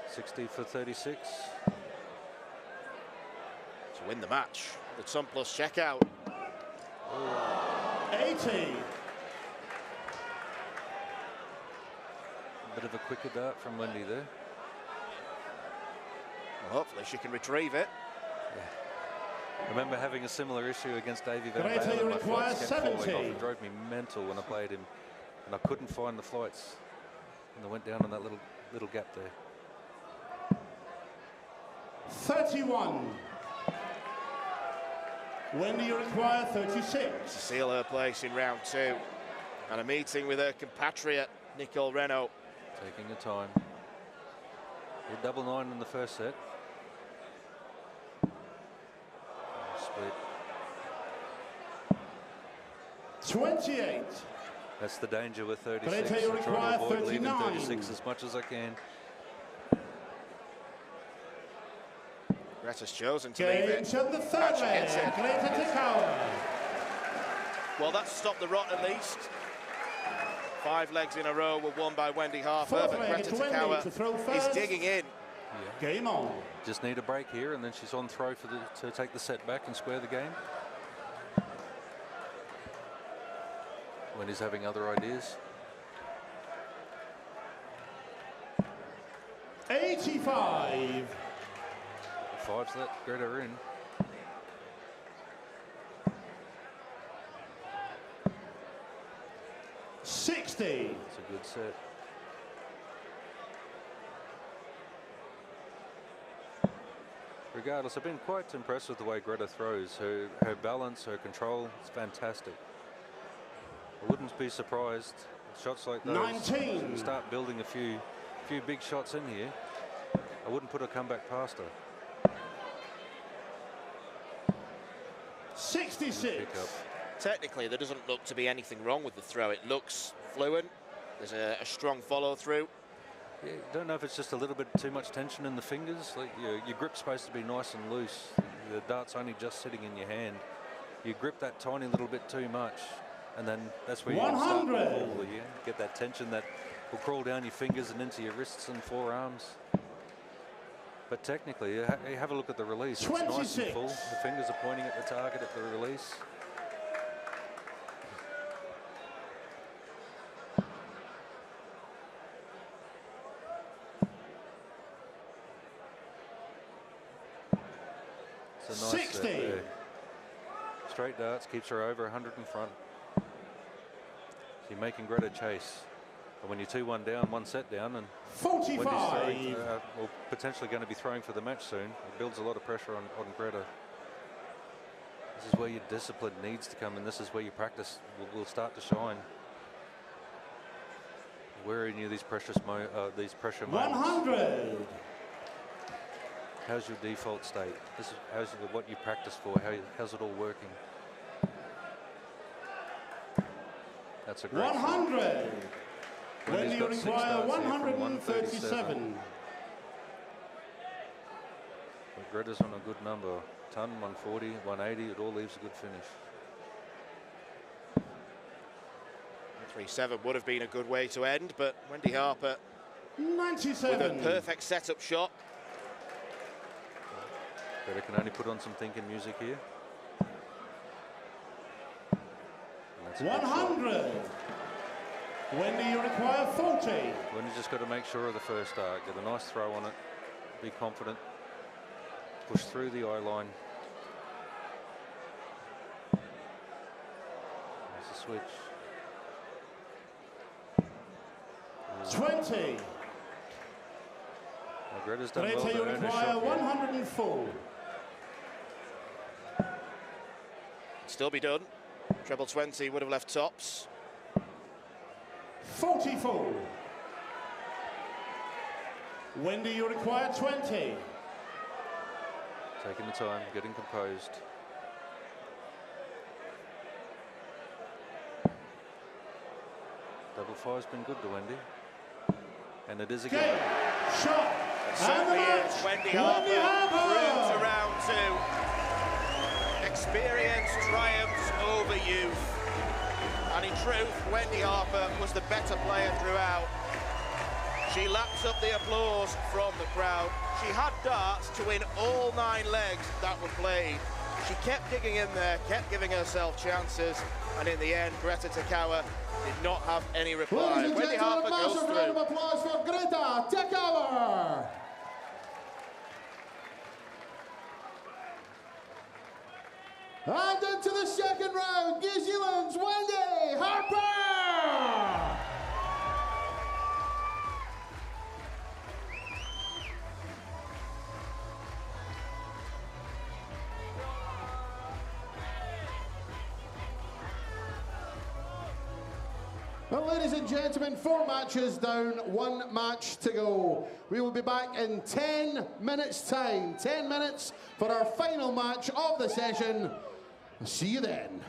60 for 36. To win the match. The Sun Plus checkout. 80. A bit of a quicker dart from Wendy there. Well, hopefully she can retrieve it. Yeah. I remember having a similar issue against Davey Van Greta, Balen. you My require flights kept falling 70. off. It drove me mental when I played him, and I couldn't find the flights, and I went down on that little gap there. 31. Wendy, you require 36. To seal her place in round 2. And a meeting with her compatriot, Nicole Renault. Taking her time. Hit double 9 in the first set. split. 28. That's the danger with 36. But I'm trying to avoid 39. leaving 36 as much as I can. Greta's chosen to leave it. James on the third Paige leg. hits it. Greta Takawa. Well, that stopped the rot at least. 5 legs in a row were won by Wendy Harper, Fourth but leg, Greta it's Wendy Takawa to throw is first. digging in. Yeah. Game on. Just need a break here, and then she's on throw for to take the set back and square the game. Wendy's having other ideas. 85. 5's let Greta in. $60. It's a good set. Regardless, I've been quite impressed with the way Greta throws. Her balance, her control, it's fantastic. I wouldn't be surprised shots like those. 19. Start building a few big shots in here. I wouldn't put a comeback past her. 66. Pick up. Technically, there doesn't look to be anything wrong with the throw. It looks fluent. There's a strong follow-through. Yeah, don't know if it's just a little bit too much tension in the fingers. Like your grip's supposed to be nice and loose. The dart's only just sitting in your hand. You grip that tiny little bit too much, and then that's where you can start to 100. fall. You get that tension that will crawl down your fingers and into your wrists and forearms. But technically, you have a look at the release. It's nice and 26. full. The fingers are pointing at the target at the release. It's a nice 60. set there. Straight darts, keeps her over 100 in front. So you're making Greta chase. And when you're 2-1 down, 1 set down, and 45. Wendy's throwing, or potentially going to be throwing for the match soon, it builds a lot of pressure on Greta. This is where your discipline needs to come, and this is where your practice will start to shine. Where are any of these pressure moments? 100. How's your default state? This is what you practice for. How's it all working? That's a great 100. When Wendy's you got 6 require darts here from 137. But Greta's on a good number. 10, 140, 180. It all leaves a good finish. 3-7 would have been a good way to end, but Wendy Harper 97. with a perfect setup shot. Greta can only put on some thinking music here. And that's a good shot. 100. When do you require 40? When you just got to make sure of the first dart, get a nice throw on it, be confident, push through the eye line. There's a switch. 20. Now Greta's done well Greta, to you earn her require shot here. 104. Still be done. Treble 20 would have left tops. 44. When do you require 20? Taking the time, getting composed. Double 5's been good to Wendy. And it is again. Game. Shot. It And the certainly match. is. Wendy Harper through to round 2. Experience triumphs over youth. And in truth, Wendy Harper was the better player throughout. She laps up the applause from the crowd. She had darts to win all 9 legs that were played. She kept digging in there, kept giving herself chances, and in the end, Greta Takawa did not have any reply. Ladies and Wendy gentlemen, Harper a goes massive round of through. applause for Greta Takawa. And into the second round, New Zealand's Wendy Harper. Well, ladies and gentlemen, 4 matches down, 1 match to go. We will be back in 10 minutes' time. 10 minutes for our final match of the session. See you then.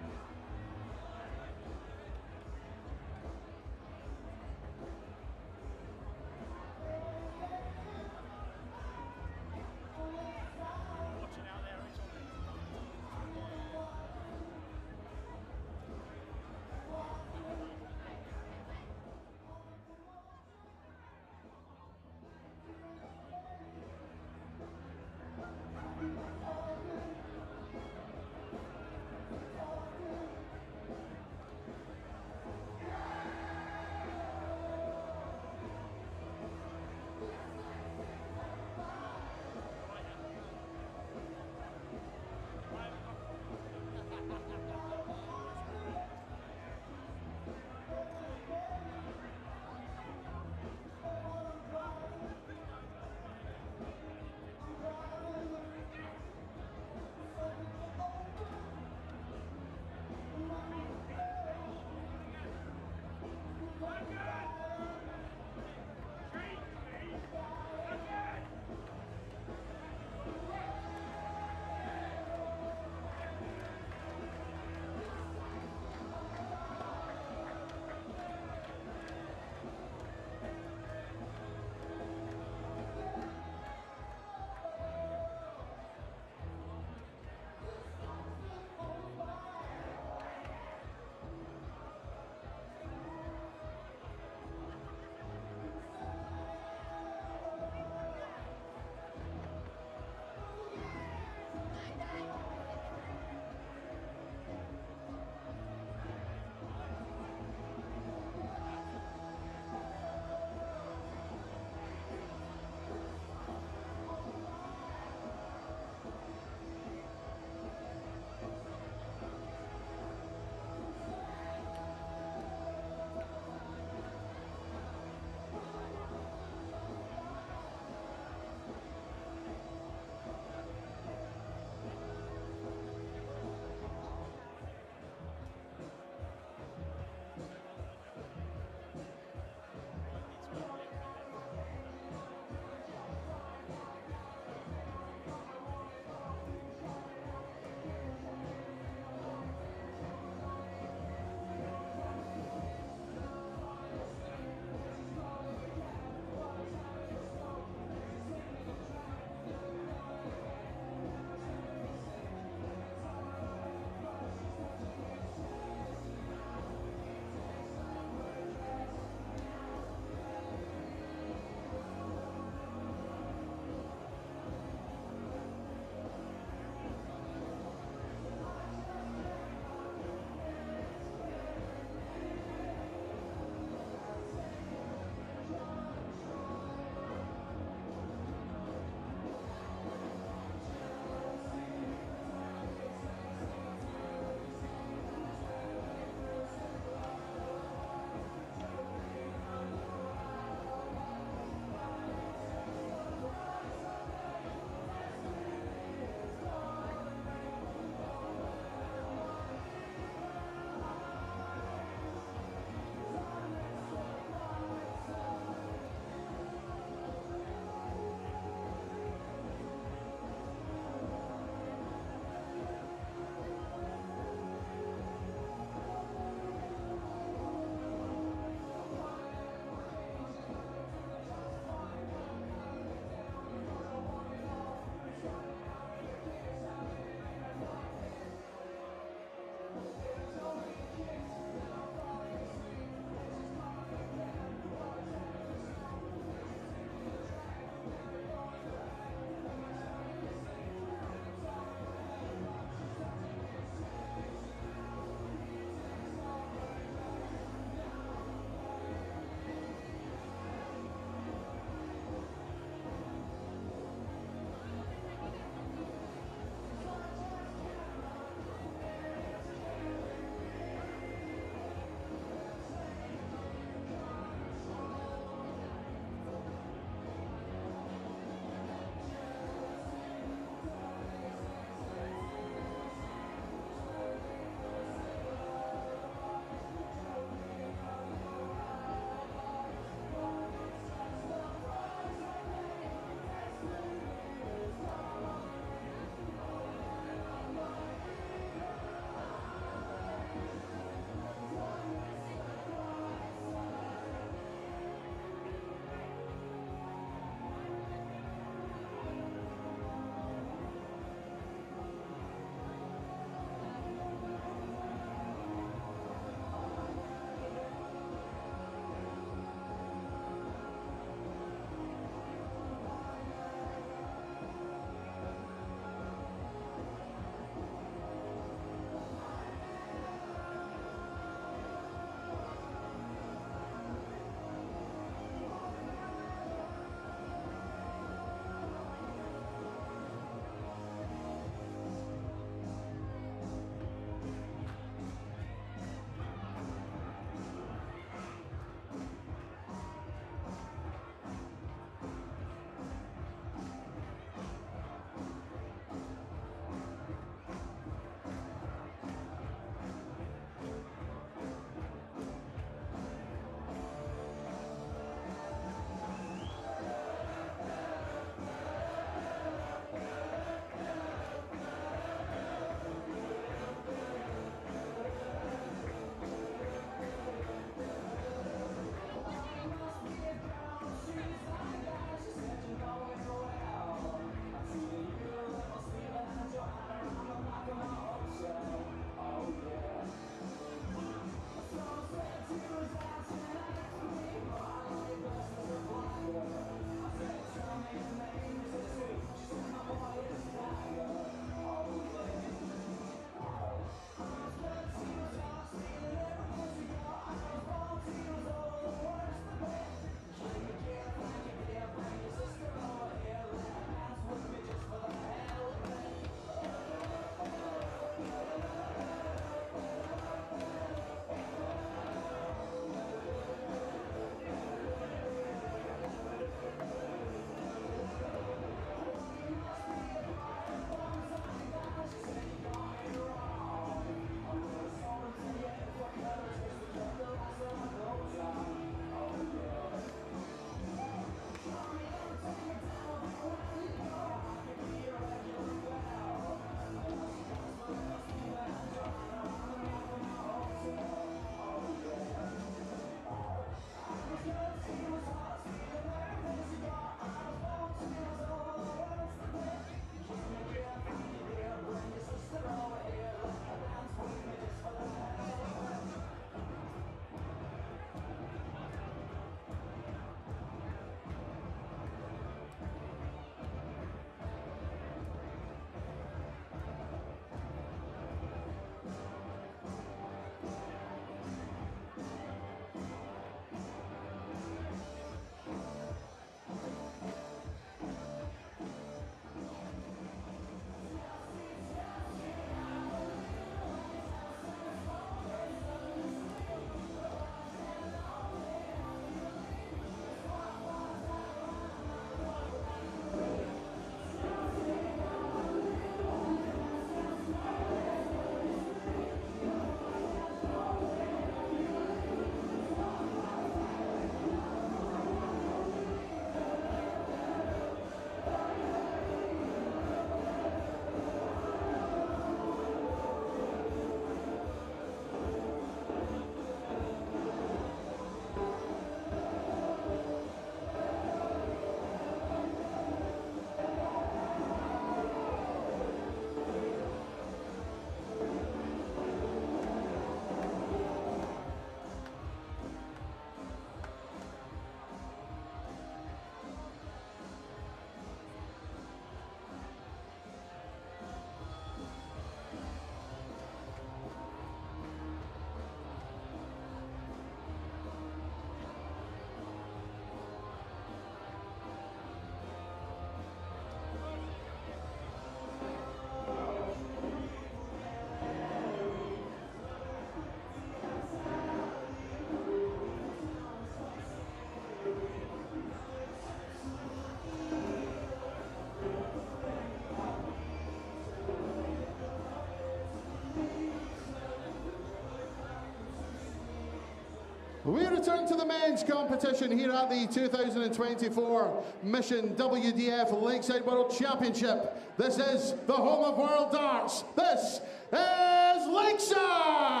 We return to the men's competition here at the 2024 Mission WDF Lakeside World Championship. This is the home of World Darts. This is Lakeside.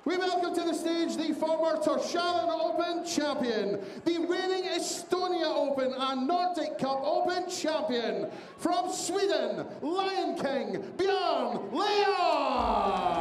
We welcome to the stage the former Torshallen Open champion, the reigning Estonia Open and Nordic Cup Open champion, from Sweden, Lion King, Björn Leon.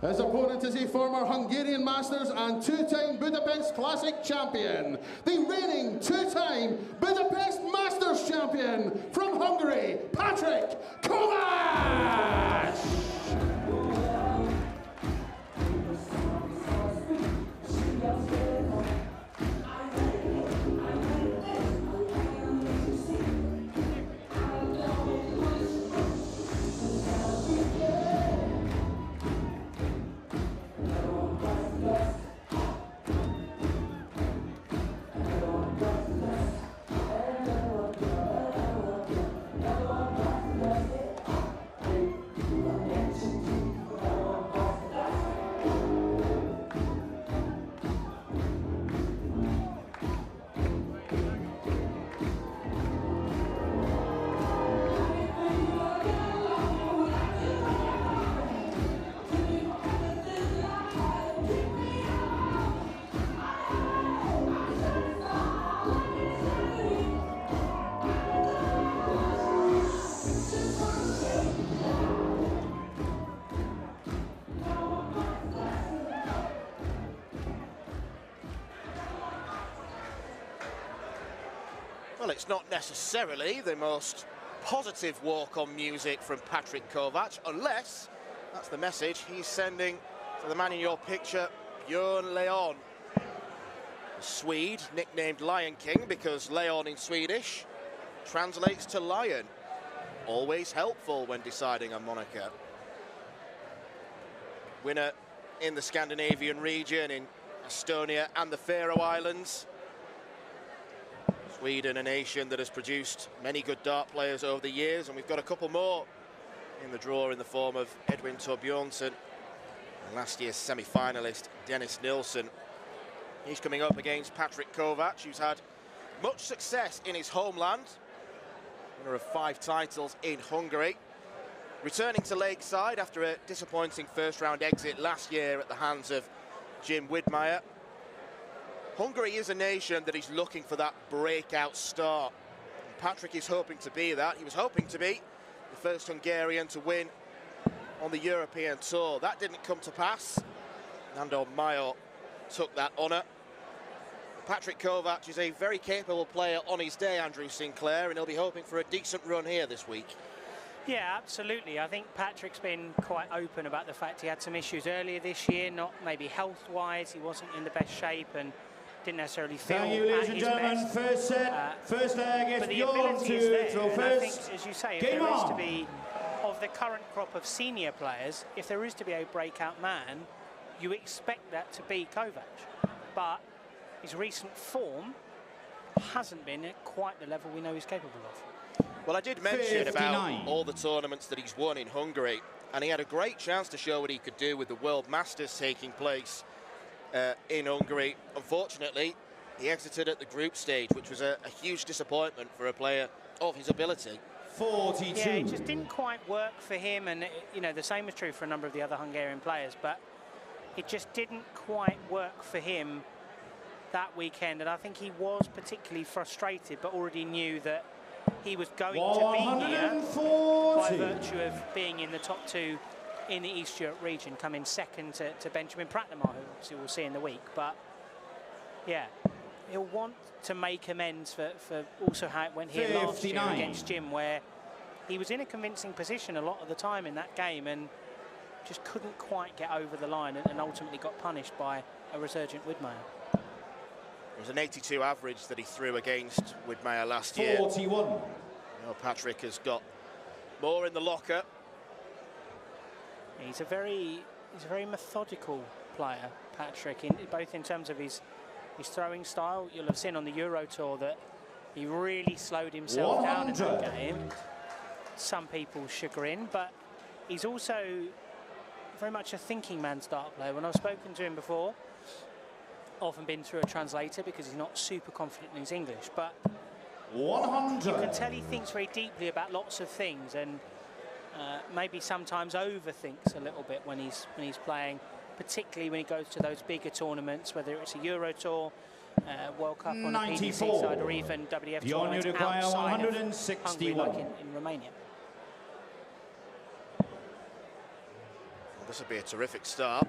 His opponent is a former Hungarian Masters and two-time Budapest Classic champion, the reigning two-time Budapest Masters champion from Hungary, Patrick Kovacs! Well, it's not necessarily the most positive walk-on music from Patrick Kovacs, unless that's the message he's sending to the man in your picture, Björn Leon. A Swede, nicknamed Lion King because Leon in Swedish translates to lion. Always helpful when deciding a moniker. Winner in the Scandinavian region, in Estonia and the Faroe Islands. Sweden, a nation that has produced many good dart players over the years, and we've got a couple more in the draw in the form of Edwin Torbjörnsson and last year's semi-finalist Dennis Nilsson. He's coming up against Patrick Kovacs, who's had much success in his homeland, winner of 5 titles in Hungary, returning to Lakeside after a disappointing first-round exit last year at the hands of Jim Widmeyer. Hungary is a nation that is looking for that breakout start. And Patrick is hoping to be that. He was hoping to be the first Hungarian to win on the European Tour. That didn't come to pass. Nando Mayo took that honour. Patrick Kovacs is a very capable player on his day, Andrew Sinclair, and he'll be hoping for a decent run here this week. Yeah, absolutely. I think Patrick's been quite open about the fact he had some issues earlier this year, not maybe health-wise. He wasn't in the best shape and didn't necessarily feel Thank you, ladies and gentlemen. Best. First set, first leg. It's Björn to throw first. I think, as you say, if Game there is on. to be, of the current crop of senior players, if there is to be a breakout man, you expect that to be Kovacs. But his recent form hasn't been at quite the level we know he's capable of. Well, I did mention about all the tournaments that he's won in Hungary, and he had a great chance to show what he could do with the World Masters taking place in Hungary. Unfortunately, he exited at the group stage, which was a huge disappointment for a player of his ability. 42. Yeah, it just didn't quite work for him, and you know, the same was true for a number of the other Hungarian players, but it just didn't quite work for him that weekend, and I think he was particularly frustrated, but already knew that he was going to be here by virtue of being in the top 2 in the East Europe region, coming second to Benjamin Pratnamar, who obviously we'll see in the week. But yeah, he'll want to make amends for also how it went here last year against Jim, where he was in a convincing position a lot of the time in that game and just couldn't quite get over the line, and ultimately got punished by a resurgent Widmeyer. It was an 82 average that he threw against Widmeyer last year. 41. You know, Patrick has got more in the locker. He's a very methodical player, Patrick, both in terms of his throwing style. You'll have seen on the Euro Tour that he really slowed himself down in that game. Some people's chagrin, but he's also very much a thinking man's dart player. When I've spoken to him before, often been through a translator because he's not super confident in his English, but 100. you can tell he thinks very deeply about lots of things, and maybe sometimes overthinks a little bit when he's playing, particularly when he goes to those bigger tournaments, whether it's a Euro Tour, World Cup on a PDC side, or even WDF tournaments outside of Hungary, like in Romania. Well, this would be a terrific start.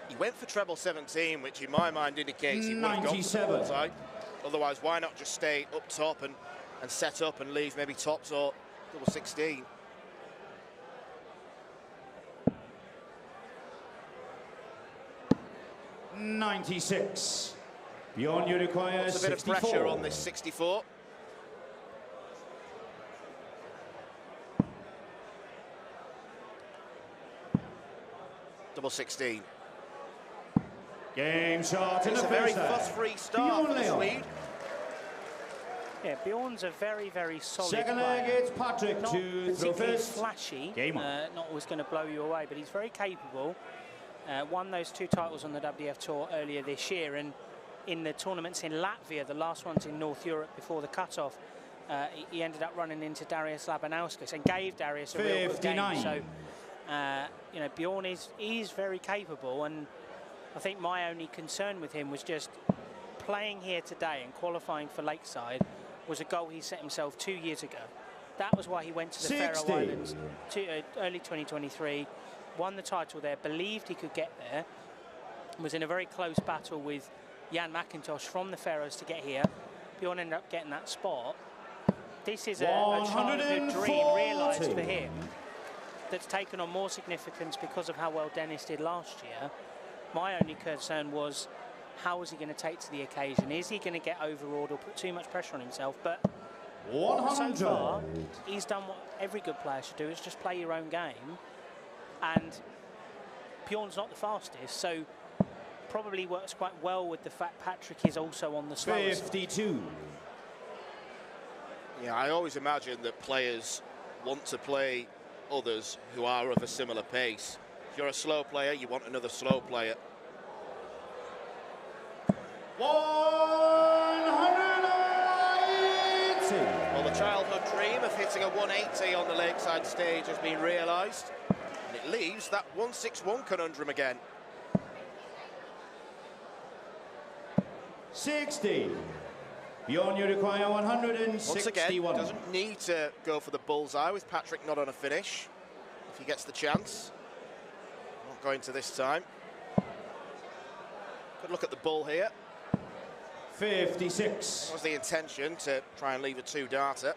He went for treble 17, which in my mind indicates he would have gone for the bullseye. Otherwise, why not just stay up top and set up and leave maybe tops or double 16? $96. Bjorn, you require 64. A bit of pressure on this 64. Double 16. Game shot in the It's a very fuss-free start for the Swede. Yeah, Bjorn's a very solid Second player. leg, it's Patrick not to throw particularly first. flashy, Game on. not always going to blow you away, but he's very capable. Won those 2 titles on the WDF Tour earlier this year, and in the tournaments in Latvia, the last ones in North Europe before the cut-off, he ended up running into Darius Labanauskas and gave Darius a real good game. So, you know, Bjorn is very capable, and I think my only concern with him was just playing here today and qualifying for Lakeside was a goal he set himself 2 years ago. That was why he went to the 60. Faroe Islands early 2023, won the title there, believed he could get there, was in a very close battle with Jan McIntosh from the Faroes to get here. Bjorn ended up getting that spot. This is a childhood dream realised for him that's taken on more significance because of how well Dennis did last year. My only concern was, how is he going to take to the occasion? Is he going to get overawed or put too much pressure on himself? But 100. so far, he's done what every good player should do, is just play your own game. And Bjorn's not the fastest, so probably works quite well with the fact Patrick is also on the slower side. 52. Yeah, I always imagine that players want to play others who are of a similar pace. If you're a slow player, you want another slow player. 180. Well, the childhood dream of hitting a 180 on the Lakeside stage has been realised, and it leaves that 161 conundrum again. 60. Bjorn, you require 161. Once again, doesn't need to go for the bullseye with Patrick not on a finish if he gets the chance. Not going to this time. Good look at the bull here. 56. That was the intention, to try and leave a 2-darter.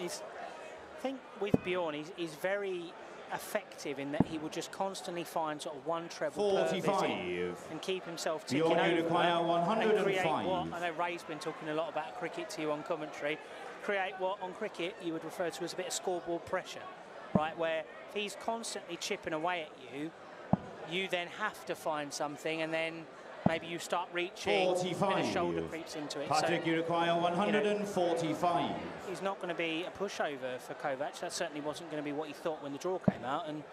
I think with Bjorn, he's very effective in that he will just constantly find sort of one treble per visit and keep himself ticking over and create what, I know Ray's been talking a lot about cricket to you on commentary, create what on cricket you would refer to as a bit of scoreboard pressure, right, where if he's constantly chipping away at you, you then have to find something, and then maybe you start reaching 45. and a shoulder creeps into it. Patrick, so, you require 145. He's not going to be a pushover for Kovacs. That certainly wasn't going to be what he thought when the draw came out, and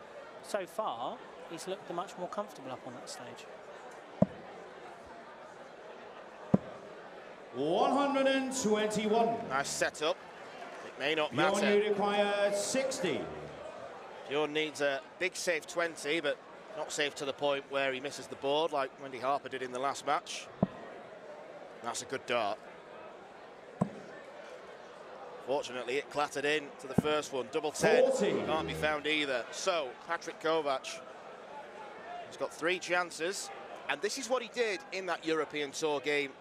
so far he's looked much more comfortable up on that stage. 121. Nice setup. It may not Bjorn, matter. you require 60. Bjorn needs a big safe 20, but not safe to the point where he misses the board like Wendy Harper did in the last match. That's a good dart. Fortunately, it clattered in to the first one. Double 10 can't be found either. So, Patrick Kovacs has got 3 chances, and this is what he did in that European Tour game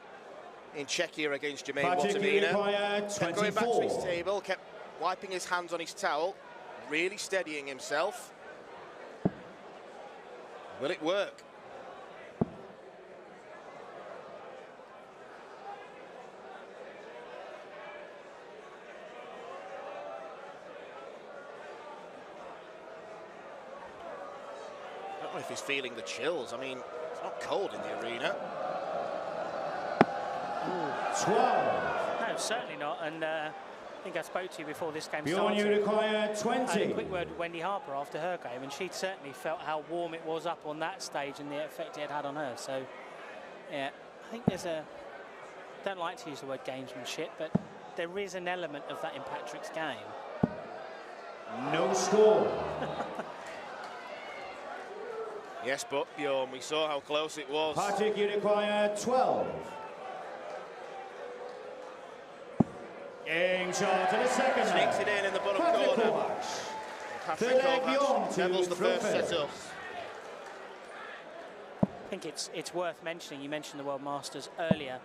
in Czechia against Jermaine Wattimena. Kept going back to his table, kept wiping his hands on his towel, really steadying himself. Will it work? I don't know if he's feeling the chills. I mean, it's not cold in the arena. 12. No, certainly not. And I think I spoke to you before this game Bjorn, started. you require I had 20. a quick word with Wendy Harper after her game, and she'd certainly felt how warm it was up on that stage and the effect it had on her. So, yeah, I think there's a... don't like to use the word gamesmanship, but there is an element of that in Patrick's game. No score. Yes, but Bjorn, we saw how close it was. Patrick, you require 12. Game shot to the second. Sneaks it in the bottom corner. Kovacs. Patrick Kovacs levels the first trophy. set up. I think it's worth mentioning, you mentioned the World Masters earlier.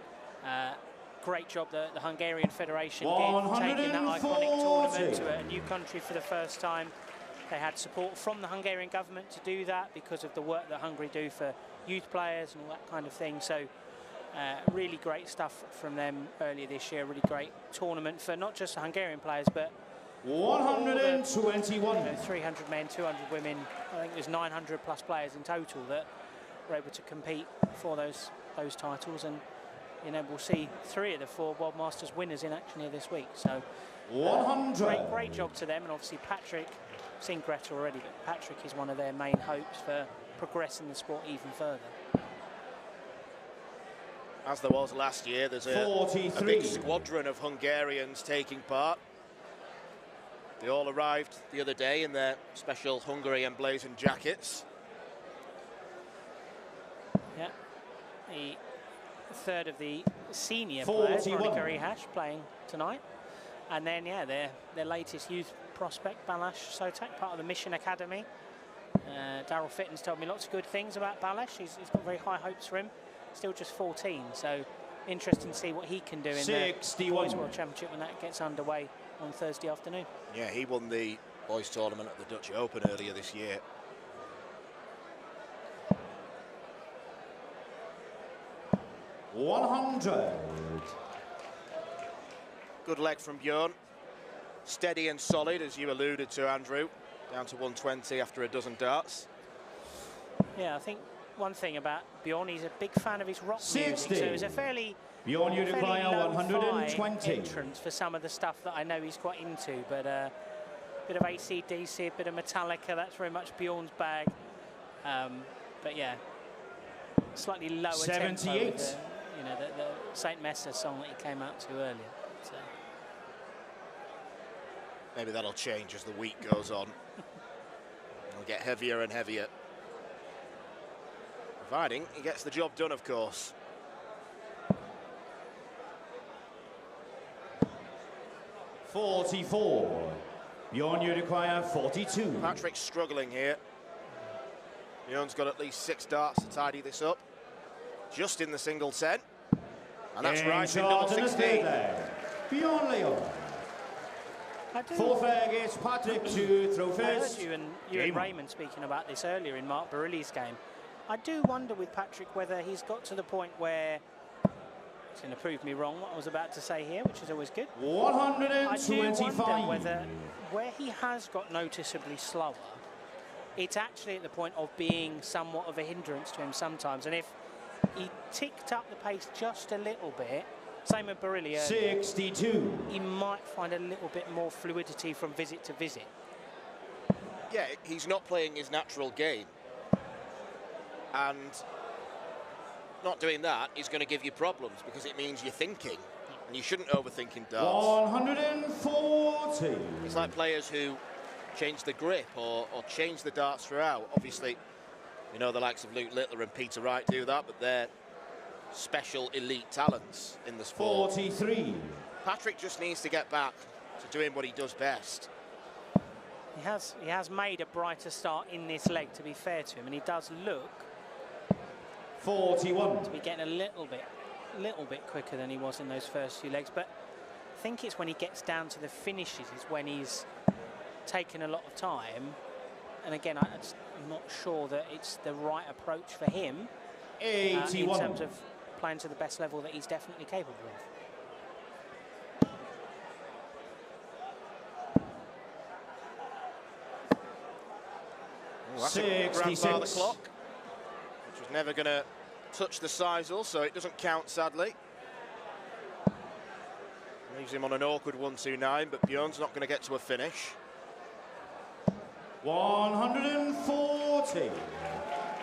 Great job the Hungarian Federation did, taking that iconic tournament to a new country for the first time. They had support from the Hungarian government to do that because of the work that Hungary do for youth players and all that kind of thing. So really great stuff from them earlier this year. Really great tournament for not just the Hungarian players, but 121. 300 men, 200 women. I think there's 900 plus players in total that were able to compete for those titles, and you know, we'll see 3 of the 4 World Masters winners in action here this week. So 100. great job to them, and obviously Patrick, seen Greta already, but Patrick is one of their main hopes for progressing the sport even further. As there was last year, there's a big squadron of Hungarians taking part. They all arrived the other day in their special Hungary emblazoned jackets. Yeah, the third of the senior players, Monica Rehash, playing tonight. And then, yeah, their latest youth prospect, Balázs Soták, part of the Mission Academy. Daryl Fitton's told me lots of good things about Balázs. He's got very high hopes for him. Still just 14, so interesting to see what he can do in the Boys World Championship when that gets underway on Thursday afternoon. Yeah, he won the boys tournament at the Dutch Open earlier this year. $100. Good leg from Bjorn. Steady and solid, as you alluded to, Andrew. Down to 120 after a dozen darts. Yeah, I think one thing about Bjorn, he's a big fan of his rock music, so it's a fairly Bjorn, you require 120 entrance for some of the stuff that I know he's quite into, but a bit of AC/DC, a bit of Metallica, that's very much Bjorn's bag. But yeah, slightly lower 78. tempo with the Saint Messer song that he came out to earlier. So. Maybe that'll change as the week goes on. It'll get heavier and heavier. Providing he gets the job done, of course. $44. Bjorn, you require 42. Patrick's struggling here. Bjorn's got at least 6 darts to tidy this up. Just in the single set. And that's right in double 16. Bjorn Leon. Fourth leg is Patrick to throw first. I heard you and Raymond speaking about this earlier in Mark Barelli's game. I do wonder with Patrick whether he's got to the point where it's going to prove me wrong what I was about to say here, which is always good. 125. I do wonder whether where he has got noticeably slower, it's actually at the point of being somewhat of a hindrance to him sometimes. And if he ticked up the pace just a little bit, same with Barelli earlier, 62. he might find a little bit more fluidity from visit to visit. Yeah, he's not playing his natural game. And not doing that is going to give you problems because it means you're thinking. And you shouldn't overthink in darts. 140. It's like players who change the grip or change the darts throughout. Obviously, you know, the likes of Luke Littler and Peter Wright do that, but they're special elite talents in the sport. 43. Patrick just needs to get back to doing what he does best. He has made a brighter start in this leg, to be fair to him, and he does look 41. to be getting a little bit quicker than he was in those first few legs. But I think it's when he gets down to the finishes is when he's taken a lot of time. And again, I'm not sure that it's the right approach for him 81. in terms of playing to the best level that he's definitely capable of. Ooh, that's a grandfather clock, which was never going to touch the Zijlstra, so it doesn't count, sadly. Leaves him on an awkward 1-2-9, but Bjorn's not going to get to a finish. 140.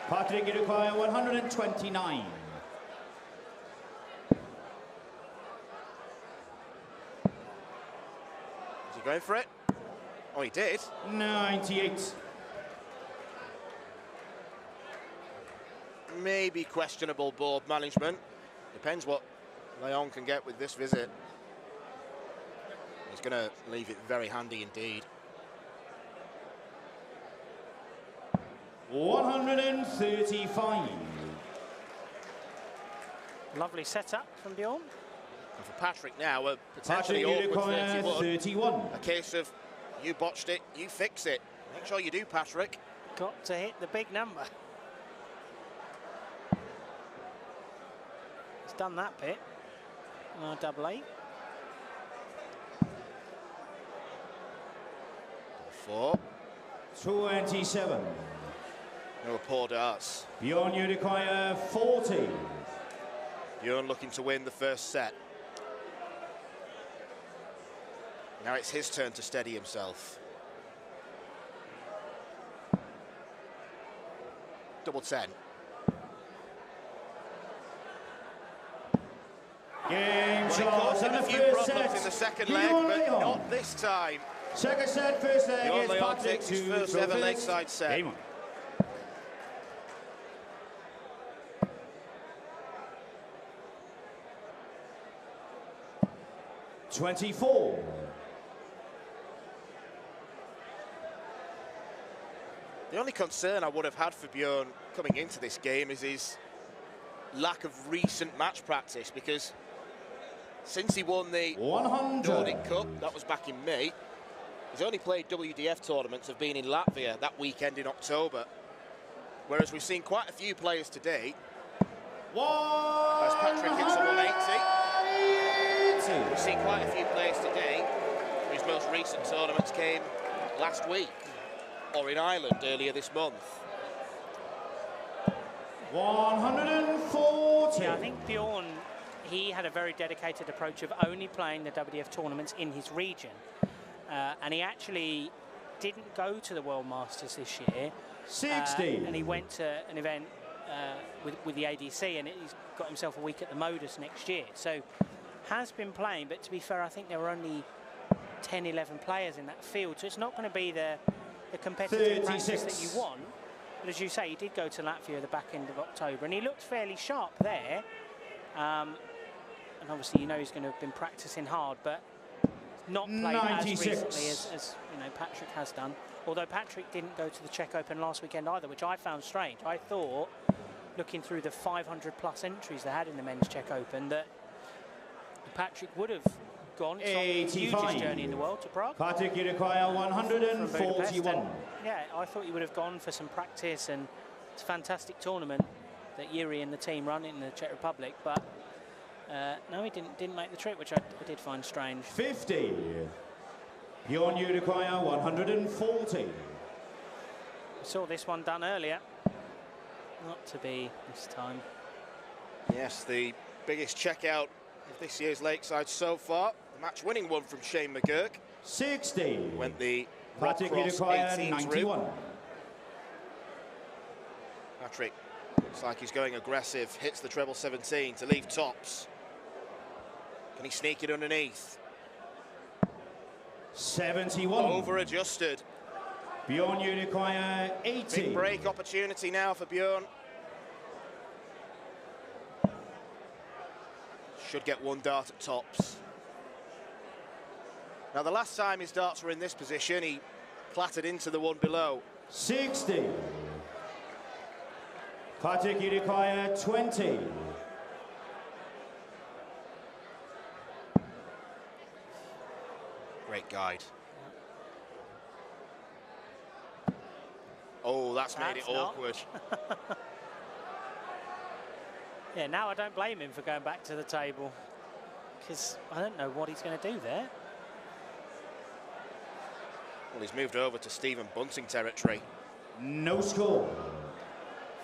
Patrick, you require 129. Is he going for it? Oh, he did. 98. Maybe questionable board management. Depends what Leon can get with this visit. He's going to leave it very handy indeed. 135. Lovely setup from Bjorn. And for Patrick now, a Patrick, potentially you awkward require 31. A case of you botched it, you fix it. Make sure you do, Patrick. Got to hit the big number. He's done that bit. Double 8. 4. 27. No poor darts. Bjorn, you require 40. Bjorn looking to win the first set. Now it's his turn to steady himself. Double 10. Game Well, he shot caused him and a the few first problems set. in the second Bjorn leg, but Leon. not this time. Second set, first leg Bjorn is Leon Patrick takes his to first ever trophies. Lakeside set. Game on. 24. The only concern I would have had for Bjorn coming into this game is his lack of recent match practice, because since he won the 100. Nordic Cup, that was back in May, he's only played WDF tournaments, have been in Latvia that weekend in October. Whereas we've seen quite a few players today. As Patrick hits a 180. We've seen quite a few players today whose most recent tournaments came last week or in Ireland earlier this month. 140. Yeah, I think Bjorn, he had a very dedicated approach of only playing the WDF tournaments in his region. And he actually didn't go to the World Masters this year. 60. And he went to an event with the ADC, and he's got himself a week at the Modus next year. So has been playing, but to be fair, I think there were only 10, 11 players in that field. So it's not going to be the competitive practice that you want. But as you say, he did go to Latvia at the back end of October, and he looked fairly sharp there. And obviously, you know, he's going to have been practicing hard, but not played 96. as recently as you know, Patrick has done. Although Patrick didn't go to the Czech Open last weekend either, which I found strange. I thought, looking through the 500+ entries they had in the men's Czech Open, that Patrick would have gone. It's not the hugest journey in the world to Prague. Patrick, you require 141. Yeah, I thought he would have gone for some practice, and it's a fantastic tournament that Yuri and the team run in the Czech Republic, but no, he didn't make the trip, which I did find strange. 50. Bjorn, you require 140. We saw this one done earlier. Not to be this time. Yes, the biggest checkout of this year's Lakeside so far. The match-winning one from Shane McGurk. 60. Went the Patrick, you Cross require 18s 91. route. Patrick looks like he's going aggressive. Hits the treble 17 to leave tops. Can he sneak it underneath? 71. Over-adjusted. Bjorn, you require 80. Big break opportunity now for Bjorn. Should get one dart at tops. Now, the last time his darts were in this position, he clattered into the one below. 60. Patrick, you require 20. Great guide. Oh, that's made it awkward. Yeah, now I don't blame him for going back to the table, because I don't know what he's going to do there. Well, he's moved over to Stephen Bunting territory. No score.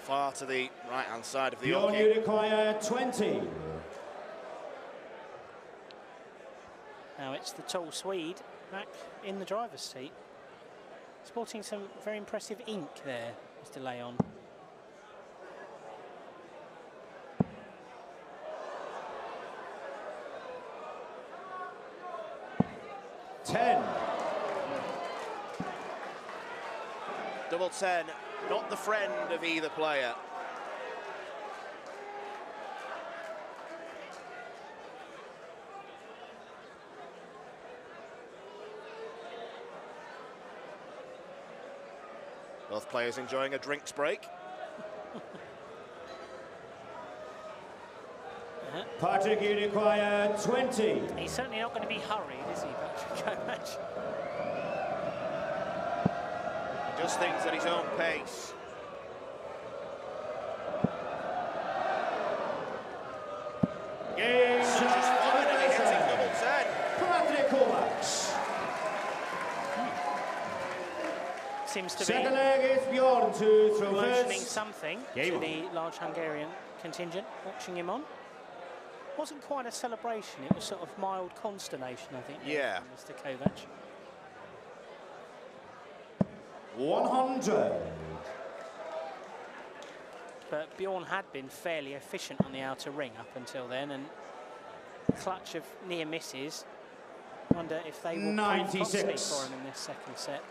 Far to the right-hand side of the Bjorn, you require 20. Now it's the tall Swede back in the driver's seat. Sporting some very impressive ink there, Mr. Leon. Double 10, not the friend of either player. Both players enjoying a drinks break. Patrick, you require 20. He's certainly not going to be hurried, is he, Patrick Kovacs? He does things at his own pace. Game Just finally hitting double 10. Patrick Kovacs. Seems to be Second leg is Bjorn to throw motioning first. something Game to on. the large Hungarian contingent watching him on. Wasn't quite a celebration, it was sort of mild consternation, I think. Yeah. From Mr. Kovacs. 100. But Bjorn had been fairly efficient on the outer ring up until then, and clutch of near misses. Wonder if they will prove costly 96. for him in this second set.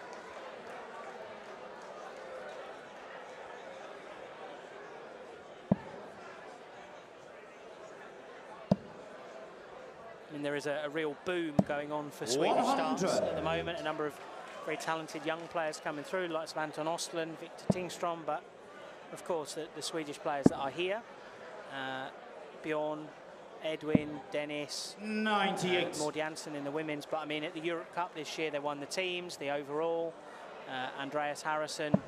I mean, there is a real boom going on for Swedish 100. darts at the moment. A number of very talented young players coming through, like Anton Ostlund, Victor Tingstrom, but of course the Swedish players that are here, Bjorn, Edwin, Dennis, 98. Maud Jansen in the women's, but I mean at the Europe Cup this year they won the teams, the overall, Andreas Harrison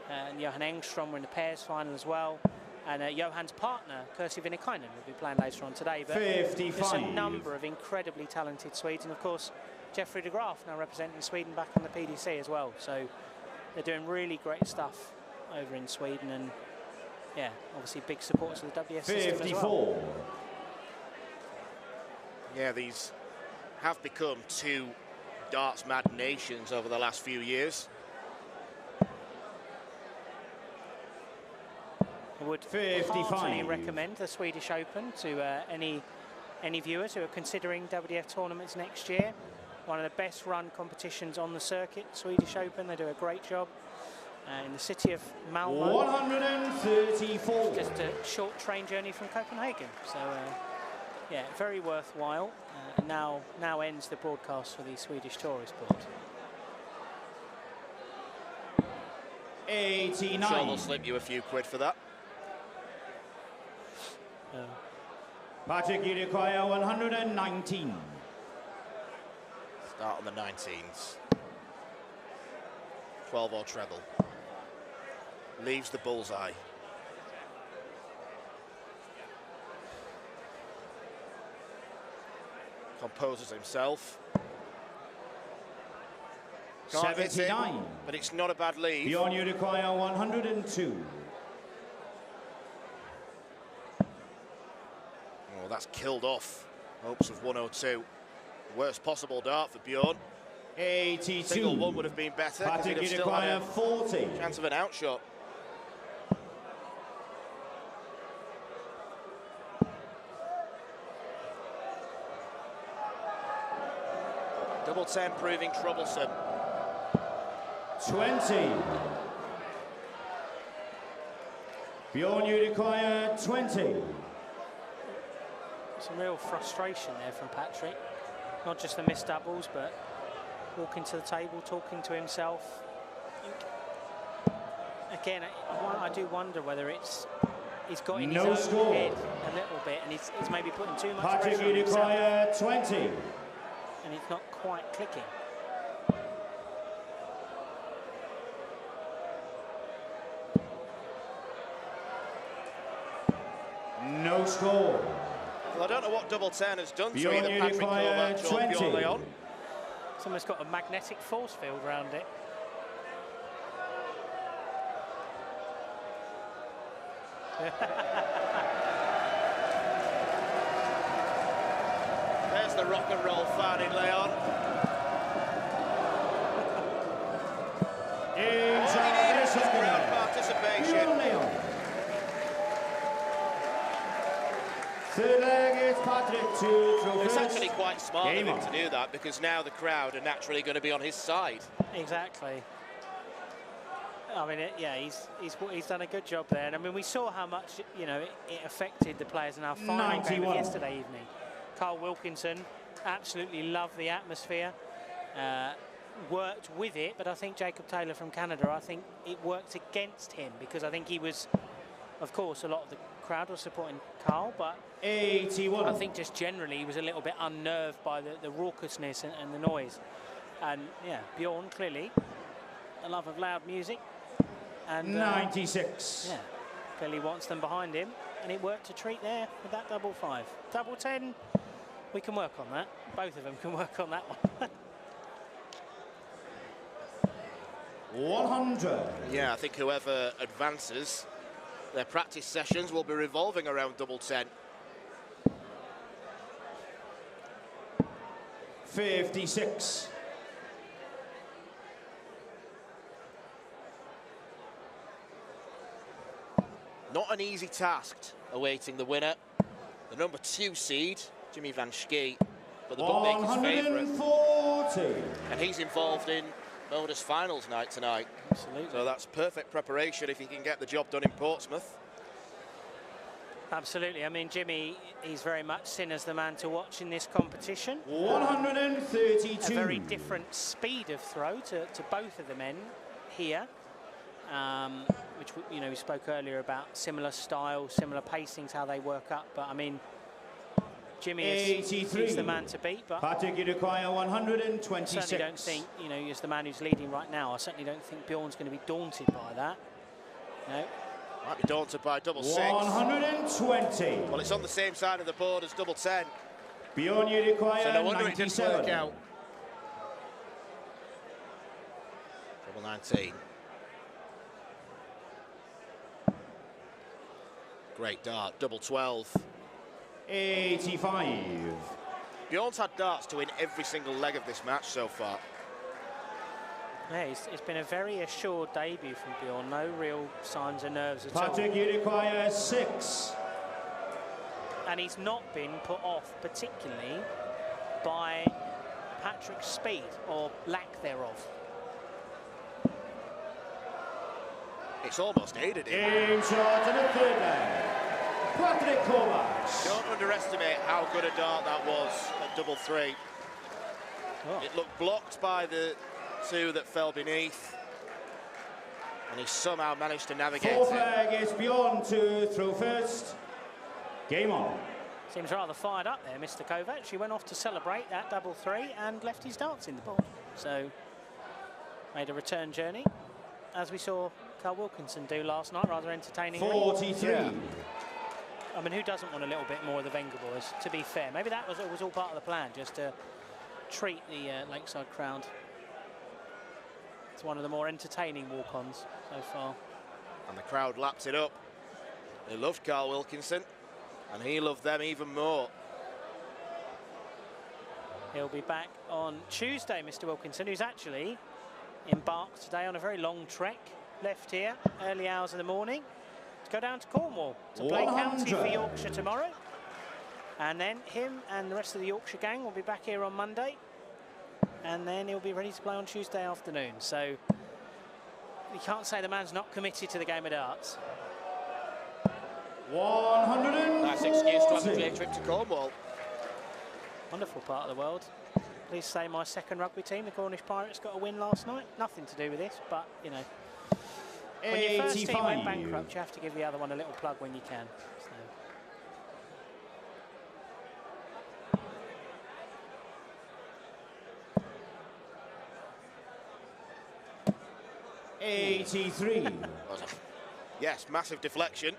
and Johan Engström were in the pairs final as well. And Johan's partner, Kirsi Vinnikainen, will be playing later on today. But 55. there's a number of incredibly talented Swedes. And of course, Jeffrey de Graaf now representing Sweden back on the PDC as well. So they're doing really great stuff over in Sweden. And yeah, obviously big supporters of the WDF system 54. as well. Yeah, these have become two darts-mad nations over the last few years. I would 55. heartily recommend the Swedish Open to any viewers who are considering WDF tournaments next year. One of the best run competitions on the circuit, Swedish Open. They do a great job in the city of Malmö. 134. Just a short train journey from Copenhagen. So yeah, very worthwhile. And now ends the broadcast for the Swedish Tourist Board. 89. I'm sure they'll slip you a few quid for that. Patrick, you require 119. Start on the 19s. 12 or treble. Leaves the bullseye. Composes himself. Can't hit it, 79. but it's not a bad lead. Bjorn, you require 102. Oh, that's killed off hopes of 102. Worst possible dart for Bjorn. 82. Single one would have been better because he'd Patrick, have you still had require 40. a chance of an outshot. Double 10 proving troublesome. 20. Bjorn, you require 20. Some real frustration there from Patrick. Not just the missed doubles, but walking to the table, talking to himself. Again, I do wonder whether he's got in his own head a little bit, and he's maybe putting too much Patrick, pressure on you require himself. 20. And it's not quite clicking. No score. Well, I don't know what double 10 has done to Bjorn, either you Patrick require Kovacs or 20. Bjorn Leon. It's almost got a magnetic force field around it. There's the rock and roll fan in Leon. Crowd participation. Bjorn Leon. Third leg is Patrick to It's first. actually quite smart of Game him on. to do that, because now the crowd are naturally going to be on his side. Exactly. I mean, yeah, he's done a good job there. And I mean, we saw how much, you know, it affected the players in our final game 91. of yesterday evening. Carl Wilkinson absolutely loved the atmosphere, worked with it, but I think Jacob Taylor from Canada, I think it worked against him, because I think he was, of course, a lot of the crowd was supporting Carl, but 81. I think just generally he was a little bit unnerved by the raucousness and the noise. And yeah, Bjorn, clearly a love of loud music. And 96. yeah, clearly wants them behind him, and it worked a treat there with that double 5. Double 10, we can work on that. Both of them can work on that one. 100. Yeah, I think whoever advances, their practice sessions will be revolving around double 10. 56. Not an easy task awaiting the winner. The number 2 seed, Jimmy Van Schie, but the bookmaker's favourite. 140. And he's involved in Moda's finals night tonight. Absolutely. So that's perfect preparation if he can get the job done in Portsmouth. Absolutely. I mean, Jimmy, he's very much seen as the man to watch in this competition. 132. A very different speed of throw to both of the men here. Which, you know, we spoke earlier about similar styles, similar pacings, how they work up. But I mean, Jimmy is the man to beat. But Patrick, you require I 126. certainly don't think, you know, as the man who's leading right now, I certainly don't think Bjorn's going to be daunted by that. No. Might be daunted by double 6. 120. Well, it's on the same side of the board as double 10. Bjorn, you require So no wonder it didn't work 97. out. Double 19. Great dart, double 12. 85. Bjorn's had darts to win every single leg of this match so far. Yeah, it's been a very assured debut from Bjorn. No real signs of nerves at all. Patrick, you require 6. And he's not been put off particularly by Patrick's speed or lack thereof. It's almost aided him. In shot in the third leg. Patrick Kovacs. Don't underestimate how good a dart that was at double 3. Oh. It looked blocked by the 2 that fell beneath, and he somehow managed to navigate Fourth it. leg is Bjorn to throw first. Game on. Seems rather fired up there, Mr. Kovacs. He went off to celebrate that double 3 and left his darts in the board. So, made a return journey, as we saw Carl Wilkinson do last night, rather entertainingly. 43. Yeah. I mean, who doesn't want a little bit more of the Wenger boys, to be fair? Maybe that was all part of the plan, just to treat the Lakeside crowd. It's one of the more entertaining walk-ons so far. And the crowd lapped it up. They loved Carl Wilkinson, and he loved them even more. He'll be back on Tuesday, Mr. Wilkinson, who's actually embarked today on a very long trek. Left here, early hours of the morning, to go down to Cornwall to play 100. county for Yorkshire tomorrow. And then him and the rest of the Yorkshire gang will be back here on Monday. And then he'll be ready to play on Tuesday afternoon. So You can't say the man's not committed to the game of darts. 140. Nice excuse to have a clear trip to Cornwall. Wonderful part of the world. Please say my second rugby team, the Cornish Pirates, got a win last night. Nothing to do with this, but, you know. When your first team went bankrupt, you have to give the other one a little plug when you can. So. 83. Yes, massive deflection.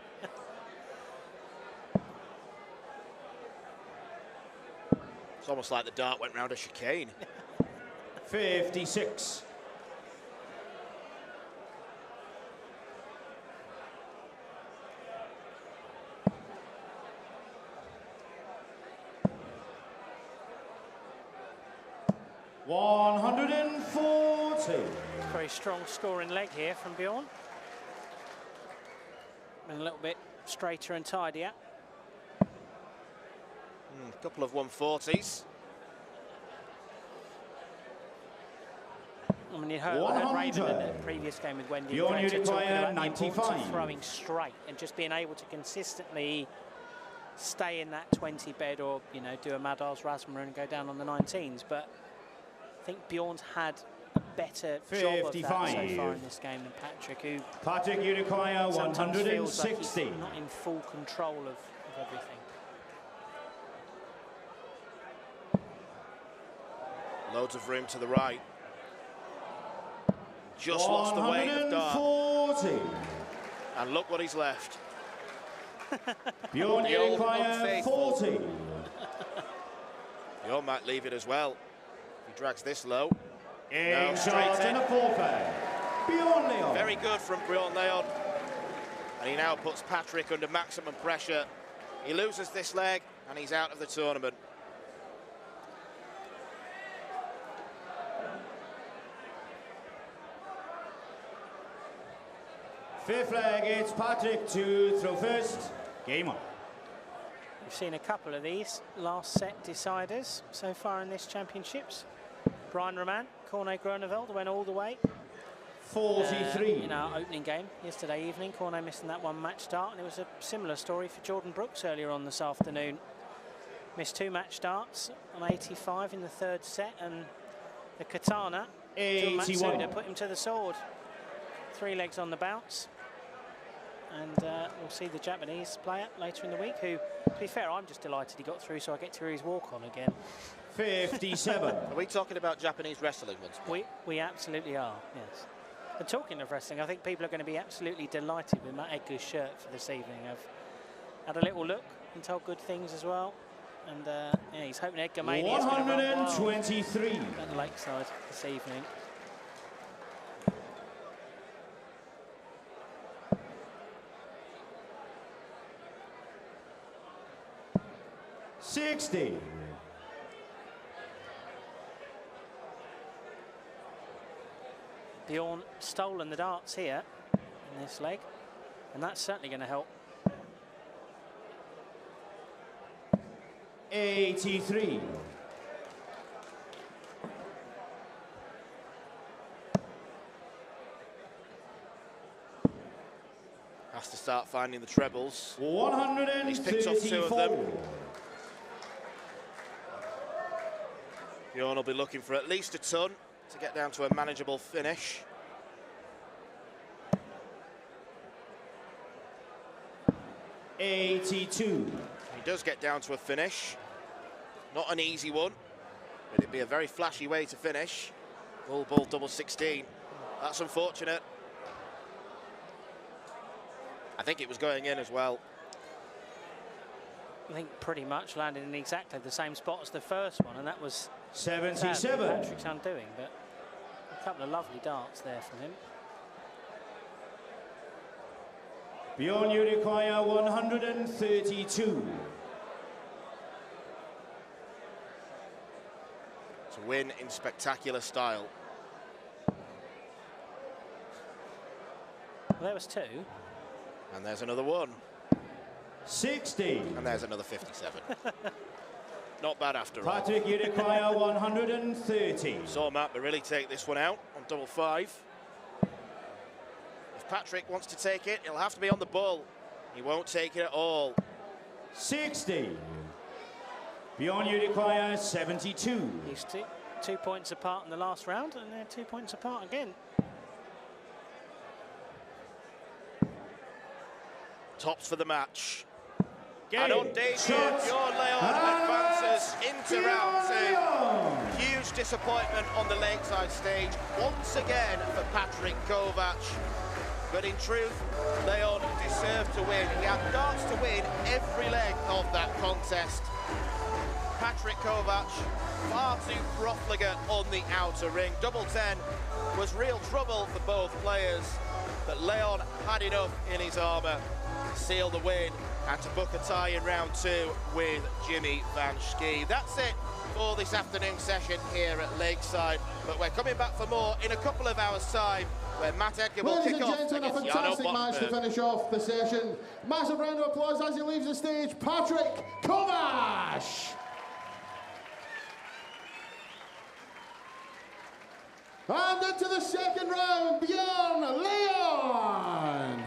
It's almost like the dart went round a chicane. 56. Very strong scoring leg here from Bjorn. And a little bit straighter and tidier. A couple of 140s. I mean, you heard Raven in the previous game with Wendy talking about the importance of throwing straight and just being able to consistently stay in that 20 bed, or, you know, do a Madars Rasmussen and go down on the 19s. But I think Bjorn's had a better job of that so far in this game than Patrick, who sometimes feels like he's not in full control of everything. Loads of room to the right. Just lost the weight of dart. And look what he's left. Bjorn Uniquire 40. Bjorn might leave it as well. He drags this low. In shot and a forfeit. Bjorn Leon. Very good from Bjorn Leon. And he now puts Patrick under maximum pressure. He loses this leg and he's out of the tournament. Fifth leg, it's Patrick to throw first. Game on. We've seen a couple of these last set deciders so far in this championships. Brian Raman, Cornet Groeneveld went all the way. 43. In our opening game yesterday evening, Cornet missing that one match start, and it was a similar story for Jordan Brooks earlier on this afternoon. Missed 2 match starts on 85 in the third set, and the katana to Matsuda put him to the sword. 3 legs on the bounce. And we'll see the Japanese player later in the week, who, to be fair, I'm just delighted he got through so I get to hear his walk-on again. 57. Are we talking about Japanese wrestling once more? We absolutely are, yes. And talking of wrestling, I think people are going to be absolutely delighted with Matt Edgar's shirt for this evening. I've had a little look and told good things as well. And yeah, he's hoping Edgar Mania is going to run 123 at Lakeside this evening. Bjorn stolen the darts here in this leg, and that's certainly going to help. 83. Has to start finding the trebles. 134. He's picked up 2 of them. Bjorn will be looking for at least a ton to get down to a manageable finish. $82. He does get down to a finish. Not an easy one, but it'd be a very flashy way to finish. Bull ball double 16. That's unfortunate. I think it was going in as well. I think pretty much landed in exactly the same spot as the first one, and that was 77. Patrick's undoing, but a couple of lovely darts there from him. Bjorn, you require 132. To win in spectacular style. Well, there was 2. And there's another one. 60. And there's another 57. Not bad after all. Patrick, you require 130. Saw Matt Barelli take this one out on double 5. If Patrick wants to take it, he'll have to be on the ball. He won't take it at all. 60. Beyond you require 72. He's 2 points apart in the last round, and they're 2 points apart again. Tops for the match. Game. And on day 2, Bjorn Leon advances into round 2. Huge disappointment on the Lakeside stage, once again for Patrick Kovacs. But in truth, Leon deserved to win. He had darts to win every leg of that contest. Patrick Kovacs, far too profligate on the outer ring. Double 10 was real trouble for both players, but Leon had enough in his armour to seal the win and to book a tie in round 2 with Jimmy Van Schie. That's it for this afternoon session here at Lakeside, but we're coming back for more in a couple of hours' time, where Matt Edgar will kick off Ladies and gentlemen, a against fantastic match to finish off the session. Massive round of applause as he leaves the stage, Patrick Kovacs. And into the second round, Bjorn Leon.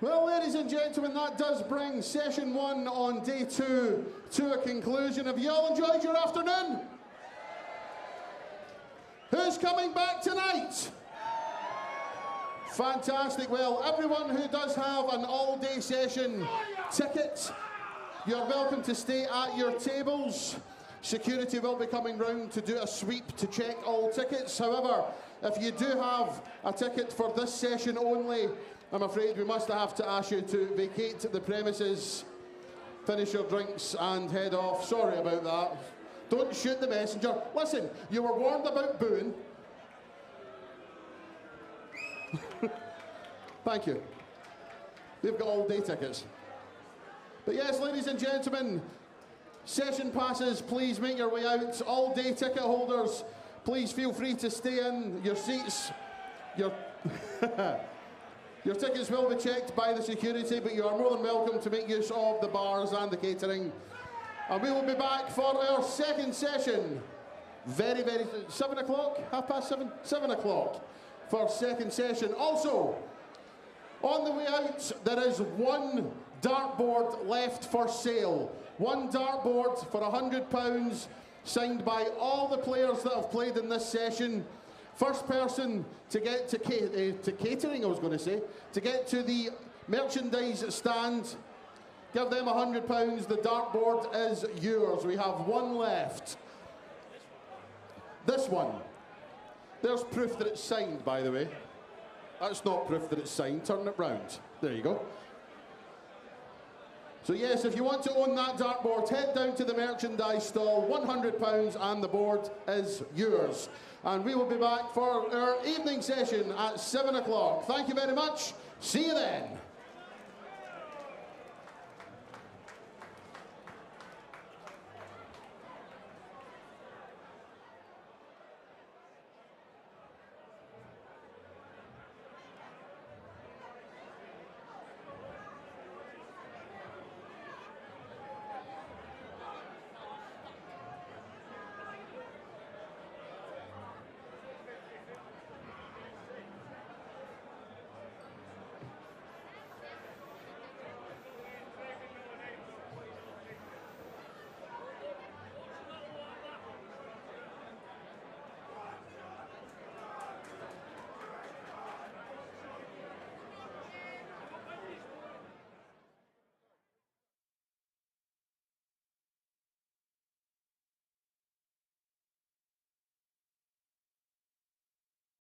Well, ladies and gentlemen, that does bring session 1 on day 2 to a conclusion. Have you all enjoyed your afternoon? Who's coming back tonight? Fantastic. Well, everyone who does have an all-day session ticket, you're welcome to stay at your tables. Security will be coming round to do a sweep to check all tickets. However, if you do have a ticket for this session only, I'm afraid we must have to ask you to vacate the premises, finish your drinks and head off. Sorry about that. Don't shoot the messenger. Listen, you were warned about booing. Thank you. They've got all-day tickets. But yes, ladies and gentlemen, session passes, please make your way out. All-day ticket holders, please feel free to stay in your seats. Your tickets will be checked by the security, but you are more than welcome to make use of the bars and the catering. And we will be back for our second session. Very, 7 o'clock? 7:30? 7 o'clock for second session. Also, on the way out, there is one dartboard left for sale. One dartboard for £100, signed by all the players that have played in this session. First person to get to catering, I was going to say, to get to the merchandise stand, give them £100. The dartboard is yours. We have one left. This one. There's proof that it's signed, by the way. That's not proof that it's signed. Turn it round. There you go. So yes, if you want to own that dartboard, head down to the merchandise stall, £100 and the board is yours. And we will be back for our evening session at 7 o'clock. Thank you very much. See you then.